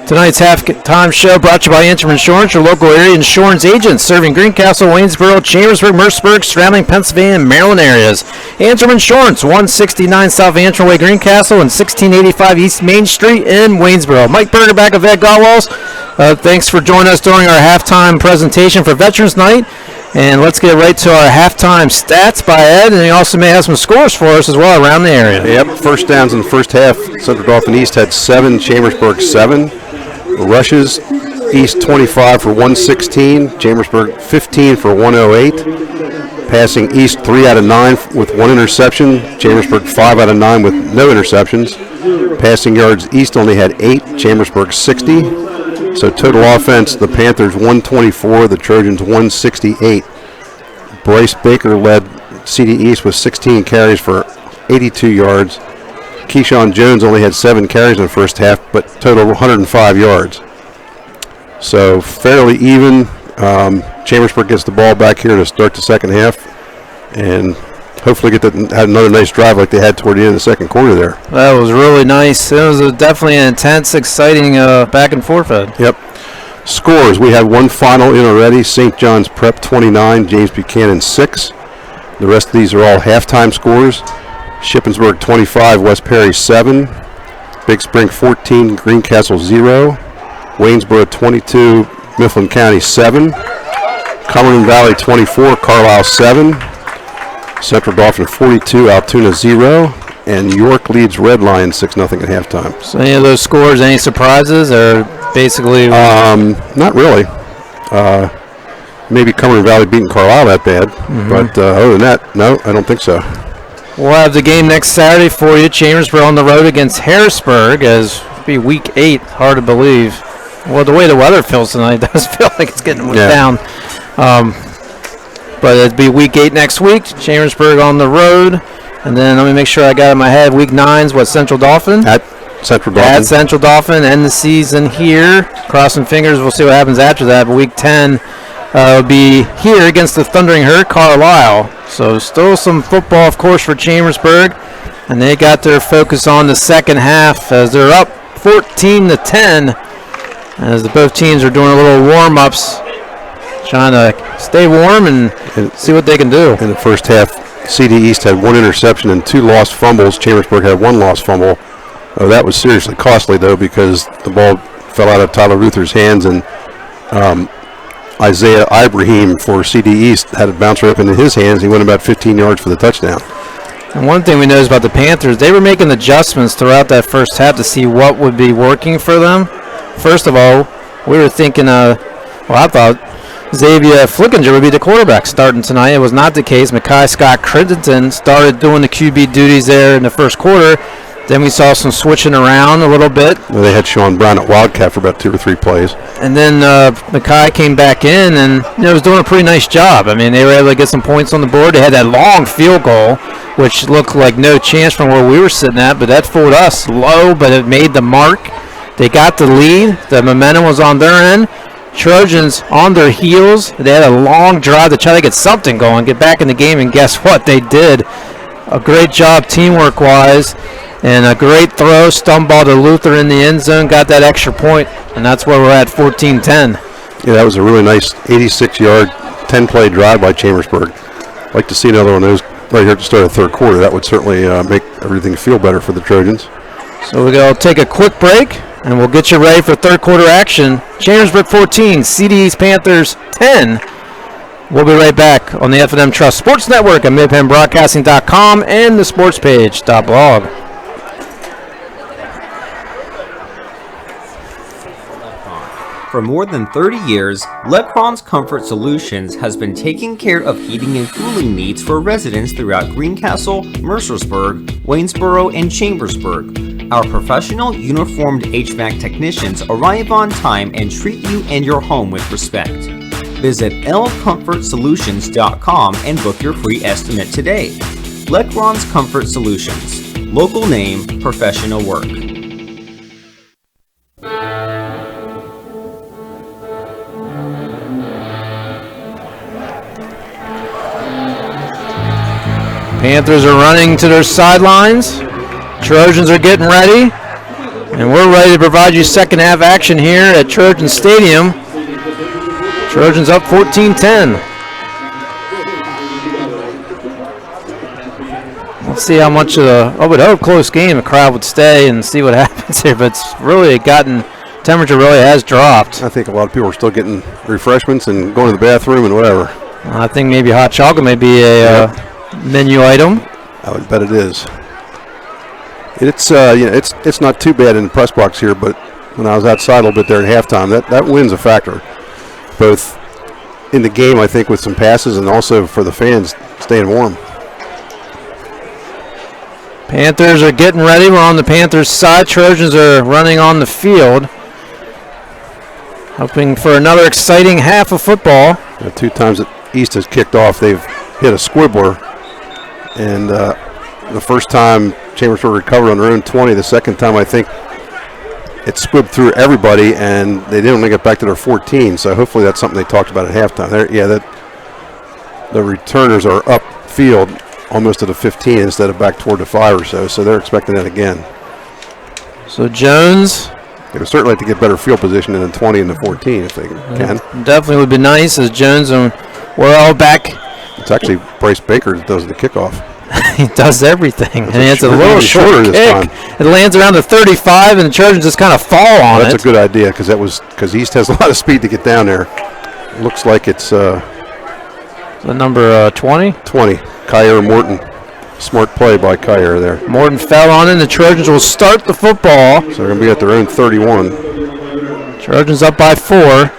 Tonight's halftime show brought to you by Antrim Insurance, your local area insurance agent serving Greencastle, Waynesboro, Chambersburg, Mercersburg, surrounding Pennsylvania, and Maryland areas. Antrim Insurance, 169 South Antrim Way, Greencastle, and 1685 East Main Street in Waynesboro. Mike Berger back of Ed Gottwalls. Thanks for joining us during our halftime presentation for Veterans Night. And let's get right to our halftime stats by Ed, and he also may have some scores for us as well around the area. Yep, first downs in the first half. Central Dauphin East had 7, Chambersburg 7. Rushes, East 25 for 116, Chambersburg 15 for 108. Passing East 3 out of 9 with 1 interception, Chambersburg 5 out of 9 with no interceptions. Passing yards, East only had 8, Chambersburg 60. So total offense, the Panthers 124, the Trojans 168. Bryce Baker led CD East with 16 carries for 82 yards. Keyshawn Jones only had 7 carries in the first half, but total 105 yards. So fairly even. Chambersburg gets the ball back here to start the second half, and hopefully had another nice drive like they had toward the end of the second quarter there. That was really nice. It was definitely an intense, exciting back and forth. Yep. Scores. We have one final in already. St. John's Prep 29, James Buchanan 6. The rest of these are all halftime scores. Shippensburg 25, West Perry 7. Big Spring 14, Greencastle 0. Waynesboro 22, Mifflin County 7. Cumberland Valley 24, Carlisle 7. Central Dauphin 42, Altoona 0. And York leads Red Lions 6-0 at halftime. So any of those scores, any surprises, or basically? Not really. Maybe Cumberland Valley beating Carlisle that bad. But other than that, no, I don't think so. We'll have the game next Saturday for you. Chambersburg on the road against Harrisburg, as it'll be week 8. Hard to believe. Well, the way the weather feels tonight does feel like it's getting down. But it'll be week 8 next week. Chambersburg on the road. And then let me make sure I got it in my head. Week 9's what, Central Dauphin? At Central Dauphin. At Central Dauphin. End the season here. Crossing fingers. We'll see what happens after that. But week 10 will be here against the Thundering Herd, Carlisle. So still some football, of course, for Chambersburg. And they got their focus on the second half as they're up 14-10. As both teams are doing a little warm-ups, trying to stay warm and see what they can do. In the first half, CD East had 1 interception and 2 lost fumbles. Chambersburg had 1 lost fumble. That was seriously costly, though, because the ball fell out of Tyler Luther's hands, and Isaiah Ibrahim for CD East had it bounce right up into his hands. He went about 15 yards for the touchdown. And one thing we noticed about the Panthers, they were making adjustments throughout that first half to see what would be working for them. First of all, we were thinking, I thought Xavier Flickinger would be the quarterback starting tonight. It was not the case. Mekhi Scott Crittenden started doing the QB duties there in the first quarter. Then we saw some switching around a little bit. Well, they had Sean Brown at Wildcat for about 2 or 3 plays. And then Mekhi came back in and was doing a pretty nice job. I mean, they were able to get some points on the board. They had that long field goal, which looked like no chance from where we were sitting at, but that fooled us. Low, but it made the mark. They got the lead. The momentum was on their end. Trojans on their heels. They had a long drive to try to get something going, get back in the game, and guess what? They did. A great job teamwork-wise, and a great throw, stump ball to Luther in the end zone, got that extra point, and that's where we're at 14-10. Yeah, that was a really nice 86-yard, 10-play drive by Chambersburg. I'd like to see another one of those right here at the start of the third quarter. That would certainly make everything feel better for the Trojans. So we're going to take a quick break, and we'll get you ready for third quarter action. Chambersburg 14, CD's Panthers 10. We'll be right back on the F&M Trust Sports Network at midpenbroadcasting.com and the sportspage.blog. For more than 30 years, Lecron's Comfort Solutions has been taking care of heating and cooling needs for residents throughout Greencastle, Mercersburg, Waynesboro, and Chambersburg. Our professional, uniformed HVAC technicians arrive on time and treat you and your home with respect. Visit lcomfortsolutions.com and book your free estimate today. Lecron's Comfort Solutions. Local name, professional work. Panthers are running to their sidelines. Trojans are getting ready. And we're ready to provide you second half action here at Trojan Stadium. Trojans up 14-10. Let's see how much of I would hope close game the crowd would stay and see what happens here, but it's really temperature really has dropped. I think a lot of people are still getting refreshments and going to the bathroom and whatever. I think maybe hot chocolate may be a menu item. I would bet it is. It's not too bad in the press box here, but when I was outside a little bit there at halftime, that wind's a factor. Both in the game, I think, with some passes and also for the fans staying warm. Panthers are getting ready. We're on the Panthers side. Trojans are running on the field. Hoping for another exciting half of football. 2 times that East has kicked off, they've hit a squibbler. And the first time Chambersburg recovered on their own 20. The second time, I think, it squibbed through everybody, and they didn't get back to their 14. So hopefully that's something they talked about at halftime. The returners are upfield almost to the 15 instead of back toward the 5 or so. So they're expecting that again. So Jones. They would certainly like to get better field position in the 20 and the 14 if they can. Definitely would be nice as Jones and we're all back. It's actually Bryce Baker that does the kickoff. He does everything. And it's a little short kick. This time. It lands around the 35 and the Trojans just kind of fall on That's a good idea because East has a lot of speed to get down there. Looks like it's the number 20? 20. Kyer Morton. Smart play by Kyer there. Morton fell on it, and the Trojans will start the football. So they're going to be at their own 31. Trojans up by 4.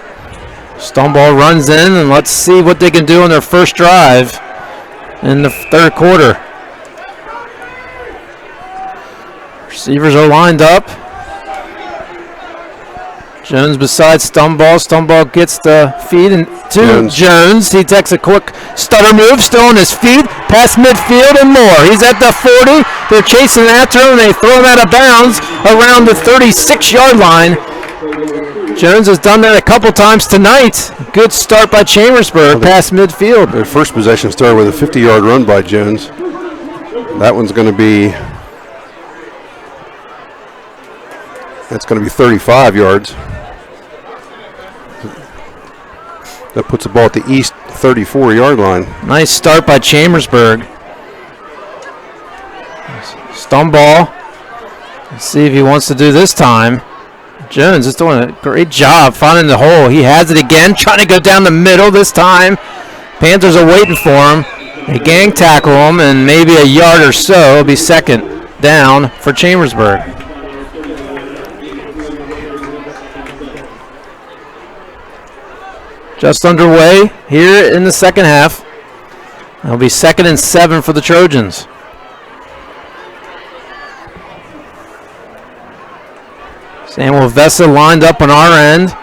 Stoneball runs in, and let's see what they can do on their first drive in the third quarter. Receivers are lined up. Jones beside Stoneball. Stoneball gets the feed to Jones. He takes a quick stutter move, still on his feet, past midfield and more. He's at the 40. They're chasing after him, and they throw him out of bounds around the 36-yard line. Jones has done that a couple times tonight. Good start by Chambersburg, past midfield. Their first possession started with a 50-yard run by Jones. That one's going to be... That's going to be 35 yards. That puts the ball at the East 34-yard line. Nice start by Chambersburg. Stoneball. Let's see if he wants to do this time. Jones is doing a great job finding the hole. He has it again, trying to go down the middle this time. Panthers are waiting for him. They gang tackle him, and maybe a yard or so. It'll be second down for Chambersburg. Just underway here in the second half. It'll be 2nd and 7 for the Trojans. Samuel Vessa lined up on our end.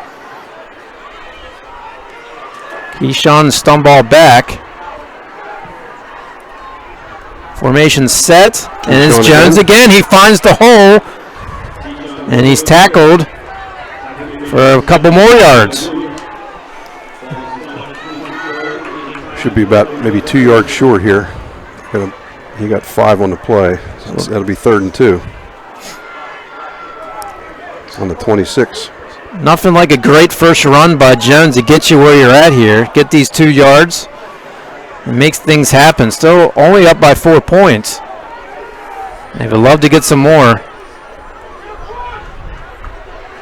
Keyshawn and Stoneball back. Formation set, and it's Jones again. He finds the hole, and he's tackled for a couple more yards. Should be about maybe 2 yards short here. He got 5 on the play. So that'll be 3rd and 2. On the 26. Nothing like a great first run by Jones to get you where you're at here. Get these 2 yards. It makes things happen. Still only up by 4 points. They would love to get some more.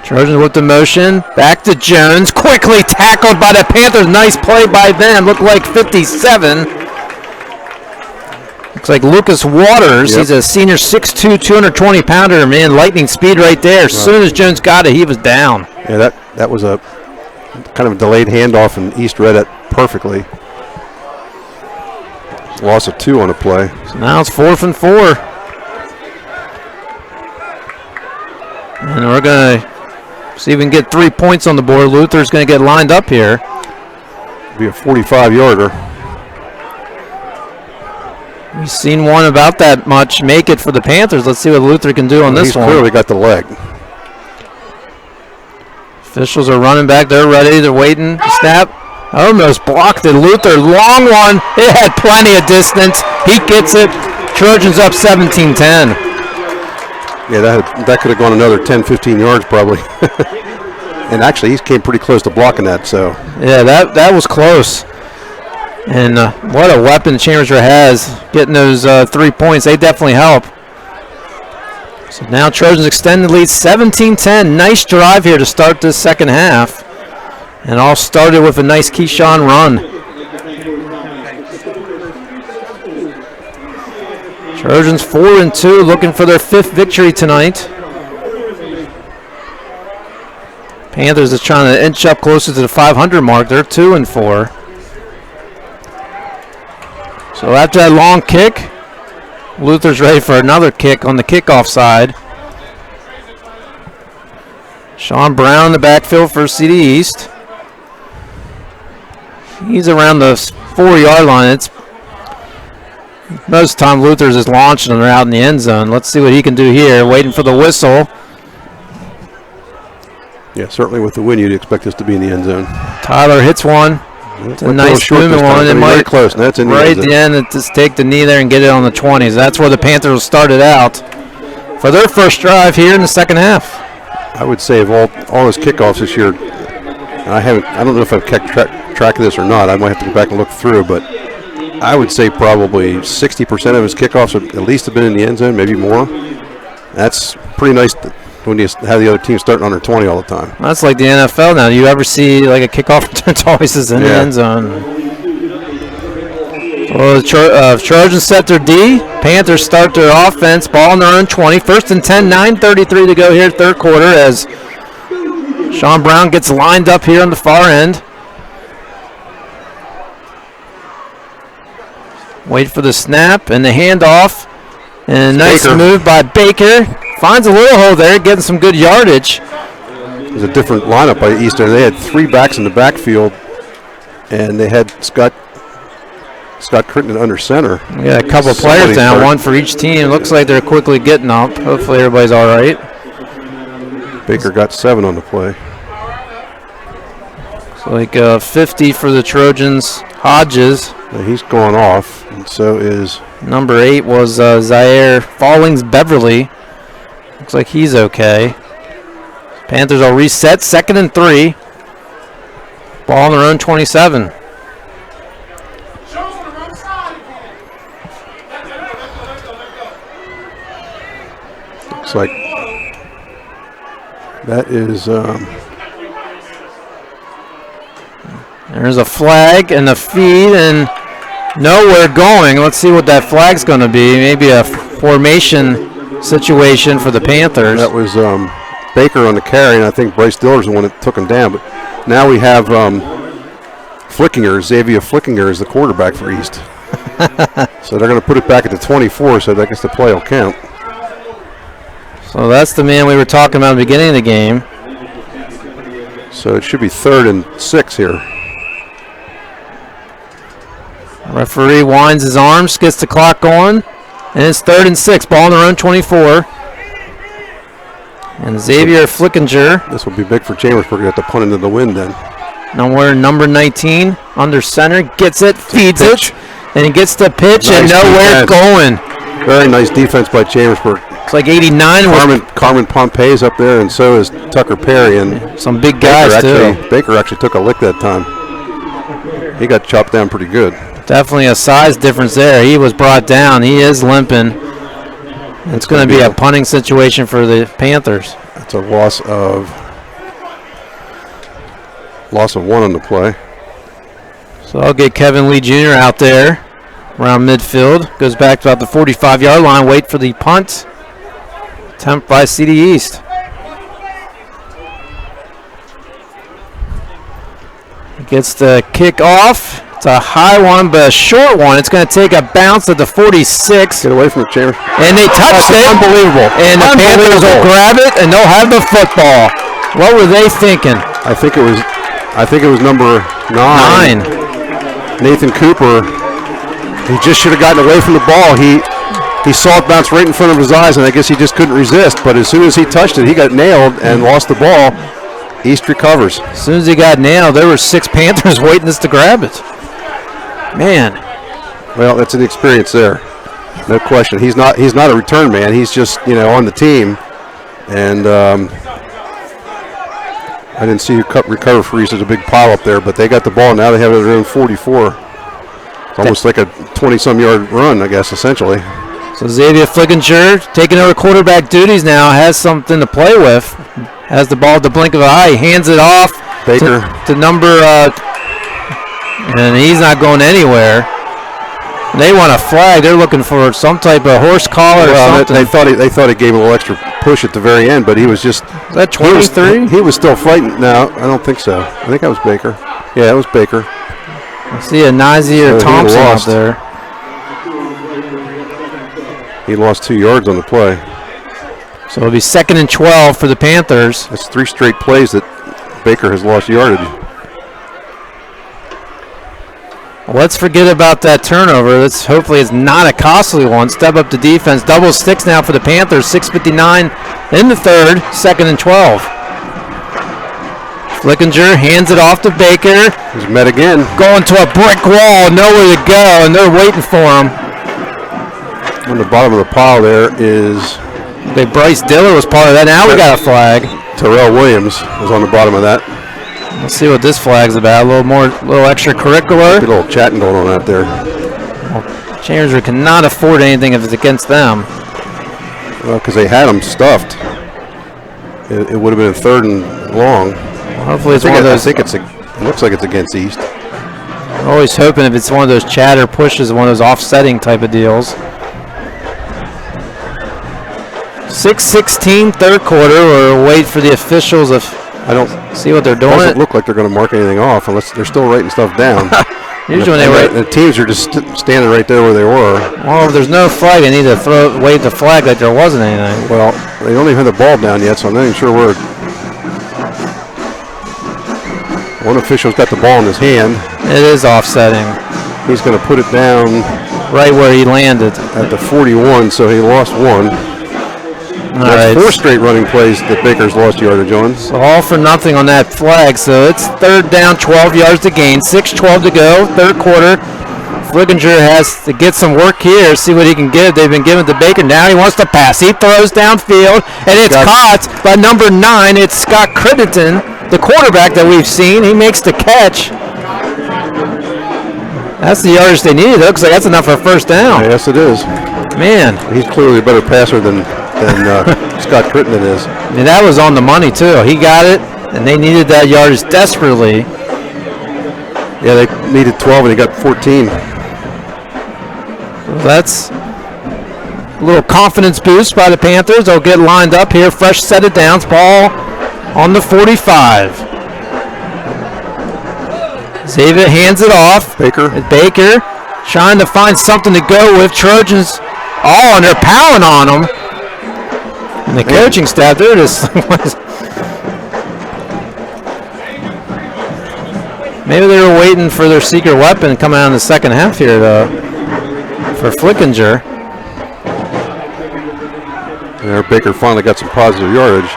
Trojans with the motion. Back to Jones. Quickly tackled by the Panthers. Nice play by them. Looked like 57. Looks like Lucas Waters. Yep. He's a senior 6'2", 220-pounder. Man, lightning speed right there. As soon as Jones got it, he was down. Yeah, that was a kind of a delayed handoff, and East read it perfectly. Loss of 2 on the play. So now it's 4th and 4. And we're going to see if we can get 3 points on the board. Luther's going to get lined up here. Be a 45-yarder. We've seen one about that much make it for the Panthers. Let's see what Luther can do on this one. He's clearly got the leg. Officials are running back. They're ready. They're waiting. Snap. Almost blocked it. Luther, long one. It had plenty of distance. He gets it. Trojans up 17-10. Yeah, that could have gone another 10, 15 yards probably. And actually, he came pretty close to blocking that. So yeah, that was close. And what a weapon Chambersburg has. Getting those 3 points, they definitely help. So now Trojans extend the lead 17-10. Nice drive here to start this second half. And all started with a nice Keyshawn run. Trojans 4 and 2, looking for their 5th victory tonight. Panthers is trying to inch up closer to the 500 mark. They're 2 and 4. So after that long kick, Luther's ready for another kick on the kickoff side. Sean Brown in the backfield for CD East. He's around the 4-yard line. It's most of the time Luther's is launching and they're out in the end zone. Let's see what he can do here. Waiting for the whistle. Yeah, certainly with the win, you'd expect this to be in the end zone. Tyler hits one. It's a nice moving one. It might very close. And that's in the right end at zone. the end and just take the knee there and get it on the 20s. That's where the Panthers started out for their first drive here in the second half. I would say of all his kickoffs this year, I don't know if I've kept track of this or not. I might have to go back and look through, but I would say probably 60% of his kickoffs would at least have been in the end zone, maybe more. That's pretty nice when you have the other team starting under 20 all the time. That's like the NFL now. Do you ever see like a kickoff return always is in the end zone? Well, the Trojans set their D. Panthers start their offense. Ball on their own 20. First and 10, 9:33 to go here, third quarter, as Sean Brown gets lined up here on the far end. Wait for the snap and the handoff. And a nice move by Baker. Finds a little hole there, getting some good yardage. There's a different lineup by Eastern. They had 3 backs in the backfield, and they had Scott Crittenden under center. Yeah, a couple of players down, one for each team. Looks like they're quickly getting up. Hopefully everybody's all right. Baker got 7 on the play. So like 50 for the Trojans. Hodges. Yeah, he's going off, and so is... Number 8 was Zaire Fallings Beverly. Looks like he's okay. Panthers will reset, 2nd and 3. Ball on their own 27. Looks like that is... There's a flag and a feed and nowhere going. Let's see what that flag's going to be. Maybe a formation situation for the Panthers. That was Baker on the carry, and I think Bryce Diller's the one that took him down. But now we have Xavier Flickinger is the quarterback for East. So they're going to put it back at the 24, so I guess the play will count. So that's the man we were talking about at the beginning of the game. So it should be 3rd and 6 here. Referee winds his arms, gets the clock going, and it's 3rd and 6. Ball on their own 24. And Xavier Flickinger. This will be big for Chambersburg. They have to punt into the wind then. Number 19 under center, gets it, feeds it, and he gets the pitch and nowhere going. Very nice defense by Chambersburg. It's like 89. Carmen Pompey's up there, and so is Tucker Perry, and some big guys too. Baker actually took a lick that time. He got chopped down pretty good. Definitely a size difference there. He was brought down. He is limping. It's going to be a punting situation for the Panthers. That's a loss of 1 on the play. So I'll get Kevin Lee Jr. out there around midfield. Goes back to about the 45-yard line. Wait for the punt. Attempt by CD East. Gets the kick off. It's a high one, but a short one. It's going to take a bounce at the 46. Get away from the Chamber. And they touched it. Unbelievable. And the Panthers will grab it, and they'll have the football. What were they thinking? I think it was number 9. Nathan Cooper. He just should have gotten away from the ball. He saw it bounce right in front of his eyes, and I guess he just couldn't resist. But as soon as he touched it, he got nailed and lost the ball. East recovers. As soon as he got nailed, there were 6 Panthers waiting just to grab it. Man. Well, that's an experience there. No question. He's not a return man. He's just, on the team. And I didn't see you recover for East. There's a big pile up there, but they got the ball. Now they have their own 44. It's almost like a 20-some yard run, I guess, essentially. So Xavier Flickinger taking over quarterback duties now, has something to play with. Has the ball at the blink of an eye. He hands it off Baker to number, and he's not going anywhere. They want a flag. They're looking for some type of horse collar or something. They thought he gave a little extra push at the very end, but he was just. Is that 23? He was still fighting. No, I don't think so. I think that was Baker. Yeah, it was Baker. I see a Nazir Thompson out there. He lost 2 yards on the play. So it'll be 2nd and 12 for the Panthers. That's 3 straight plays that Baker has lost yardage. Let's forget about that turnover. Hopefully it's not a costly one. Step up to defense. Double sticks now for the Panthers. 6:59 in the third. 2nd and 12. Flickinger hands it off to Baker. He's met again. Going to a brick wall. Nowhere to go, and they're waiting for him. On the bottom of the pile there is... Bryce Diller was part of that. Now we got a flag. Terrell Williams was on the bottom of that. Let's see what this flag's about. A little extracurricular. A little chatting going on out there. Well, Chambersburg cannot afford anything if it's against them. Well, because they had them stuffed. It would have been 3rd and long. Well, hopefully it's one of those. I think it looks like it's against East. I'm always hoping if it's one of those chatter pushes, one of those offsetting type of deals. 6:16, third quarter. We'll wait for the officials. I don't see what they're doing. It doesn't look like they're going to mark anything off unless they're still writing stuff down. Usually the teams are just standing right there where they were. Well, if there's no flag, they need to wave the flag like there wasn't anything. Well, they don't even have the ball down yet, so I'm not even sure where. One official's got the ball in his hand. It is offsetting. He's going to put it down right where he landed at the 41, so he lost one. That's 4 straight running plays that Baker's lost yardage on. So all for nothing on that flag. So it's 3rd down, 12 yards to gain, 6:12 to go, third quarter. Flickinger has to get some work here, see what he can give. They've been giving to Baker. Now he wants to pass. He throws downfield, and it's caught by number 9. It's Scott Crittenden, the quarterback that we've seen. He makes the catch. That's the yardage they needed. It looks like that's enough for a first down. Yes, it is. Man. He's clearly a better passer than Scott Crittenden is. And that was on the money, too. He got it, and they needed that yardage desperately. Yeah, they needed 12, and he got 14. So that's a little confidence boost by the Panthers. They'll get lined up here. Fresh set of downs. Ball on the 45. Xavier hands it off. Baker trying to find something to go with. Trojans, and they're pounding on them. And the coaching staff, they're just... Maybe they were waiting for their secret weapon coming out in the second half here for Flickinger. There, Baker finally got some positive yardage.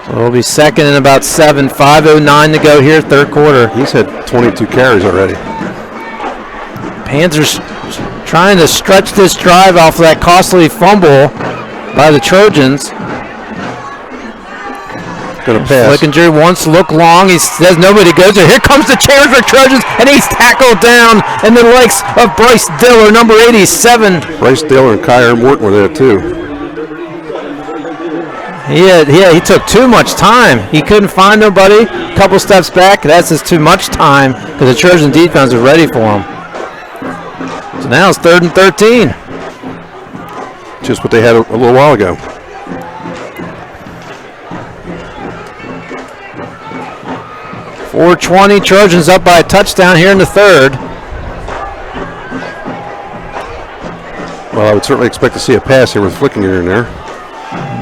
So it'll be 2nd and about 7, 5:09 to go here, third quarter. He's had 22 carries already. Panthers trying to stretch this drive off that costly fumble by the Trojans. Going to pass. Flickinger wants to look long. He says nobody goes there. Here comes the Chambersburg Trojans, and he's tackled down in the likes of Bryce Diller, number 87. Bryce Diller and Kyrie Morton were there too. He took too much time. He couldn't find nobody. A couple steps back. That's just too much time because the Trojan defense was ready for him. So now it's 3rd and 13. Just what they had a little while ago. .420, Trojans up by a touchdown here in the third. Well, I would certainly expect to see a pass here with Flickinger in there.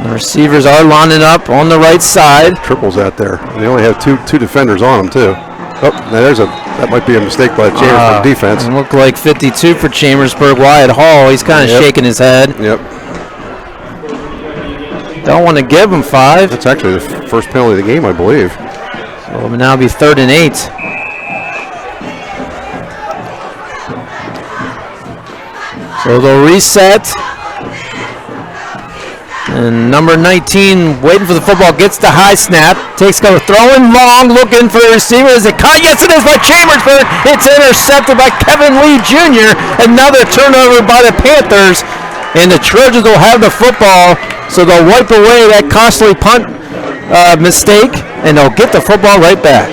The receivers are lining up on the right side. Triples out there. And they only have two defenders on them too. Oh, now that might be a mistake by the Chambersburg defense. It looked like 52 for Chambersburg. Wyatt Hall, he's kind of shaking his head. Yep. Don't want to give him 5. That's actually the first penalty of the game, I believe. So it will now be 3rd and 8. So they'll reset. And number 19, waiting for the football, gets the high snap. Takes cover, throwing long, looking for the receiver. Is it caught? Yes, it is by Chambersburg. It's intercepted by Kevin Lee Jr. Another turnover by the Panthers. And the Trojans will have the football, so they'll wipe away that costly punt mistake, and they'll get the football right back.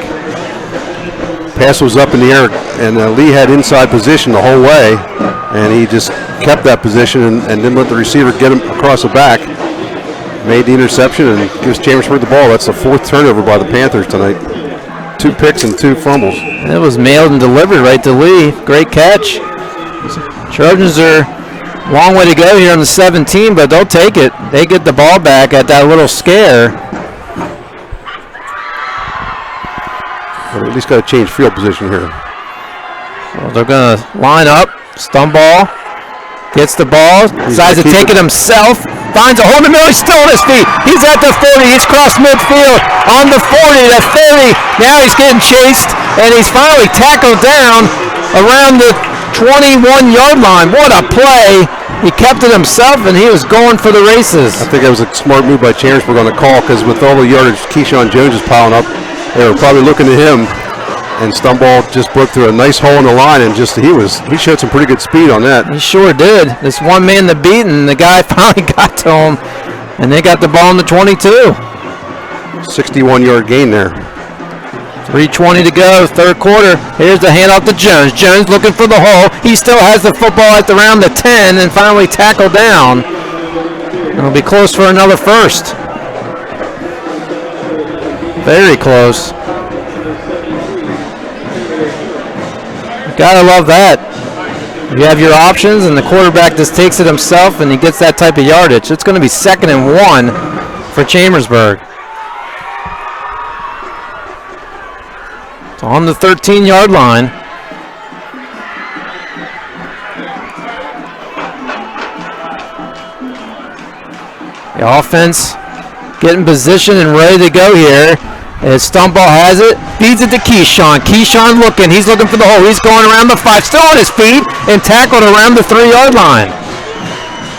Pass was up in the air, and Lee had inside position the whole way, and he just kept that position and didn't let the receiver get him across the back. Made the interception and gives Chambersburg the ball. That's the 4th turnover by the Panthers tonight. 2 picks and 2 fumbles. And it was mailed and delivered right to Lee. Great catch. Trojans are Long way to go here on the 17, but they'll take it. They get the ball back at that little scare. Well, at least got to change field position here. Well, they're going to line up. Stumball gets the ball, decides to take it himself, finds a hole in the middle, he's still on his feet. He's at the 40, he's crossed midfield, on the 40, the 30, now he's getting chased, and he's finally tackled down around the 21-yard line. What a play. He kept it himself, and he was going for the races. I think that was a smart move by Chambersburg on the call, because with all the yardage Keyshawn Jones is piling up, they were probably looking at him. And Stumball just broke through a nice hole in the line, and just he showed some pretty good speed on that. He sure did. This one man to beat, and the guy finally got to him, and they got the ball in the 22. 61-yard gain there. 3:20 to go, third quarter. Here's the handoff to Jones. Jones looking for the hole. He still has the football at around the 10, and finally tackled down. It'll be close for another first. Very close. Gotta love that. You have your options, and the quarterback just takes it himself, and he gets that type of yardage. It's going to be 2nd and 1 for Chambersburg. It's on the 13-yard line. The offense getting position and ready to go here. As Stumball has it, feeds it to Keyshawn. Keyshawn looking, he's looking for the hole. He's going around the 5, still on his feet, and tackled around the 3-yard line.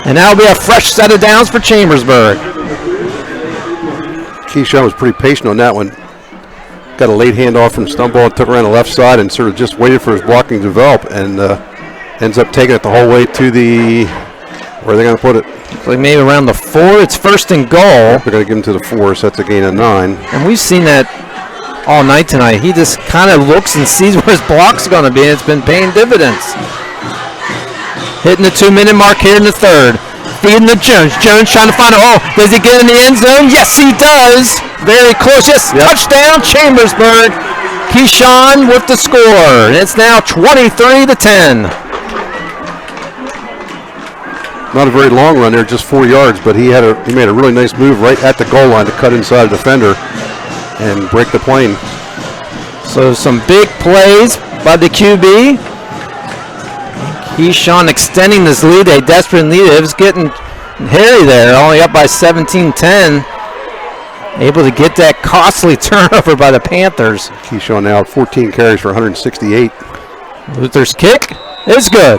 And that'll be a fresh set of downs for Chambersburg. Keyshawn was pretty patient on that one. Got a late handoff from Stumball and took around the left side and sort of just waited for his blocking to develop, and ends up taking it the whole way to the, where are they going to put it? Like maybe around the 4. It's 1st and goal. They're going to give him to the 4, so that's a gain of 9. And we've seen that all night tonight. He just kind of looks and sees where his block's going to be, and it's been paying dividends. Hitting the 2-minute mark here in the third. Feeding to Jones. Jones trying to find a hole. Does he get in the end zone? Yes, he does. Very close. Yes, yep. Touchdown, Chambersburg. Keyshawn with the score. And it's now 23-10. Not a very long run there, just 4 yards, but he made a really nice move right at the goal line to cut inside a defender and break the plane. So some big plays by the QB. Keyshawn extending this lead, a desperate lead. It was getting hairy there, only up by 17-10. Able to get that costly turnover by the Panthers. Keyshawn now 14 carries for 168. Luther's kick is good.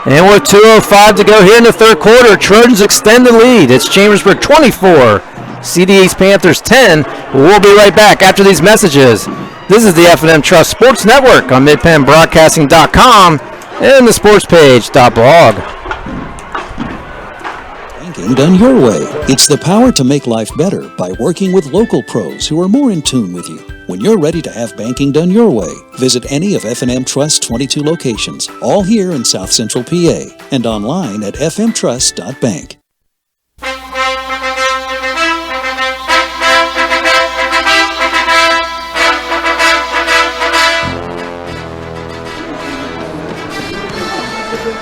And with 2:05 to go here in the third quarter, Trojans extend the lead. It's Chambersburg 24, CD East Panthers 10. We'll be right back after these messages. This is the F&M Trust Sports Network on MidPennBroadcasting.com and the sportspage.blog. Banking done your way. It's the power to make life better by working with local pros who are more in tune with you. When you're ready to have banking done your way, visit any of F&M Trust's 22 locations, all here in South Central PA, and online at fmtrust.bank.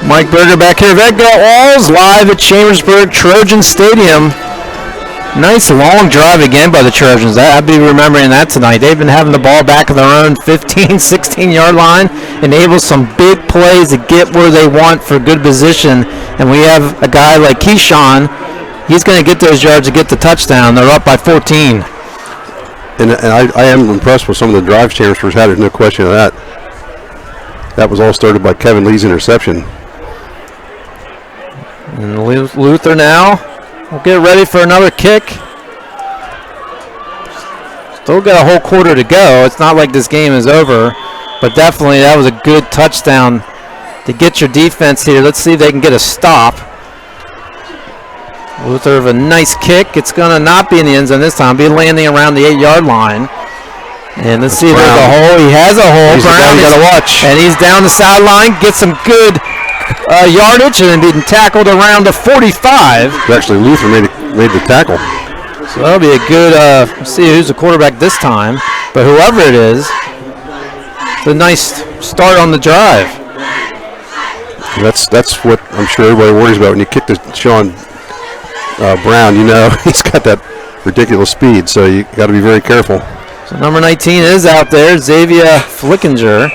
Mike Berger back here. Edgar Walls live at Chambersburg Trojan Stadium. Nice long drive again by the Trojans. I'd be remembering that tonight. They've been having the ball back of their own 15, 16-yard line, enable some big plays to get where they want for good position. And we have a guy like Keyshawn. He's going to get those yards to get the touchdown. They're up by 14. And I am impressed with some of the drives Chambersburg's had. There's no question of that. That was all started by Kevin Lee's interception. And Luther now will get ready for another kick. Still got a whole quarter to go. It's not like this game is over, but definitely that was a good touchdown to get your defense here. Let's see if they can get a stop. Luther with a nice kick. It's going to not be in the end zone this time. Be landing around the 8-yard line. And let's see if there's a hole. He has a hole. Brown, you got to watch. And he's down the sideline. Gets some good yardage and being tackled around the 45. Actually, Luther made the tackle. So that'll be a good, see who's the quarterback this time. But whoever it is, it's a nice start on the drive. That's what I'm sure everybody worries about when you kick to Sean Brown. He's got that ridiculous speed, so you got to be very careful. So number 19 is out there, Xavier Flickinger.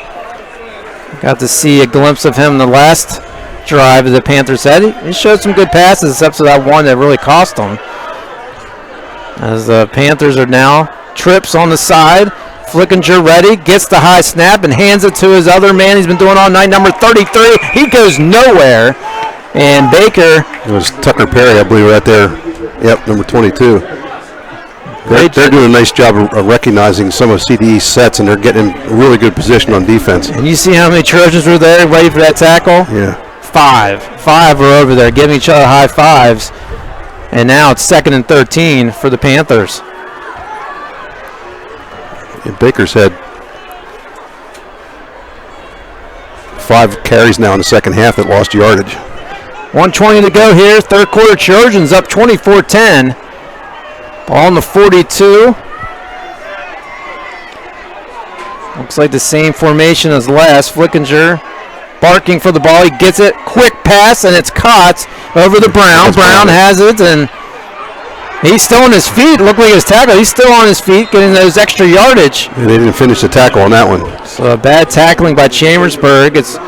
Got to see a glimpse of him in the last drive that the Panthers had. He showed some good passes, except for that one that really cost them. As the Panthers are now trips on the side. Flickinger ready, gets the high snap and hands it to his other man he's been doing all night, number 33. He goes nowhere. And Baker. It was Tucker Perry, I believe, right there. Yep, number 22. They're doing a nice job of recognizing some of CDE's sets, and they're getting in really good position on defense. And you see how many Trojans were there ready for that tackle? Yeah. 5 were over there giving each other high fives. And now it's 2nd and 13 for the Panthers. And Baker's had 5 carries now in the second half that lost yardage. 1:20 to go here. Third quarter, Trojans up 24-10. Ball on the 42. Looks like the same formation as last. Flickinger barking for the ball. He gets it. Quick pass, and it's caught over the Brown. Brown has it, and he's still on his feet. Looked like his tackle. He's still on his feet, getting those extra yardage. And they didn't finish the tackle on that one. So a bad tackling by Chambersburg. It's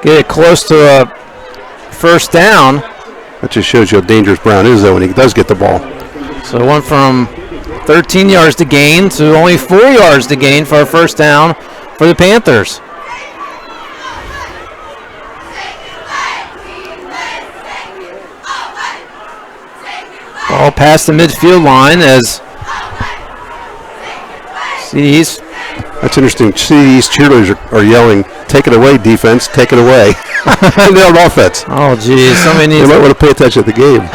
get it close to a first down. That just shows you how dangerous Brown is, though, when he does get the ball. So it went from 13 yards to gain to only 4 yards to gain for a first down for the Panthers. Ball past the midfield line as CD's. That's interesting. CD's cheerleaders are yelling, "Take it away, defense! Take it away!" And they're on offense. Oh, geez. Somebody needs. They might want to pay attention to the game.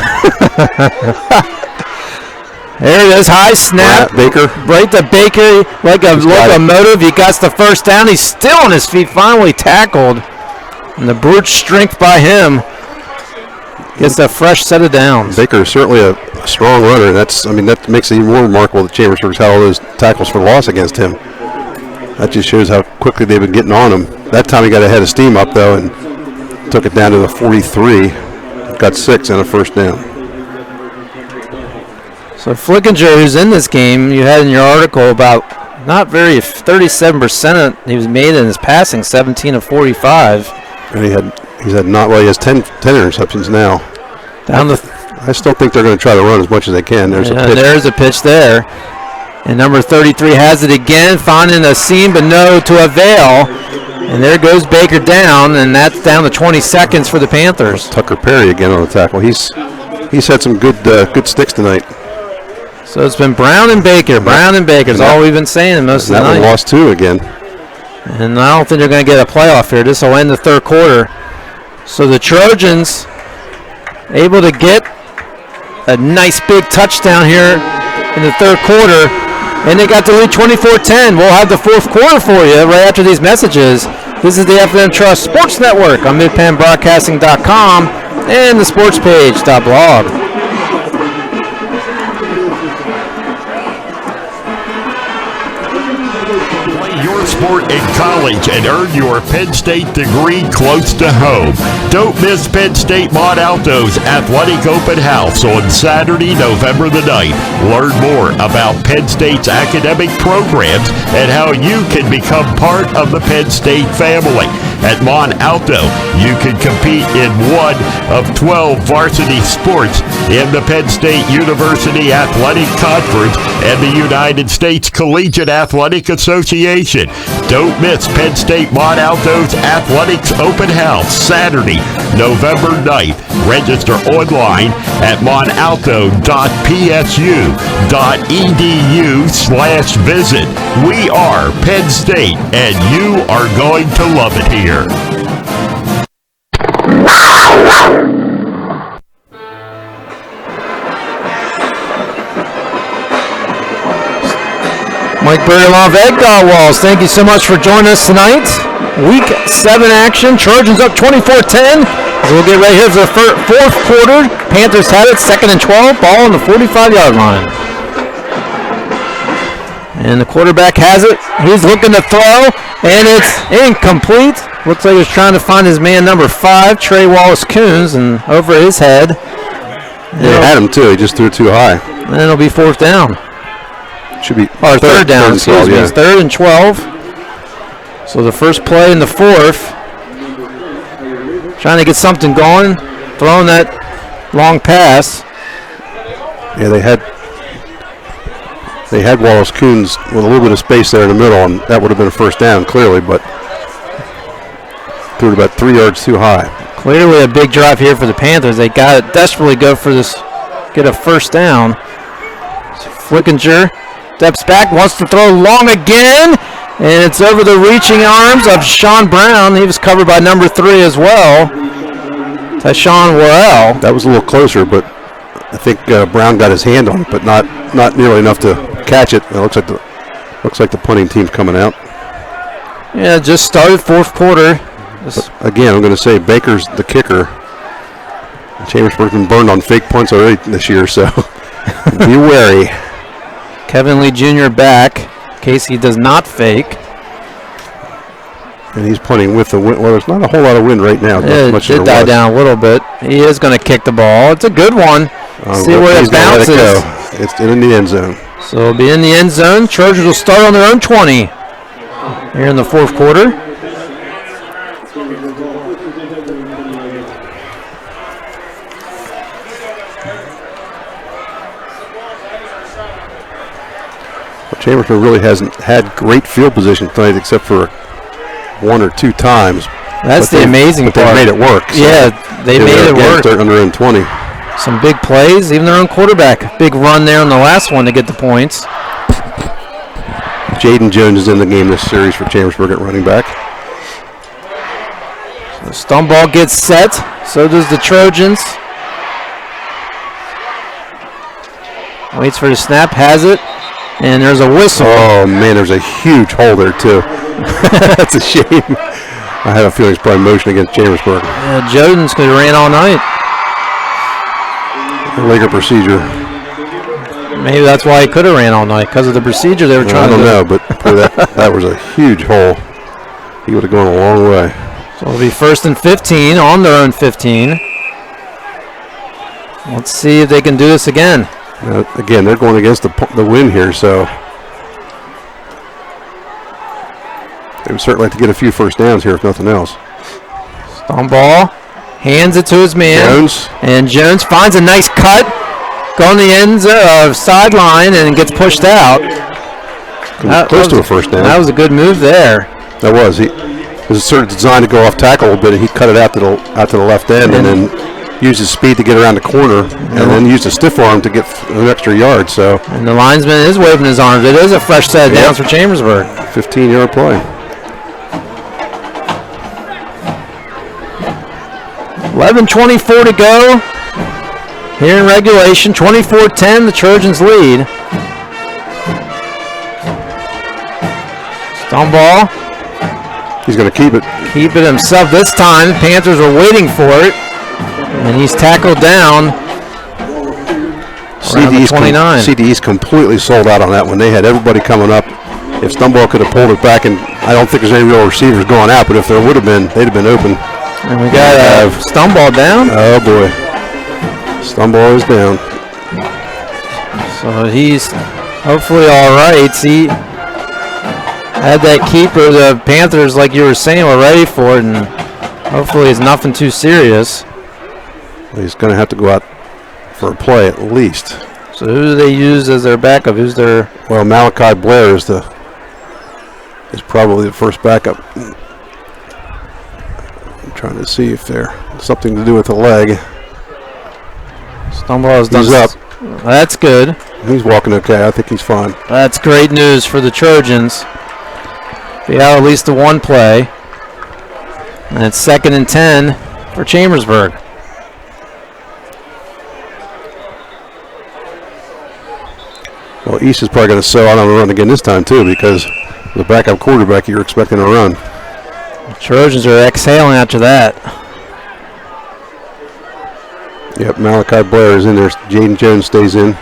There it is, high snap. Baker. Right to Baker, like a locomotive. He got the first down. He's still on his feet, finally tackled. And the brute strength by him gets a fresh set of downs. Baker is certainly a strong runner. That makes it even more remarkable that Chambersburg's had all those tackles for loss against him. That just shows how quickly they've been getting on him. That time he got ahead of steam up, though, and took it down to the 43. Got 6 and a first down. So Flickinger, who's in this game, you had in your article about 37% he was made in his passing, 17 of 45. And he has 10 interceptions now. I still think they're going to try to run as much as they can. There's a pitch there. And number 33 has it again, finding a seam, but no to avail. And there goes Baker down, and that's down to 20 seconds for the Panthers. Tucker Perry again on the tackle. He's had some good sticks tonight. So it's been Brown and Baker. Brown and Baker is all we've been saying most of the night. That one lost 2 again. And I don't think they're going to get a playoff here. This will end the third quarter. So the Trojans able to get a nice big touchdown here in the third quarter. And they got the lead 24-10. We'll have the fourth quarter for you right after these messages. This is the F&M Trust Sports Network on MidPennBroadcasting.com and the sportspage.blog. Sport in college and earn your Penn State degree close to home. Don't miss Penn State Mont Alto's Athletic Open House on Saturday, November the 9th. Learn more about Penn State's academic programs and how you can become part of the Penn State family. At Mont Alto, you can compete in one of 12 varsity sports in the Penn State University Athletic Conference and the United States Collegiate Athletic Association. Don't miss Penn State Mont Alto's Athletics Open House, Saturday, November 9th. Register online at montalto.psu.edu/visit. We are Penn State, and you are going to love it here. Mike Bergelon of Egg Walls, thank you so much for joining us tonight. Week 7 action, Trojans up 24-10. So we'll get right here for the fourth quarter. Panthers had it, 2nd and 12, ball on the 45-yard line. And the quarterback has it. He's looking to throw, and it's incomplete. Looks like he's trying to find his man number 5, Trey Wallace-Coons, and over his head. They had him too. He just threw too high. And it'll be 4th down. Should be third down. Excuse me. It's 3rd and 12. So the first play in the 4th. Trying to get something going. Throwing that long pass. Yeah, they had Wallace-Coons with a little bit of space there in the middle, and that would have been a first down clearly, but threw it about 3 yards too high. Clearly a big drive here for the Panthers. They got to desperately go for this, get a first down. Flickinger steps back, wants to throw long again, and it's over the reaching arms of Sean Brown. He was covered by number 3 as well, Tyshawn Worrell. That was a little closer, but I think Brown got his hand on it, but not nearly enough to catch it. It looks like the punting team's coming out. Yeah, just started 4th quarter. But again, I'm going to say Baker's the kicker. Chambersburg's been burned on fake punts already this year, so be wary. Kevin Lee Jr. back in case he does not fake. And he's punting with the wind. Well, there's not a whole lot of wind right now. It did die down a little bit. He is going to kick the ball. It's a good one. See where it bounces. It's in the end zone. So it'll be in the end zone. Chargers will start on their own 20 here in the 4th quarter. Chambersburg really hasn't had great field position tonight except for 1 or 2 times. That's the amazing part. They made it work. So yeah, they made it work. Starting on their own 20. Some big plays, even their own quarterback. Big run there on the last one to get the points. Jaden Jones is in the game this series for Chambersburg at running back. So Stoneball gets set. So does the Trojans. Waits for the snap, has it. And there's a whistle. Oh, man, there's a huge hole there, too. That's a shame. I have a feeling it's probably motion against Chambersburg. Yeah, Jones could have ran all night. Later procedure. Maybe that's why he could have ran all night, because of the procedure they were trying to do. I don't know, but that was a huge hole. He would have gone a long way. So it'll be 1st and 15 on their own 15. Let's see if they can do this again. Again, they're going against the wind here, so they would certainly like to get a few first downs here, if nothing else. Stoneball hands it to his man. Jones. And Jones finds a nice cut. Going the end sideline and gets pushed out. Close to a first down. That was a good move there. That was. It was sort of designed to go off tackle a little bit, and he cut it out to the left end, and then used his speed to get around the corner, and then used a stiff arm to get an extra yard. So. And the linesman is waving his arms. It is a fresh set of downs for Chambersburg. 15-yard play. 11:24 to go here in regulation. 24-10, the Trojans lead. Stoneball. He's going to keep it. Keep it himself this time. The Panthers are waiting for it. And he's tackled down. CD's completely sold out on that one. They had everybody coming up. If Stoneball could have pulled it back, and I don't think there's any real receivers going out, but if there would have been, they'd have been open. And we got Stoneball down. Oh, boy. Stoneball is down. So he's hopefully all right. He had that keeper. The Panthers, like you were saying, were ready for it, and hopefully it's nothing too serious. He's going to have to go out for a play at least. So who do they use as their backup? Who's their... Well, Malachi Blair is probably the first backup. I'm trying to see if there's something to do with the leg. Stoneball has done. He's up. That's good. He's walking okay. I think he's fine. That's great news for the Trojans. They have at least the one play. And it's 2nd and 10 for Chambersburg. Well, East is probably going to sell out on a run again this time, too, because the backup quarterback you're expecting to run. The Trojans are exhaling after that. Yep, Malachi Blair is in there. Jaden Jones stays in.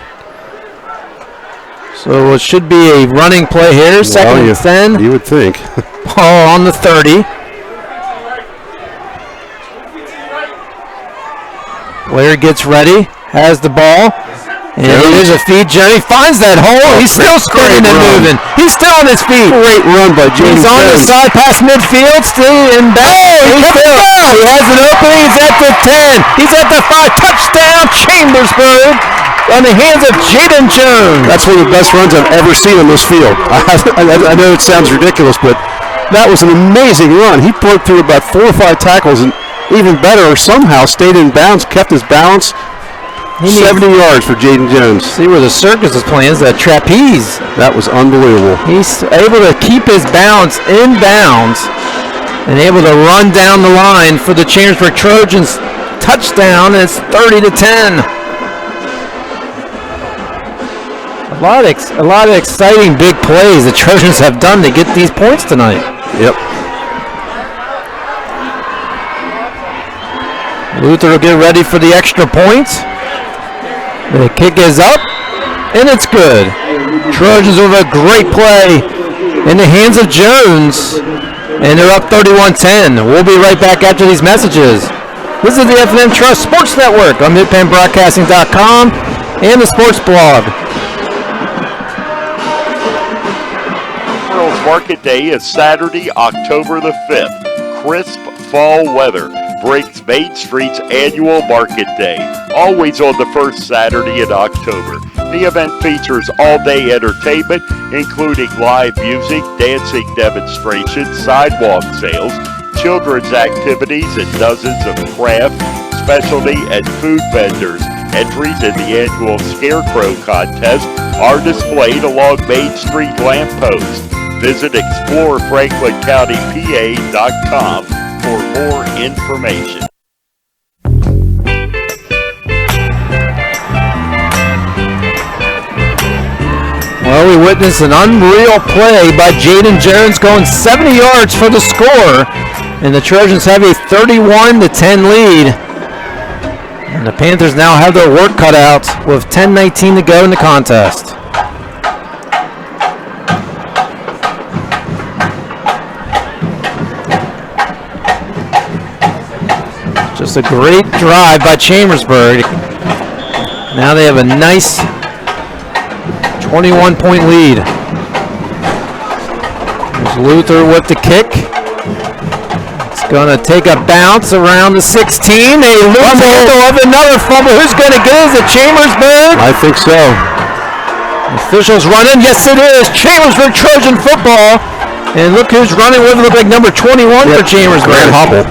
So it should be a running play here. Second and 10. You would think. Ball on the 30. Blair gets ready, has the ball, and there's a feed. Jerry finds that hole. He's still spinning and moving. He's still on his feet. Great run by James. He's on the side past midfield, still in back. He has an opening. He's at the 10. He's at the 5. Touchdown, Chambersburg. On the hands of Jaden Jones. That's one of the best runs I've ever seen on this field. I know it sounds ridiculous, but that was an amazing run. He broke through about 4 or 5 tackles, and even better, somehow stayed in bounds, kept his balance. 70 yards for Jaden Jones. See where the circus is playing, is that trapeze. That was unbelievable. He's able to keep his balance in bounds and able to run down the line for the Chambersburg Trojans. Touchdown, and it's 30-10. A lot of exciting big plays the Trojans have done to get these points tonight. Yep. Luther will get ready for the extra point. The kick is up, and it's good. Trojans with a great play in the hands of Jones, and they're up 31-10. We'll be right back after these messages. This is the F&M Trust Sports Network on MidPennBroadcasting.com and the Sports Blog. Market Day is Saturday, October the 5th. Crisp fall weather brings Main Street's annual Market Day, always on the first Saturday in October. The event features all-day entertainment, including live music, dancing demonstrations, sidewalk sales, children's activities, and dozens of craft, specialty, and food vendors. Entries in the annual Scarecrow Contest are displayed along Main Street lampposts. Visit ExploreFranklinCountyPA.com for more information. Well, we witnessed an unreal play by Jaden Jones going 70 yards for the score, and the Trojans have a 31-10 lead. And the Panthers now have their work cut out with 10:19 to go in the contest. Just a great drive by Chambersburg. Now they have a nice 21-point lead. There's Luther with the kick. It's going to take a bounce around the 16. They lose it. They'll have another fumble. Who's going to get it? Is it Chambersburg? I think so. Officials running. Yes, it is. Chambersburg Trojan football. And look who's running with it. Look like number 21 for Chambersburg. Grant Hopple.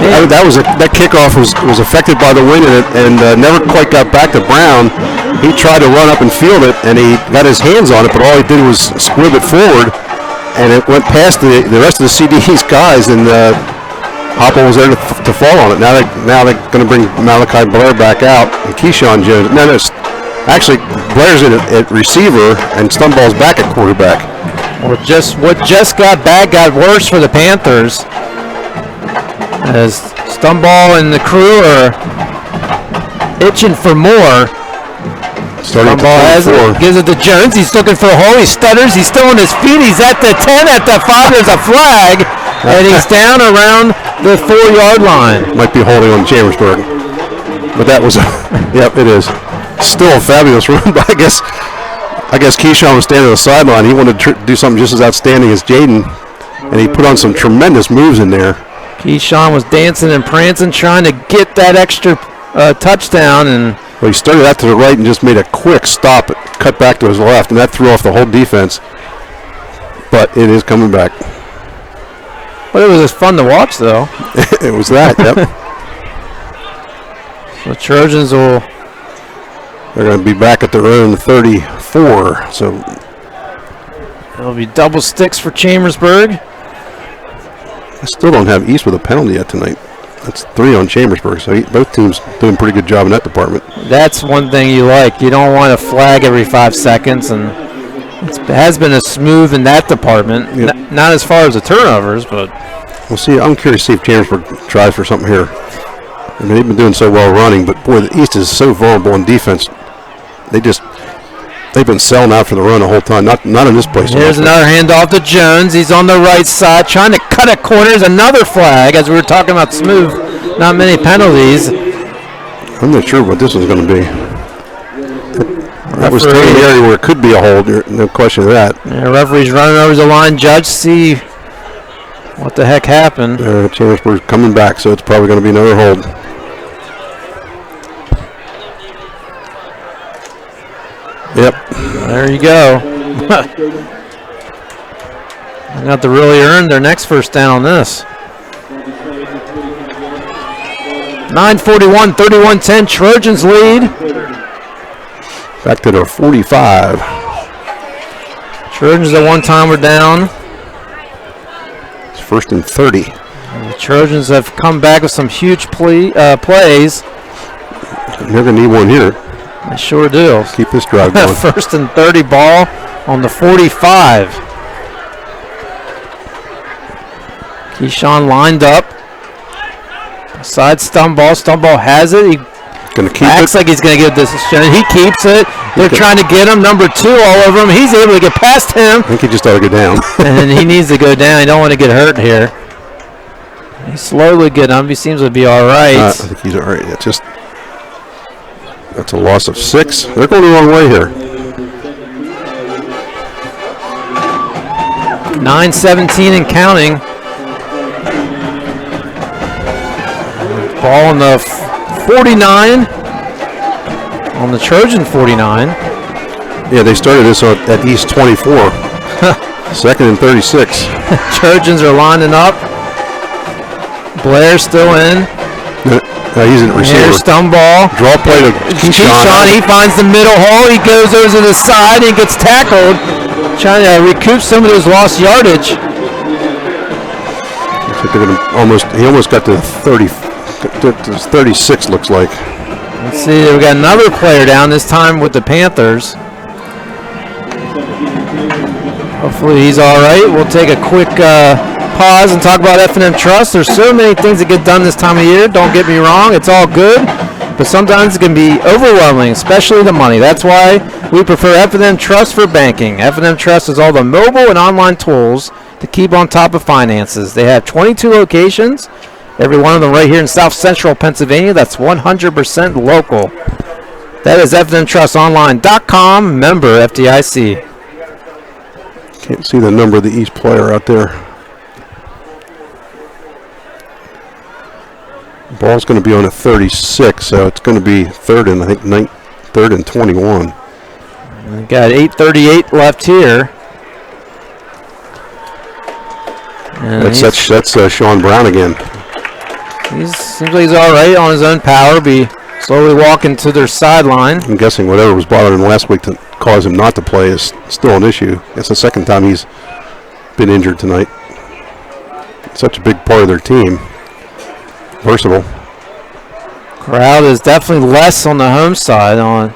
That kickoff was affected by the wind and never quite got back to Brown. He tried to run up and field it, and he got his hands on it, but all he did was squib it forward, and it went past the rest of the CD's guys, and Hopple was there to fall on it. Now they're going to bring Malachi Blair back out, and Keyshawn Jones. No, actually, Blair's in at receiver, and Stunball's back at quarterback. What just got bad got worse for the Panthers. As Stunball and the crew are itching for more. Stunball has it, gives it to Jones. He's looking for a hole. He stutters. He's still on his feet. He's at the 10, at the 5. There's a flag, and he's down around the 4-yard line. Might be holding on Chambersburg, but that was yep, it is. Still a fabulous run, but I guess Keyshawn was standing on the sideline. He wanted to do something just as outstanding as Jaden, and he put on some tremendous moves in there. Keyshawn was dancing and prancing, trying to get that extra touchdown. And he started out to the right and just made a quick stop, cut back to his left, and that threw off the whole defense. But it is coming back. But it was just fun to watch, though. It was that, yep. So Trojans they're going to be back at their own 34. So it'll be double sticks for Chambersburg. I still don't have East with a penalty yet tonight. That's 3 on Chambersburg, so both teams doing a pretty good job in that department. That's one thing you like. You don't want a flag every 5 seconds, and it has been a smooth in that department. Yep. Not as far as the turnovers, but we'll see. I'm curious to see if Chambersburg tries for something here. I mean, they've been doing so well running, but boy, the East is so vulnerable in defense. They just They've been selling out for the run the whole time. Not in this place. Here's another handoff to Jones. He's on the right side trying to cut a corner. There's another flag, as we were talking about smooth. Not many penalties. I'm not sure what this one's going to be. That was totally the area where it could be a hold. No question of that. Yeah, referee's running over the line. Judge, see what the heck happened. Chambersburg's coming back, so it's probably going to be another hold. Yep. There you go. They got to really earn their next first down on this. 9:41, 31-10. Trojans lead. Back to their 45. Trojans at one time were down. It's 1st and 30. And the Trojans have come back with some huge plays. They're going to need one here. They sure do. Keep this drive going. 1st and 30 ball on the 45. Keyshawn lined up. Side Stumball. Stumball has it. He acts like he's going to get this. He keeps it. They're trying to get him. Number 2 all over him. He's able to get past him. I think he just ought to go down. And he needs to go down. He don't want to get hurt here. He's slowly getting up. He seems to be all right. I think he's all right. That's a loss of 6. They're going the wrong way here. 9:17 and counting. Ball on the 49. On the Trojan 49. Yeah, they started this at East 24. 2nd and 36. Trojans are lining up. Blair still in. He's in receiver. Here's Stumball. Draw play to Keyshawn. He finds the middle hole. He goes over to the side and gets tackled. Trying to recoup some of his lost yardage. He almost got to 30. 36 looks like. Let's see. We got another player down. This time with the Panthers. Hopefully he's all right. We'll take a quick pause and talk about F&M Trust. There's so many things that get done this time of year. Don't get me wrong, it's all good, but sometimes it can be overwhelming, especially the money. That's why we prefer F&M Trust for banking. F&M Trust has all the mobile and online tools to keep on top of finances. They have 22 locations, every one of them right here in South Central Pennsylvania. That's 100% local. That is fnmtrustonline.com, member FDIC. Can't see the number of the East player out there. Ball's going to be on a 36, so it's going to be 3rd and 21. We got 8:38 left here. And that's Sean Brown again. Seems like he's all right on his own power. Be slowly walking to their sideline. I'm guessing whatever was bothering him last week to cause him not to play is still an issue. It's the second time he's been injured tonight. Such a big part of their team. Versatile. Crowd is definitely less on the home side. I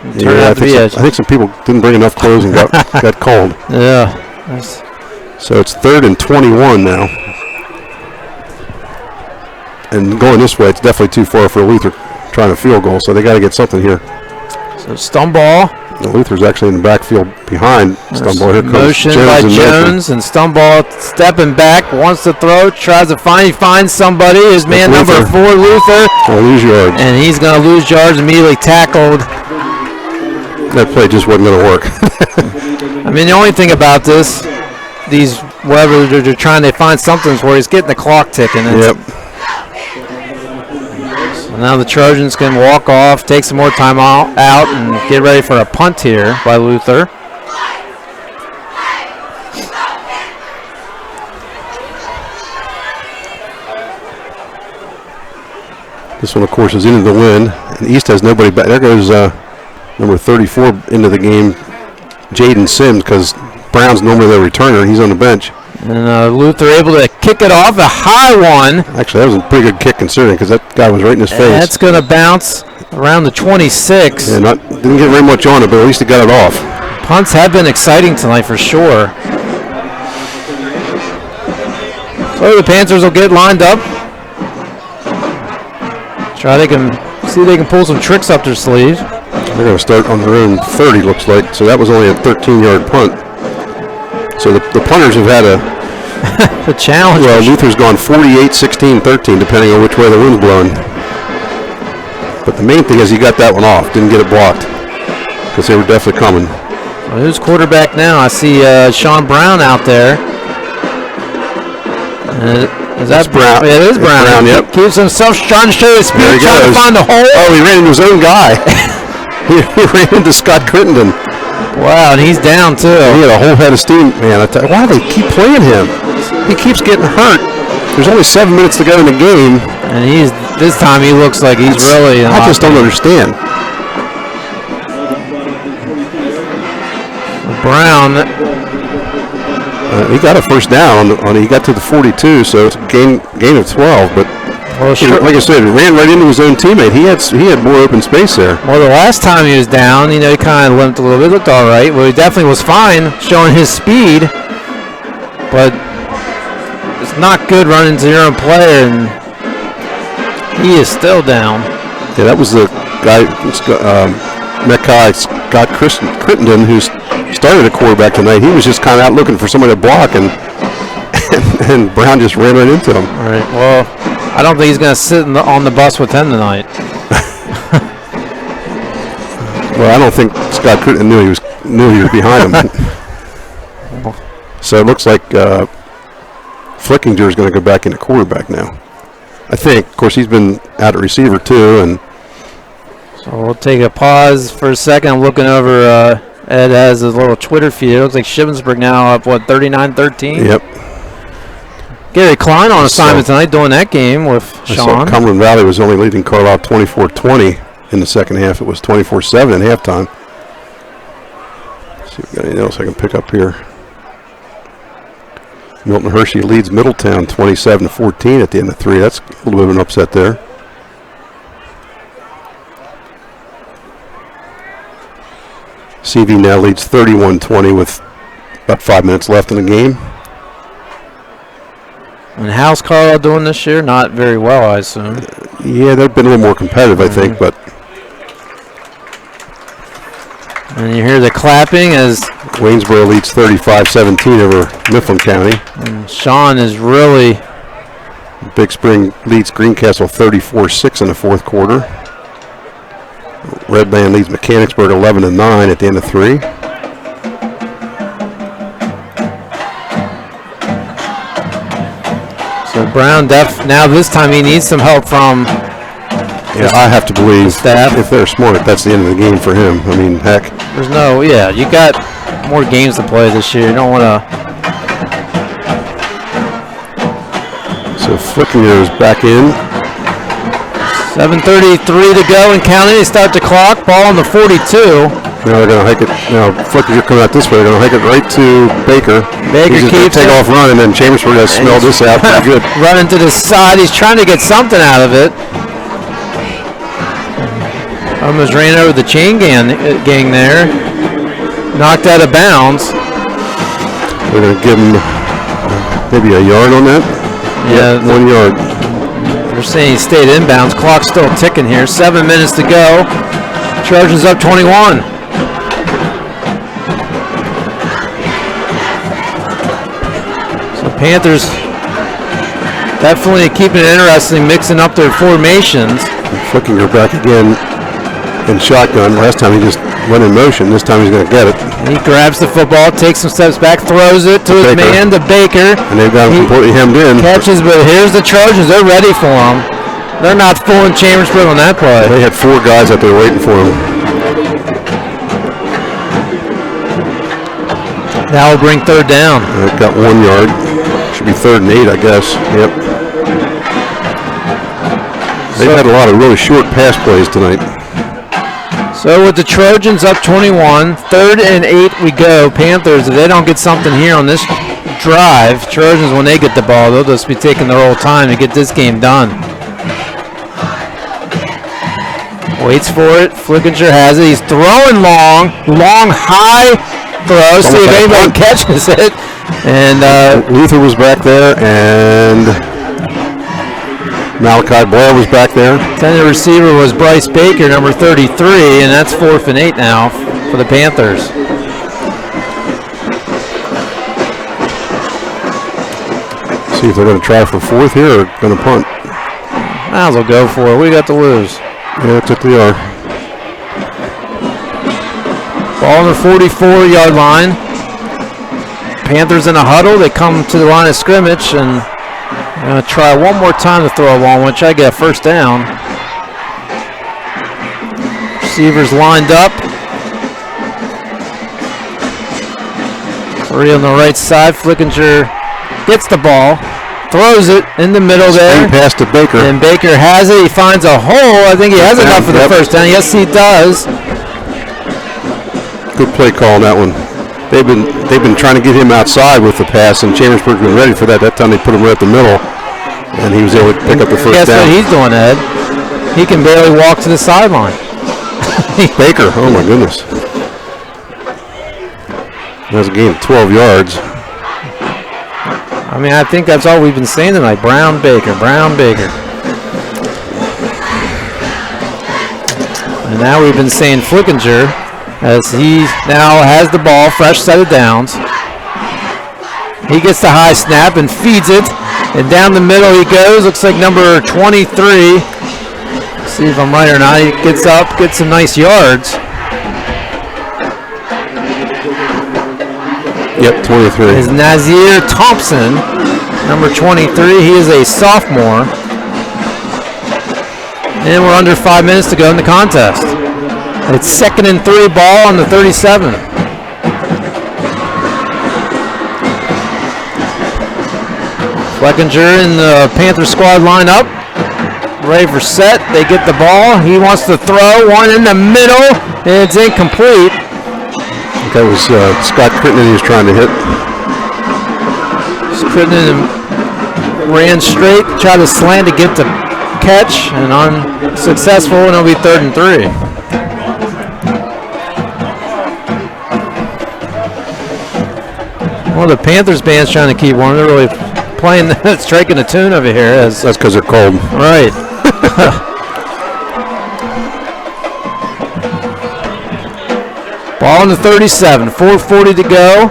think some people didn't bring enough clothes and got cold. Yeah. So it's 3rd and 21 now. And going this way, it's definitely too far for Luther trying a field goal, so they got to get something here. So Stumball. Luther's actually in the backfield behind Stumball. Here comes motion by Jones, and Stumball stepping back, wants to throw, tries to find. He finds somebody. His man number 4, Luther. Lose yards. And he's going to lose yards, immediately tackled. That play just wasn't going to work. I mean, the only thing about this, whatever they're trying to find something where he's getting the clock ticking. Yep. Now the Trojans can walk off, take some more time out, and get ready for a punt here by Luther. This one, of course, is into the wind. And East has nobody back. There goes number 34 into the game, Jaden Sims, because Brown's normally the returner. He's on the bench. And Luther able to kick it off, a high one. Actually, that was a pretty good kick considering, because that guy was right in his face. That's going to bounce around the 26. Yeah, didn't get very much on it, but at least he got it off. Punts have been exciting tonight for sure. So the Panthers will get lined up. See if they can pull some tricks up their sleeve. They're going to start on their own 30, looks like. So that was only a 13-yard punt. So the punters have had a challenge. Well, Luther's gone 48, 16, 13, depending on which way the wind's blowing. But the main thing is he got that one off, didn't get it blocked, because they were definitely coming. Well, who's quarterback now? I see Sean Brown out there. Is that Brown? Yeah, it is Brown. Yep. Keeps himself trying to show his speed, trying to find the hole. Oh, he ran into his own guy. he ran into Scott Crittenden. Wow, and he's down too. He had a whole head of steam, man. Why do they keep playing him? He keeps getting hurt. There's only 7 minutes to go in the game, and this time he looks like he's really. I just don't understand. Brown. He got a first down he got to the 42, so it's a gain of 12. But like I said, he ran right into his own teammate. He had more open space there. Well, the last time he was down, he kind of limped a little bit. Looked all right. Well, he definitely was fine, showing his speed. But it's not good running to your own player, and he is still down. Yeah, that was the guy, Scott Crittenden, who started a quarterback tonight. He was just kind of out looking for somebody to block, and Brown just ran right into him. All right. Well, I don't think he's going to sit on the bus with him tonight. Well, I don't think Scott Crittenden knew he was behind him. So it looks like Flickinger is going to go back into quarterback now. I think. Of course, he's been out at receiver too, and so we'll take a pause for a second. I'm looking over. Ed has his little Twitter feed. It looks like Shippensburg now up 39-13. Yep. Gary Klein on assignment tonight doing that game with Sean. Cumberland Valley was only leading Carlisle 24-20 in the second half. It was 24-7 at halftime. Let's see if we got anything else I can pick up here. Milton Hershey leads Middletown 27-14 at the end of 3. That's a little bit of an upset there. CV now leads 31-20 with about 5 minutes left in the game. And how's Carlisle doing this year? Not very well, I assume. Yeah, they've been a little more competitive, I think, but. And you hear the clapping as Waynesboro leads 35-17 over Mifflin County. And Sean is really. Big Spring leads Greencastle 34-6 in the fourth quarter. Red Band leads Mechanicsburg 11-9 at the end of 3. So Brown now this time he needs some help from. Yeah, I have to believe staff. If they're smart, that's the end of the game for him. I mean, heck. There's you got more games to play this year. You don't want to. So Flickinger is back in. 7:33 to go in counting. They start the clock. Ball on the 42. Now they're going to hike it. Now Flickinger coming out this way. They're going to hike it right to Baker. Baker keeps take off running, and Chambersburg has smelled this out pretty good. Running to the side. He's trying to get something out of it. Almost ran over the chain gang there. Knocked out of bounds. They're going to give him maybe a yard on that. Yeah, 1 yard. They're saying he stayed inbounds. Clock's still ticking here. 7 minutes to go. Trojans up 21. So Panthers definitely keeping it interesting, mixing up their formations. Flickinger back again in shotgun. Last time he just went in motion. This time he's going to get it. He grabs the football, takes some steps back, throws it to his man, to Baker. And they've got him completely hemmed in. Catches, but here's the Trojans. They're ready for him. They're not fooling Chambersburg on that play. They had 4 guys out there waiting for him. Now we'll bring third down. They've got 1 yard. Should be 3rd and 8, I guess. Yep. They've had a lot of really short pass plays tonight. So with the Trojans up 21, 3rd and 8 we go. Panthers, if they don't get something here on this drive, Trojans, when they get the ball, they'll just be taking their whole time to get this game done. Waits for it. Flickinger has it. He's throwing long, high throw. See if anybody catches it. And Luther was back there, and Malachi Blair was back there. Intended receiver was Bryce Baker, number 33, and that's 4th and 8 now for the Panthers. See if they're going to try for 4th here or going to punt. Might as well go for it. We got to lose. Yeah, it's they are. Ball on the 44-yard line. Panthers in a huddle. They come to the line of scrimmage and going to try one more time to throw a long one, try to get a first down. Receivers lined up. 3 on the right side. Flickinger gets the ball, throws it in the middle there. Pass to Baker. And Baker has it. He finds a hole. I think he has enough for the first down. Yes, he does. Good play call on that one. They've been trying to get him outside with the pass, and Chambersburg been ready for that. That time they put him right at the middle, and he was able to pick up the first down. Guess what he's doing, Ed? He can barely walk to the sideline. Baker, oh my goodness. That's a gain of 12 yards. I mean, I think that's all we've been saying tonight. Brown Baker, Brown Baker. And now we've been saying Flickinger, as he now has the ball, fresh set of downs. He gets the high snap and feeds it. And down the middle he goes. Looks like number 23. See if I'm right or not. He gets up, gets some nice yards. Yep, 23. Is Nazir Thompson, number 23. He is a sophomore. And we're under 5 minutes to go in the contest. It's 2nd and 3 ball on the 37. Fleckinger and the Panther squad line up. Ready for set. They get the ball. He wants to throw one in the middle. And it's incomplete. That was Scott Crittenden he was trying to hit. Crittenden ran straight, tried to slant to get the catch, and unsuccessful, and it'll be 3rd and 3. Well, the Panthers band's trying to keep one. They're really playing, striking a tune over here. That's because they're cold. Right. Ball on the 37, 4:40 to go.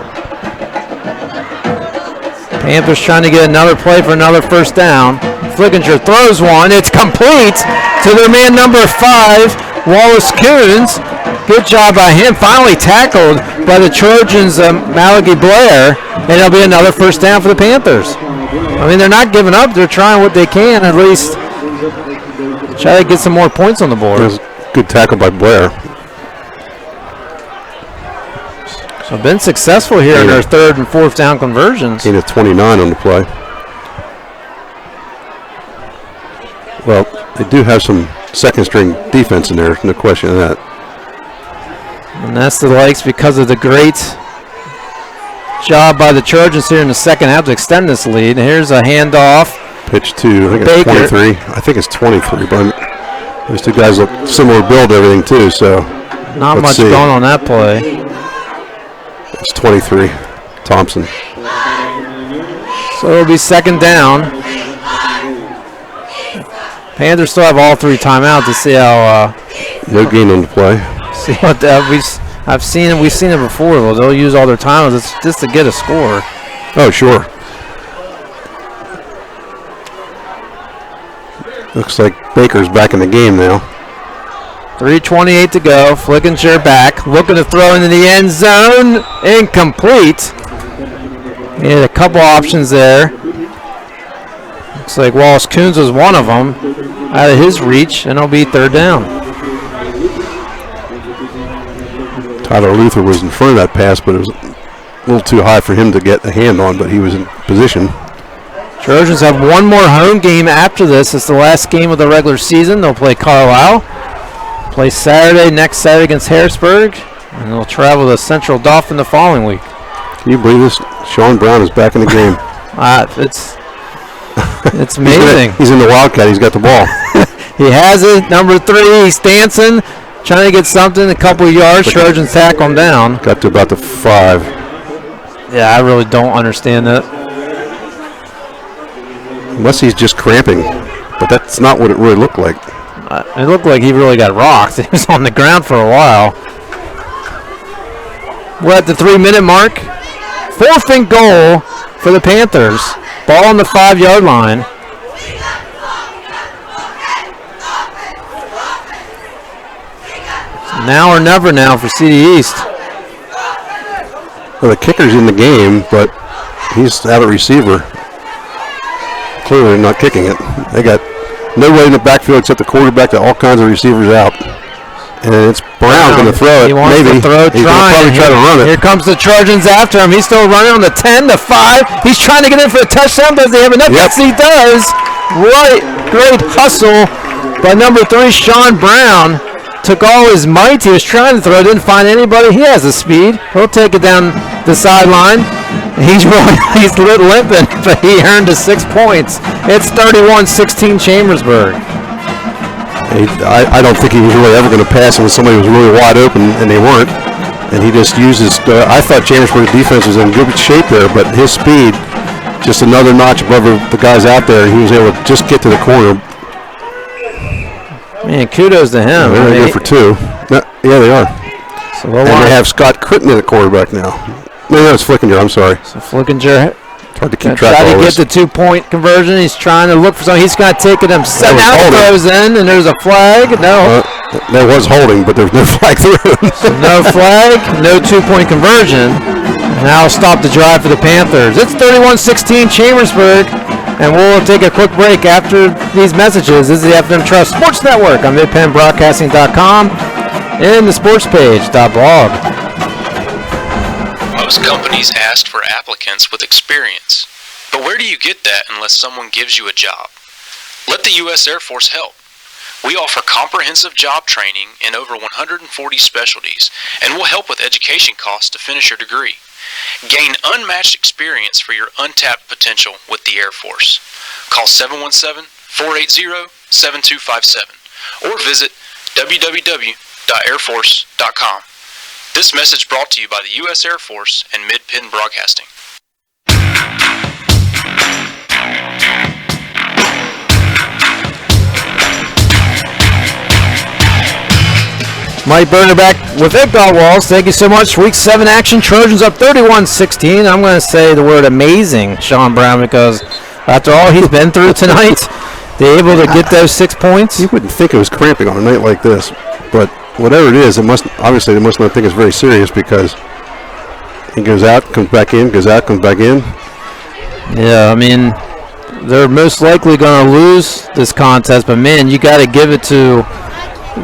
Panthers trying to get another play for another first down. Flickinger throws one. It's complete to their man number 5, Wallace Coons. Good job by him. Finally tackled by the Trojans, Malachi Blair. And it'll be another first down for the Panthers. I mean, they're not giving up. They're trying what they can, at least try to get some more points on the board. That was good tackle by Blair. So been successful here in their 3rd and 4th down conversions. Gain of 29 on the play. Well, they do have some second-string defense in there, no question of that. And that's the likes because of the great job by the Trojans here in the second half to extend this lead. Here's a handoff. Pitch to, I think Baker. it's 23. I think it's 23, but those two guys look similar build, everything too, so. Not much going on that play. It's 23, Thompson. So it'll be 2nd down. Panthers still have all 3 timeouts to see how. No gain on the play. See what we've seen it before. Though they'll use all their timeouts just to get a score. Oh, sure. Looks like Baker's back in the game now. 3:28 to go. Flickinger back, looking to throw into the end zone. Incomplete. He had a couple options there. Looks like Wallace Coons was one of them out of his reach, and it'll be 3rd down. Tyler Luther was in front of that pass, but it was a little too high for him to get a hand on, but he was in position. Trojans have one more home game after this. It's the last game of the regular season. They'll play Carlisle. Play next Saturday against Harrisburg, and they'll travel to Central Dauphin the following week. Can you believe this? Sean Brown is back in the game. It's amazing. He's in the Wildcat. He's got the ball. He has it. Number 3, he's dancing, trying to get something. A couple of yards. Trojans tackle him down. Got to about the 5. Yeah, I really don't understand that. Unless he's just cramping. But that's not what it really looked like. It looked like he really got rocked. He was on the ground for a while. We're at the 3-minute mark. 4th and goal for the Panthers. Ball on the 5-yard line. Now or never now for CD East. Well, the kicker's in the game, but he's out of receiver. Clearly not kicking it. They got nobody in the backfield except the quarterback, got all kinds of receivers out. And it's Brown going to throw it. He wants Maybe. to throw, He's going to probably try to run it. Here comes the Trojans after him. He's still running on the 10, the 5. He's trying to get in for a touchdown. Does he have enough? Yes, he does. Right. Great hustle by number 3, Sean Brown. Took all his might. He was trying to throw. Didn't find anybody. He has the speed. He'll take it down the sideline. He's limping, but he earned his 6 points. It's 31-16 Chambersburg. I don't think he was really ever going to pass it when somebody was really wide open, and they weren't. And he just uses. I thought Chambersburg's defense was in good shape there, but his speed, just another notch above the guys out there. He was able to just get to the corner. Man, kudos to him. They're good for 2. Yeah, they are. So and they have Scott Critton at quarterback now. No, it's Flickinger. I'm sorry. So Flickinger. It's hard to keep track of all this. Get the 2-point conversion. He's trying to look for something. He's going to take it himself. Now throws in, and there's a flag. No. There was holding, but there's no flag through. So no flag, no 2-point conversion. Now stop the drive for the Panthers. It's 31-16 Chambersburg, and we'll take a quick break after these messages. This is the FM Trust Sports Network on midpennbroadcasting.com and the sportspage.blog. Most companies ask for applicants with experience. But where do you get that unless someone gives you a job? Let the U.S. Air Force help. We offer comprehensive job training in over 140 specialties, and we'll help with education costs to finish your degree. Gain unmatched experience for your untapped potential with the Air Force. Call 717-480-7257 or visit www.airforce.com. This message brought to you by the U.S. Air Force and Mid-Penn Broadcasting. Mike Berger back with it, Walls. Thank you so much. Week 7 action. Trojans up 31-16. I'm going to say the word amazing, Sean Brown, because after all he's been through tonight, they're able to get those 6 points. You wouldn't think it was cramping on a night like this, but whatever it is, they must not think it's very serious, because he goes out, comes back in, goes out, comes back in. Yeah, I mean, they're most likely going to lose this contest, but man, you got to give it to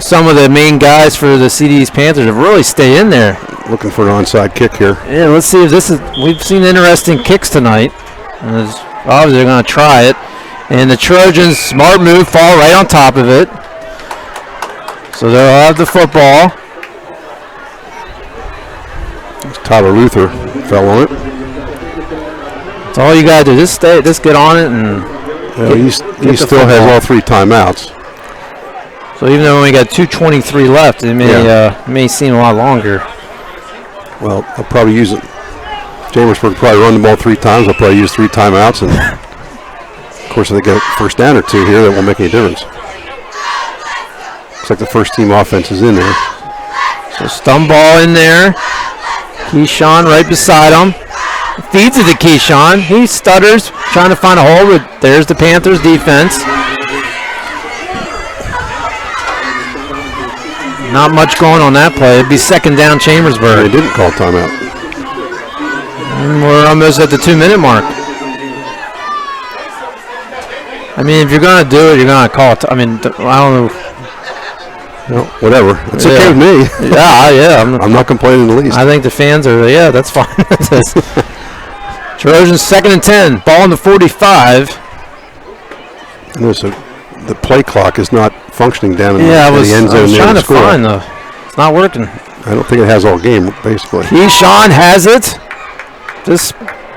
some of the main guys for the CD's Panthers to really stay in there. Looking for an onside kick here. Yeah, let's see if this is. We've seen interesting kicks tonight. Obviously, they're going to try it, and the Trojans, smart move, fall right on top of it. So they'll have the football. Tyler Luther fell on it. That's all you got to do. Just get on it, and he still has all 3 timeouts. So even though we only got 2:23 left, it may seem a lot longer. Well, I'll probably use it. Chambersburg probably run the ball 3 times. I'll probably use 3 timeouts, and of course, if they get a first down or 2 here, that won't make any difference. Looks like the first team offense is in there. So stun ball in there. Keyshawn right beside him. Feeds it to Keyshawn. He stutters, trying to find a hole, but there's the Panthers defense. Not much going on that play. It'd be second down Chambersburg. They didn't call timeout. And we're almost at the 2-minute mark. I mean, if you're going to do it, you're going to call it. I mean, I don't know. Well, whatever. It's okay with me. Yeah. I'm not complaining in the least. I think the fans are, that's fine. Trojans 2nd and 10. Ball on the 45. No, so the play clock is not functioning down in the end zone. I was trying to find it's not working. I don't think it has all game, basically. Keyshawn has it. Just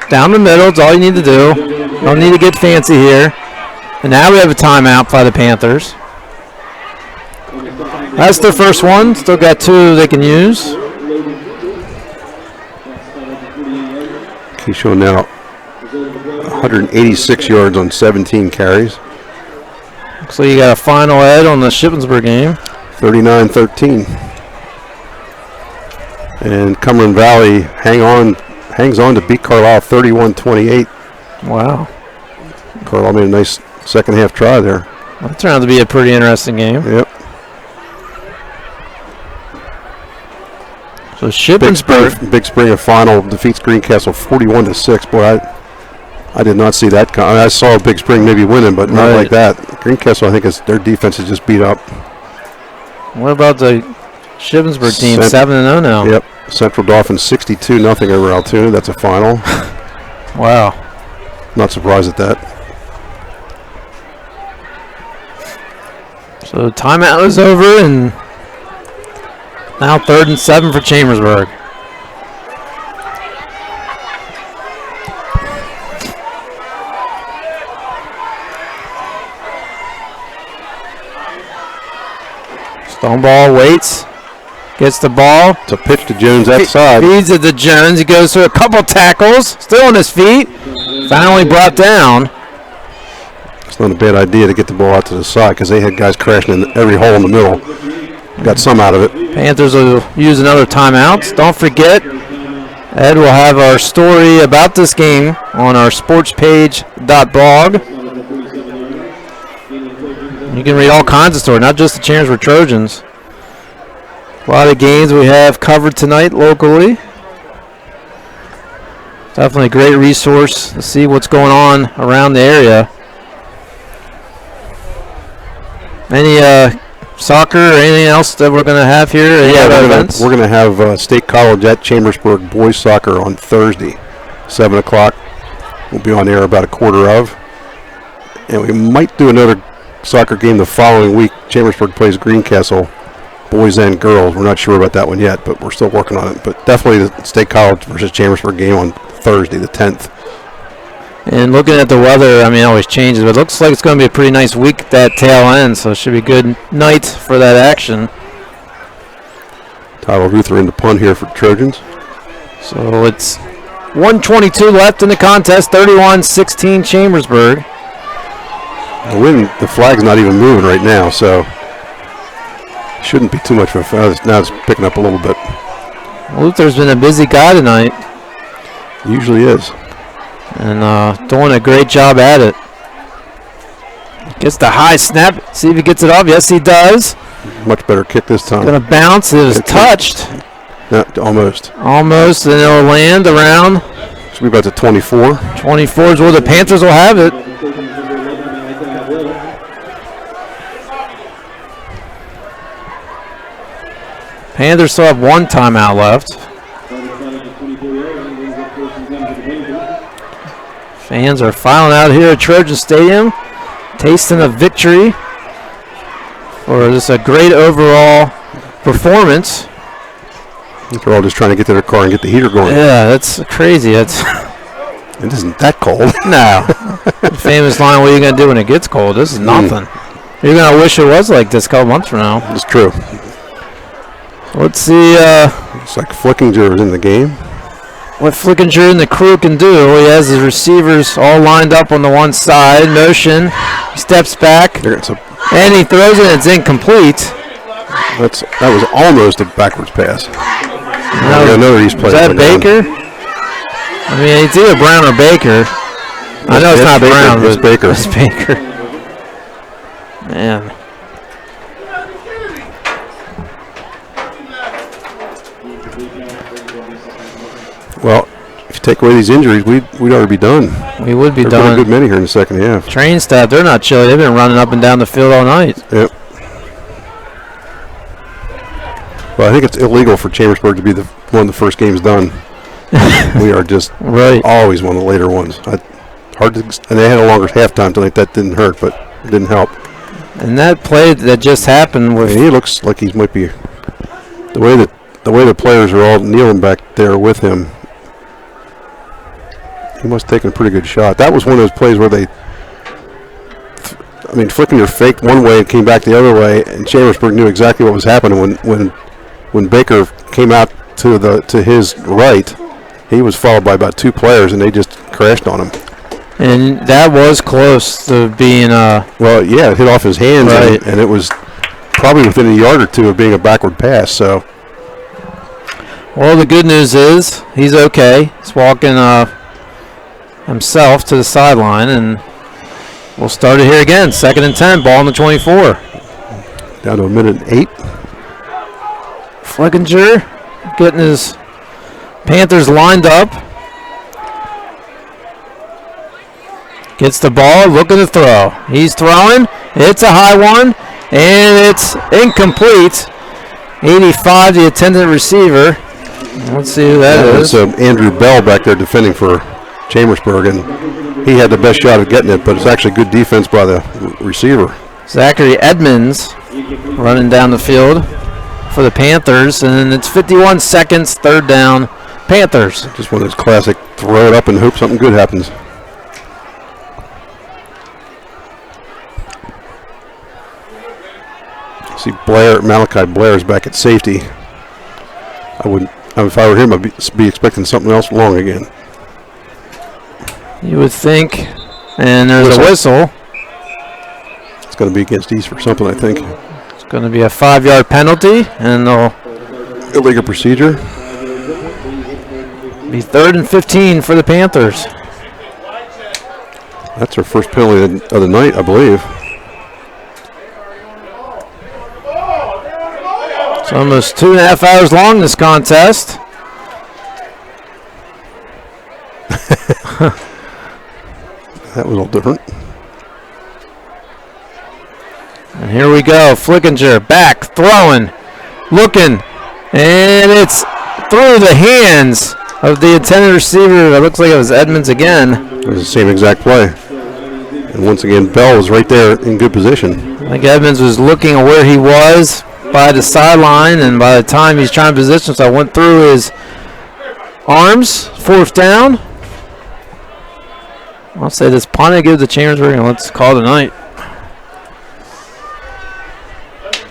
down the middle. It's all you need to do. Don't need to get fancy here. And now we have a timeout by the Panthers. That's their first one. Still got 2 they can use. Keyshawn now 186 yards on 17 carries. Looks like you got a final, Ed, on the Shippensburg game. 39-13. And Cumberland Valley hangs on to beat Carlisle 31-28. Wow. Carlisle made a nice second half try there. That turned out to be a pretty interesting game. Yep. So Shippensburg. Big Spring final defeats Greencastle 41-6. Boy, I did not see that. I saw Big Spring maybe winning, but not like that. Greencastle, I think their defense is just beat up. What about the Shippensburg team? 7-0 now. Yep. Central Dauphin 62-0 over Altoona. That's a final. Wow. Not surprised at that. So timeout is over, and now 3rd and 7 for Chambersburg. Stoneball waits, gets the ball. It's a pitch to Jones outside. Feeds it to Jones. He goes through a couple tackles, still on his feet. Finally brought down. It's not a bad idea to get the ball out to the side because they had guys crashing in every hole in the middle. Got some out of it. Panthers will use another timeout. Don't forget, Ed will have our story about this game on our sportspage.blog. You can read all kinds of stories, not just the Chambersburg Trojans. A lot of games we have covered tonight locally. Definitely a great resource to see what's going on around the area. Any soccer or anything else that we're going to have here? We're going to have State College at Chambersburg boys soccer on Thursday, 7 o'clock. We'll be on air about a quarter of. And we might do another soccer game the following week. Chambersburg plays Greencastle, boys and girls. We're not sure about that one yet, but we're still working on it. But definitely the State College versus Chambersburg game on Thursday, the 10th. And looking at the weather, I mean, it always changes, but it looks like it's going to be a pretty nice week at that tail end, so it should be a good night for that action. Tyler Ruther in the punt here for Trojans. So it's 1:22 left in the contest, 31-16 Chambersburg. The flag's not even moving right now, so shouldn't be too much of a foul. Now it's picking up a little bit. Luther's been a busy guy tonight. Usually is. And doing a great job at it. Gets the high snap. See if he gets it off. Yes, he does. Much better kick this time. Going to bounce. It was touched. No, almost. Almost. Then it'll land around. Should be about to 24. 24 is where the Panthers will have it. Panthers still have one timeout left. Fans are filing out here at Trojan Stadium, tasting a victory for just a great overall performance. They're all just trying to get to their car and get the heater going. Yeah, that's crazy. It isn't that cold. No. Famous line, what are you going to do when it gets cold? This is nothing. You're going to wish it was like this a couple months from now. It's true. Let's see. It's like Flickinger is in the game. What Flickinger and the crew can do. He has his receivers all lined up on the one side. Motion. Steps back. And he throws it and it's incomplete. That was almost a backwards pass. Is that Baker? I mean, it's either Brown or Baker. I know it's not Brown, but it's Baker. It's Baker. Man. Well, if you take away these injuries, we'd already be done. We would be There's done. been a good many here in the second half. Train staff, they're not chilly. They've been running up and down the field all night. Yep. Well, I think it's illegal for Chambersburg to be one of the first games done. We are just always one of the later ones. And they had a longer halftime tonight. That didn't hurt, but it didn't help. And that play that just happened with... he looks like he might be... The way the players are all kneeling back there with him, he must have taken a pretty good shot. That was one of those plays where Flickinger faked one way and came back the other way, and Chambersburg knew exactly what was happening when Baker came out to his right. He was followed by about two players, and they just crashed on him. And that was close to being well, yeah, it hit off his hands, right. and it was probably within a yard or two of being a backward pass. So, well, the good news is he's okay. He's walking himself to the sideline, and we'll start it here again. 2nd and 10, ball on the 24. Down to 1:08. Flickinger getting his Panthers lined up. Gets the ball, looking to throw. He's throwing. It's a high one, and it's incomplete. 85, the attendant receiver. Let's see who that is. That was Andrew Bell back there defending for Chambersburg, and he had the best shot at getting it, but it's actually good defense by the receiver. Zachary Edmonds running down the field for the Panthers, and it's 51 seconds, 3rd down, Panthers. Just one of those classic throw it up and hope something good happens. See Malachi Blair's back at safety. If I were him, I'd be expecting something else long again. You would think, and there's a whistle. It's going to be against East for something, I think. It's going to be a 5-yard penalty, and they'll illegal procedure. Be 3rd and 15 for the Panthers. That's their first penalty of the night, I believe. It's almost 2.5 hours long, this contest. That was all different. And here we go. Flickinger back, throwing, looking, and it's through the hands of the intended receiver. It looks like it was Edmonds again. It was the same exact play. And once again, Bell was right there in good position. I think Edmonds was looking at where he was by the sideline, and by the time he's trying to position, so I went through his arms. 4th down. I'll say this punt and give the Chambersburg, and let's call it a night.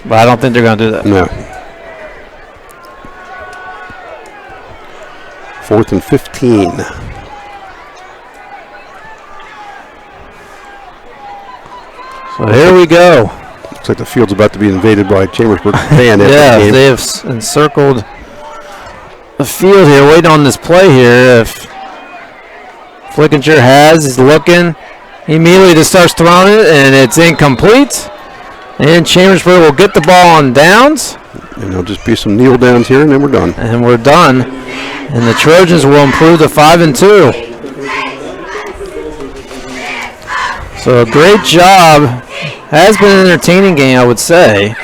But I don't think they're going to do that. No. 4th and 15. So here we go. Looks like the field's about to be invaded by Chambersburg fan. Yeah, they have encircled the field here, waiting on this play here. If Flickinger he's looking. He immediately just starts throwing it, and it's incomplete. And Chambersburg will get the ball on downs. And there'll just be some kneel downs here, and then we're done. And we're done. And the Trojans will improve to 5-2. So a great job. Has been an entertaining game, I would say.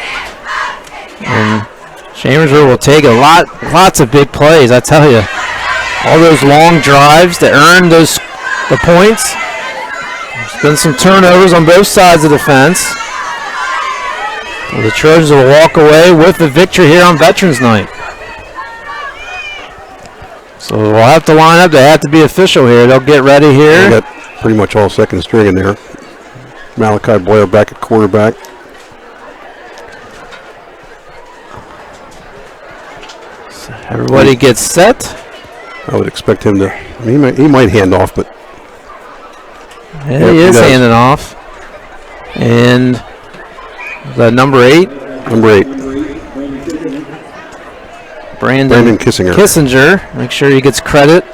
And Chambersburg will take lots of big plays, I tell you. All those long drives to earn the points. There's been some turnovers on both sides of the fence. So the Trojans will walk away with the victory here on Veterans Night. So we'll have to line up. They have to be official here. They'll get ready here. They got pretty much all second string in there. Malachi Blair back at quarterback. So everybody gets set. I would expect him to. He might hand off, but yeah, he is handing off. And the number 8. Number 8. Brandon Kissinger. Make sure he gets credit.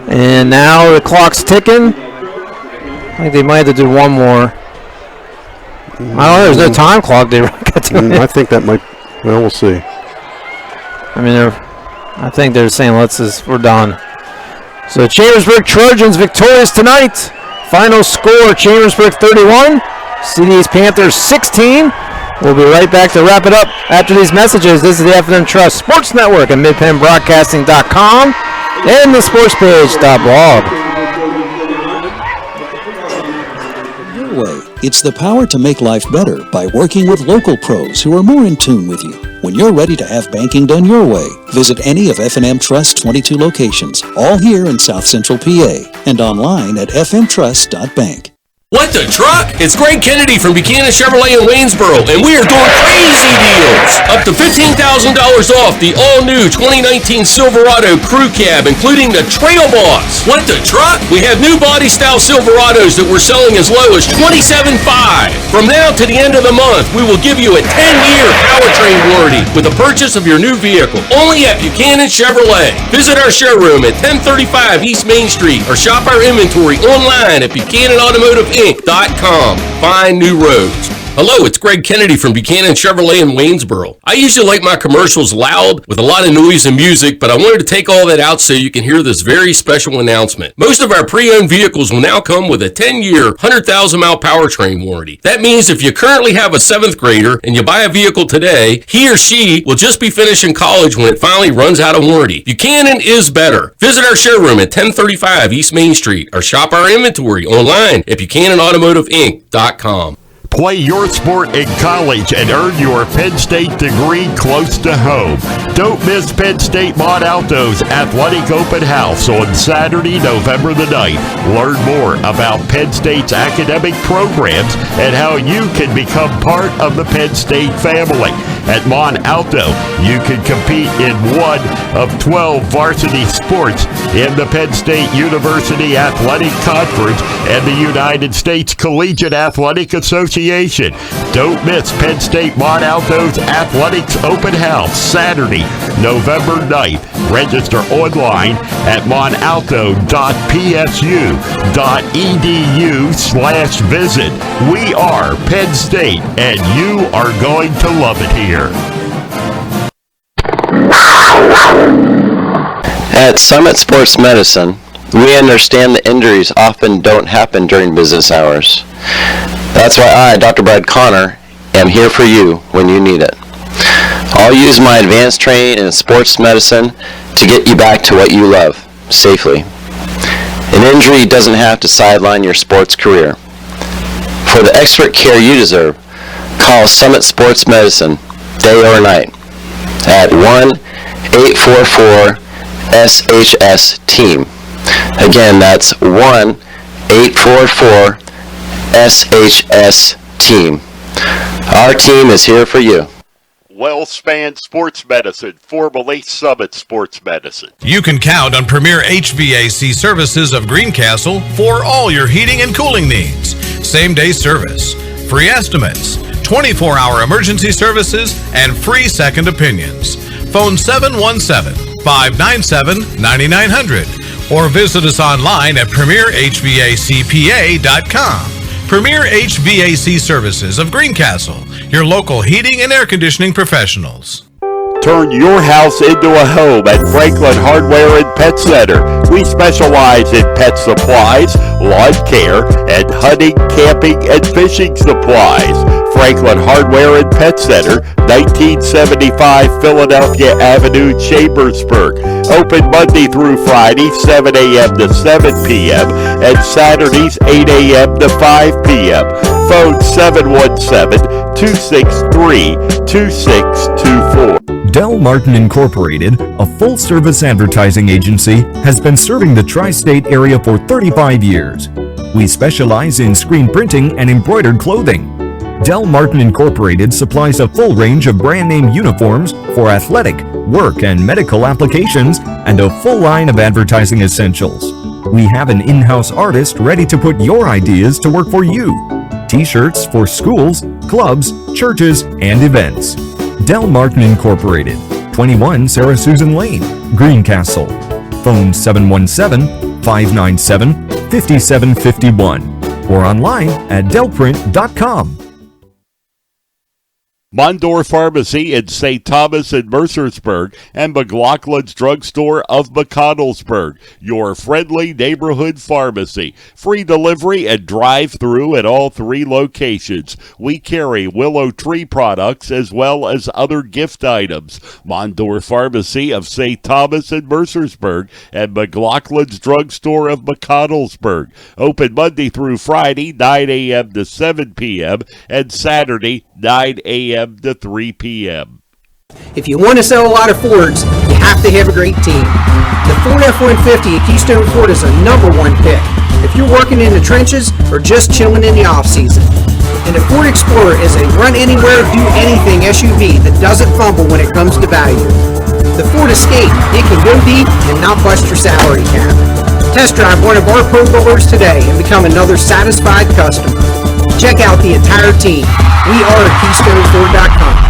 And now the clock's ticking. I think they might have to do one more. I don't know. There's no time clock. I think that might. Well, we'll see. I mean, I think they're saying we're done. So Chambersburg Trojans victorious tonight. Final score: Chambersburg 31, CD's Panthers 16. We'll be right back to wrap it up after these messages. This is the F&M Trust Sports Network at MidPennBroadcasting.com and the SportsPage.blog. It's the power to make life better by working with local pros who are more in tune with you. When you're ready to have banking done your way, visit any of F&M Trust's 22 locations, all here in South Central PA, and online at fmtrust.bank. What the truck? It's Greg Kennedy from Buchanan Chevrolet in Waynesboro, and we are doing crazy deals. Up to $15,000 off the all-new 2019 Silverado Crew Cab, including the Trail Boss. What the truck? We have new body-style Silverados that we're selling as low as $27,500. From now to the end of the month, we will give you a 10-year powertrain warranty with the purchase of your new vehicle, only at Buchanan Chevrolet. Visit our showroom at 1035 East Main Street or shop our inventory online at BuchananAutomotiveInc.com. Find new roads. Hello, it's Greg Kennedy from Buchanan Chevrolet in Waynesboro. I usually like my commercials loud with a lot of noise and music, but I wanted to take all that out so you can hear this very special announcement. Most of our pre-owned vehicles will now come with a 10-year, 100,000-mile powertrain warranty. That means if you currently have a 7th grader and you buy a vehicle today, he or she will just be finishing college when it finally runs out of warranty. Buchanan is better. Visit our showroom at 1035 East Main Street or shop our inventory online at BuchananAutomotiveInc.com. Play your sport in college and earn your Penn State degree close to home. Don't miss Penn State Montalto's Athletic Open House on Saturday, November the 9th. Learn more about Penn State's academic programs and how you can become part of the Penn State family. At Montalto, you can compete in one of 12 varsity sports in the Penn State University Athletic Conference and the United States Collegiate Athletic Association. Don't miss Penn State Montalto's Athletics Open House, Saturday, November 9th. Register online at montalto.psu.edu/visit. We are Penn State, and you are going to love it here. At Summit Sports Medicine, we understand that injuries often don't happen during business hours. That's why I, Dr. Brad Connor, am here for you when you need it. I'll use my advanced training in sports medicine to get you back to what you love, safely. An injury doesn't have to sideline your sports career. For the expert care you deserve, call Summit Sports Medicine, day or night, at 1-844-SHS-TEAM. Again, that's 1-844-SHS-TEAM. Our team is here for you. WellSpan Sports Medicine, formerly Summit Sports Medicine. You can count on Premier HVAC Services of Greencastle for all your heating and cooling needs. Same-day service, free estimates, 24-hour emergency services, and free second opinions. Phone 717-597-9900 or visit us online at premierhvacpa.com. Premier HVAC Services of Greencastle, your local heating and air conditioning professionals. Turn your house into a home at Franklin Hardware and Pet Center. We specialize in pet supplies, lawn care, and hunting, camping, and fishing supplies. Franklin Hardware and Pet Center, 1975 Philadelphia Avenue, Chambersburg. Open Monday through Friday, 7 a.m. to 7 p.m. and Saturdays, 8 a.m. to 5 p.m. Phone 717-263-2624. Del Martin Incorporated, a full-service advertising agency, has been serving the tri-state area for 35 years. We specialize in screen printing and embroidered clothing. Del Martin Incorporated supplies a full range of brand-name uniforms for athletic, work, and medical applications, and a full line of advertising essentials. We have an in-house artist ready to put your ideas to work for you. T-shirts for schools, clubs, churches, and events. Del Martin Incorporated, 21 Sarah Susan Lane, Greencastle. Phone 717-597-5751 or online at delprint.com. Mondor Pharmacy in St. Thomas and Mercersburg, and McLaughlin's Drugstore of McConnellsburg, your friendly neighborhood pharmacy. Free delivery and drive-through at all 3 locations. We carry Willow Tree products as well as other gift items. Mondor Pharmacy of St. Thomas and Mercersburg, and McLaughlin's Drugstore of McConnellsburg. Open Monday through Friday, 9 a.m. to 7 p.m. and Saturday, 9 a.m. to 3 p.m. If you want to sell a lot of Fords, you have to have a great team. The Ford F-150 at Keystone Ford is a #1 pick. If if you're working in the trenches or just chilling in the off-season. And the Ford Explorer is a run-anywhere, do-anything SUV that doesn't fumble when it comes to value. The Ford Escape, it can go deep and not bust your salary cap. Test drive one of our Pro Bowlers today and become another satisfied customer. Check out the entire team. We are KeystoneFord.com.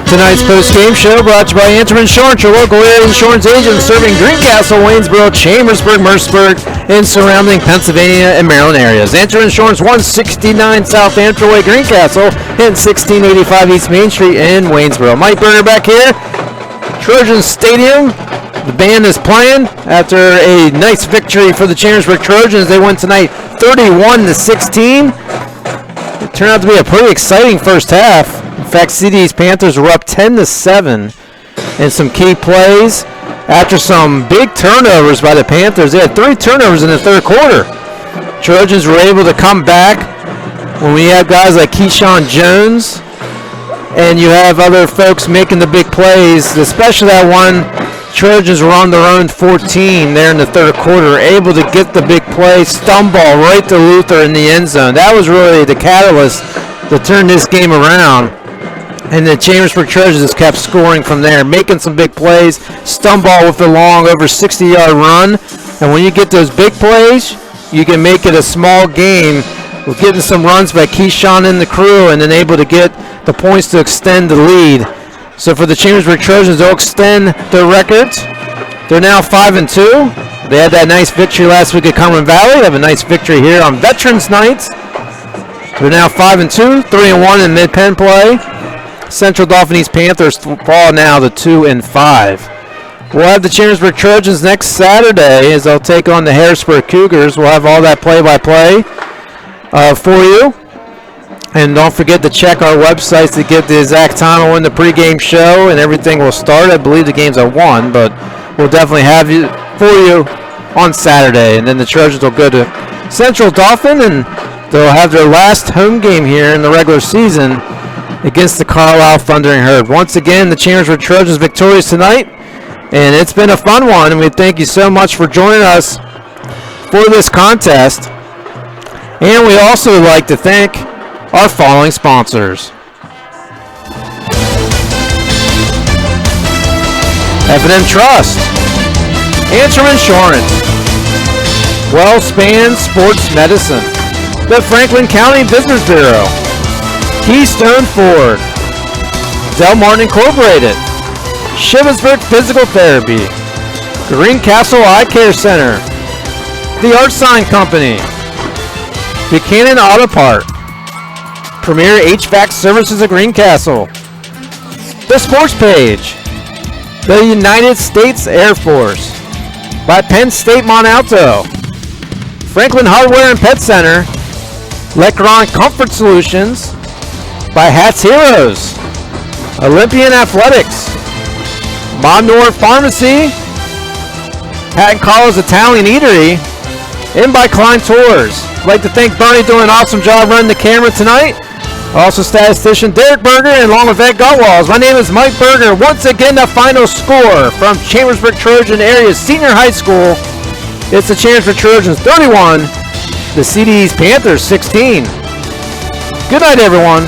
Tonight's post-game show brought to you by Answer Insurance, your local area insurance agent serving Greencastle, Waynesboro, Chambersburg, Mercersburg, and surrounding Pennsylvania and Maryland areas. Answer Insurance, 169 South Hampshire Way, Greencastle, and 1685 East Main Street in Waynesboro. Mike Berger back here, Trojan Stadium. The band is playing after a nice victory for the Chambersburg Trojans. They won tonight 31-16. It turned out to be a pretty exciting first half. In fact, CD's Panthers were up 10-7 in some key plays. After some big turnovers by the Panthers, they had 3 turnovers in the third quarter. Trojans were able to come back when we have guys like Keyshawn Jones and you have other folks making the big plays, especially that one. Trojans were on their own 14 there in the third quarter, able to get the big play, stumble right to Luther in the end zone. That was really the catalyst to turn this game around. And the Chambersburg Trojans just kept scoring from there, making some big plays, stumble with a long over 60-yard run. And when you get those big plays, you can make it a small game with getting some runs by Keyshawn and the crew and then able to get the points to extend the lead. So for the Chambersburg Trojans, they'll extend their records. They're now 5-2. They had that nice victory last week at Cumberland Valley. They have a nice victory here on Veterans Night. They're now 5-2, 3-1 in mid-pen play. Central Dauphin East Panthers fall now to 2-5. We'll have the Chambersburg Trojans next Saturday as they'll take on the Harrisburg Cougars. We'll have all that play-by-play for you. And don't forget to check our websites to get the exact time of when the pregame show and everything will start. I believe the game's at 1, but we'll definitely have you for you on Saturday. And then the Trojans will go to Central Dauphin and they'll have their last home game here in the regular season against the Carlisle Thundering Herd. Once again, the Chambersburg Trojans victorious tonight, and it's been a fun one, and we thank you so much for joining us for this contest. And we also would like to thank our following sponsors. F&M Trust, Answer Insurance, WellSpan Sports Medicine, the Franklin County Business Bureau, Keystone Ford, Del Martin Incorporated, Chambersburg Physical Therapy, Greencastle Eye Care Center, The Art Sign Company, Buchanan Auto Part, Premier HVAC Services of Greencastle, The Sports Page, the United States Air Force, by Penn State Mont Alto, Franklin Hardware and Pet Center, Lecron Comfort Solutions, by Hats Heroes, Olympian Athletics, Monor Pharmacy, Pat and Carl's Italian Eatery, and by Klein Tours. I'd like to thank Bernie doing an awesome job running the camera tonight. Also statistician Derek Berger and along with Ed Gutwalls. My name is Mike Berger. Once again, the final score from Chambersburg Trojan Area Senior High School. It's the Chambersburg Trojans 31, the CD's Panthers 16. Good night, everyone.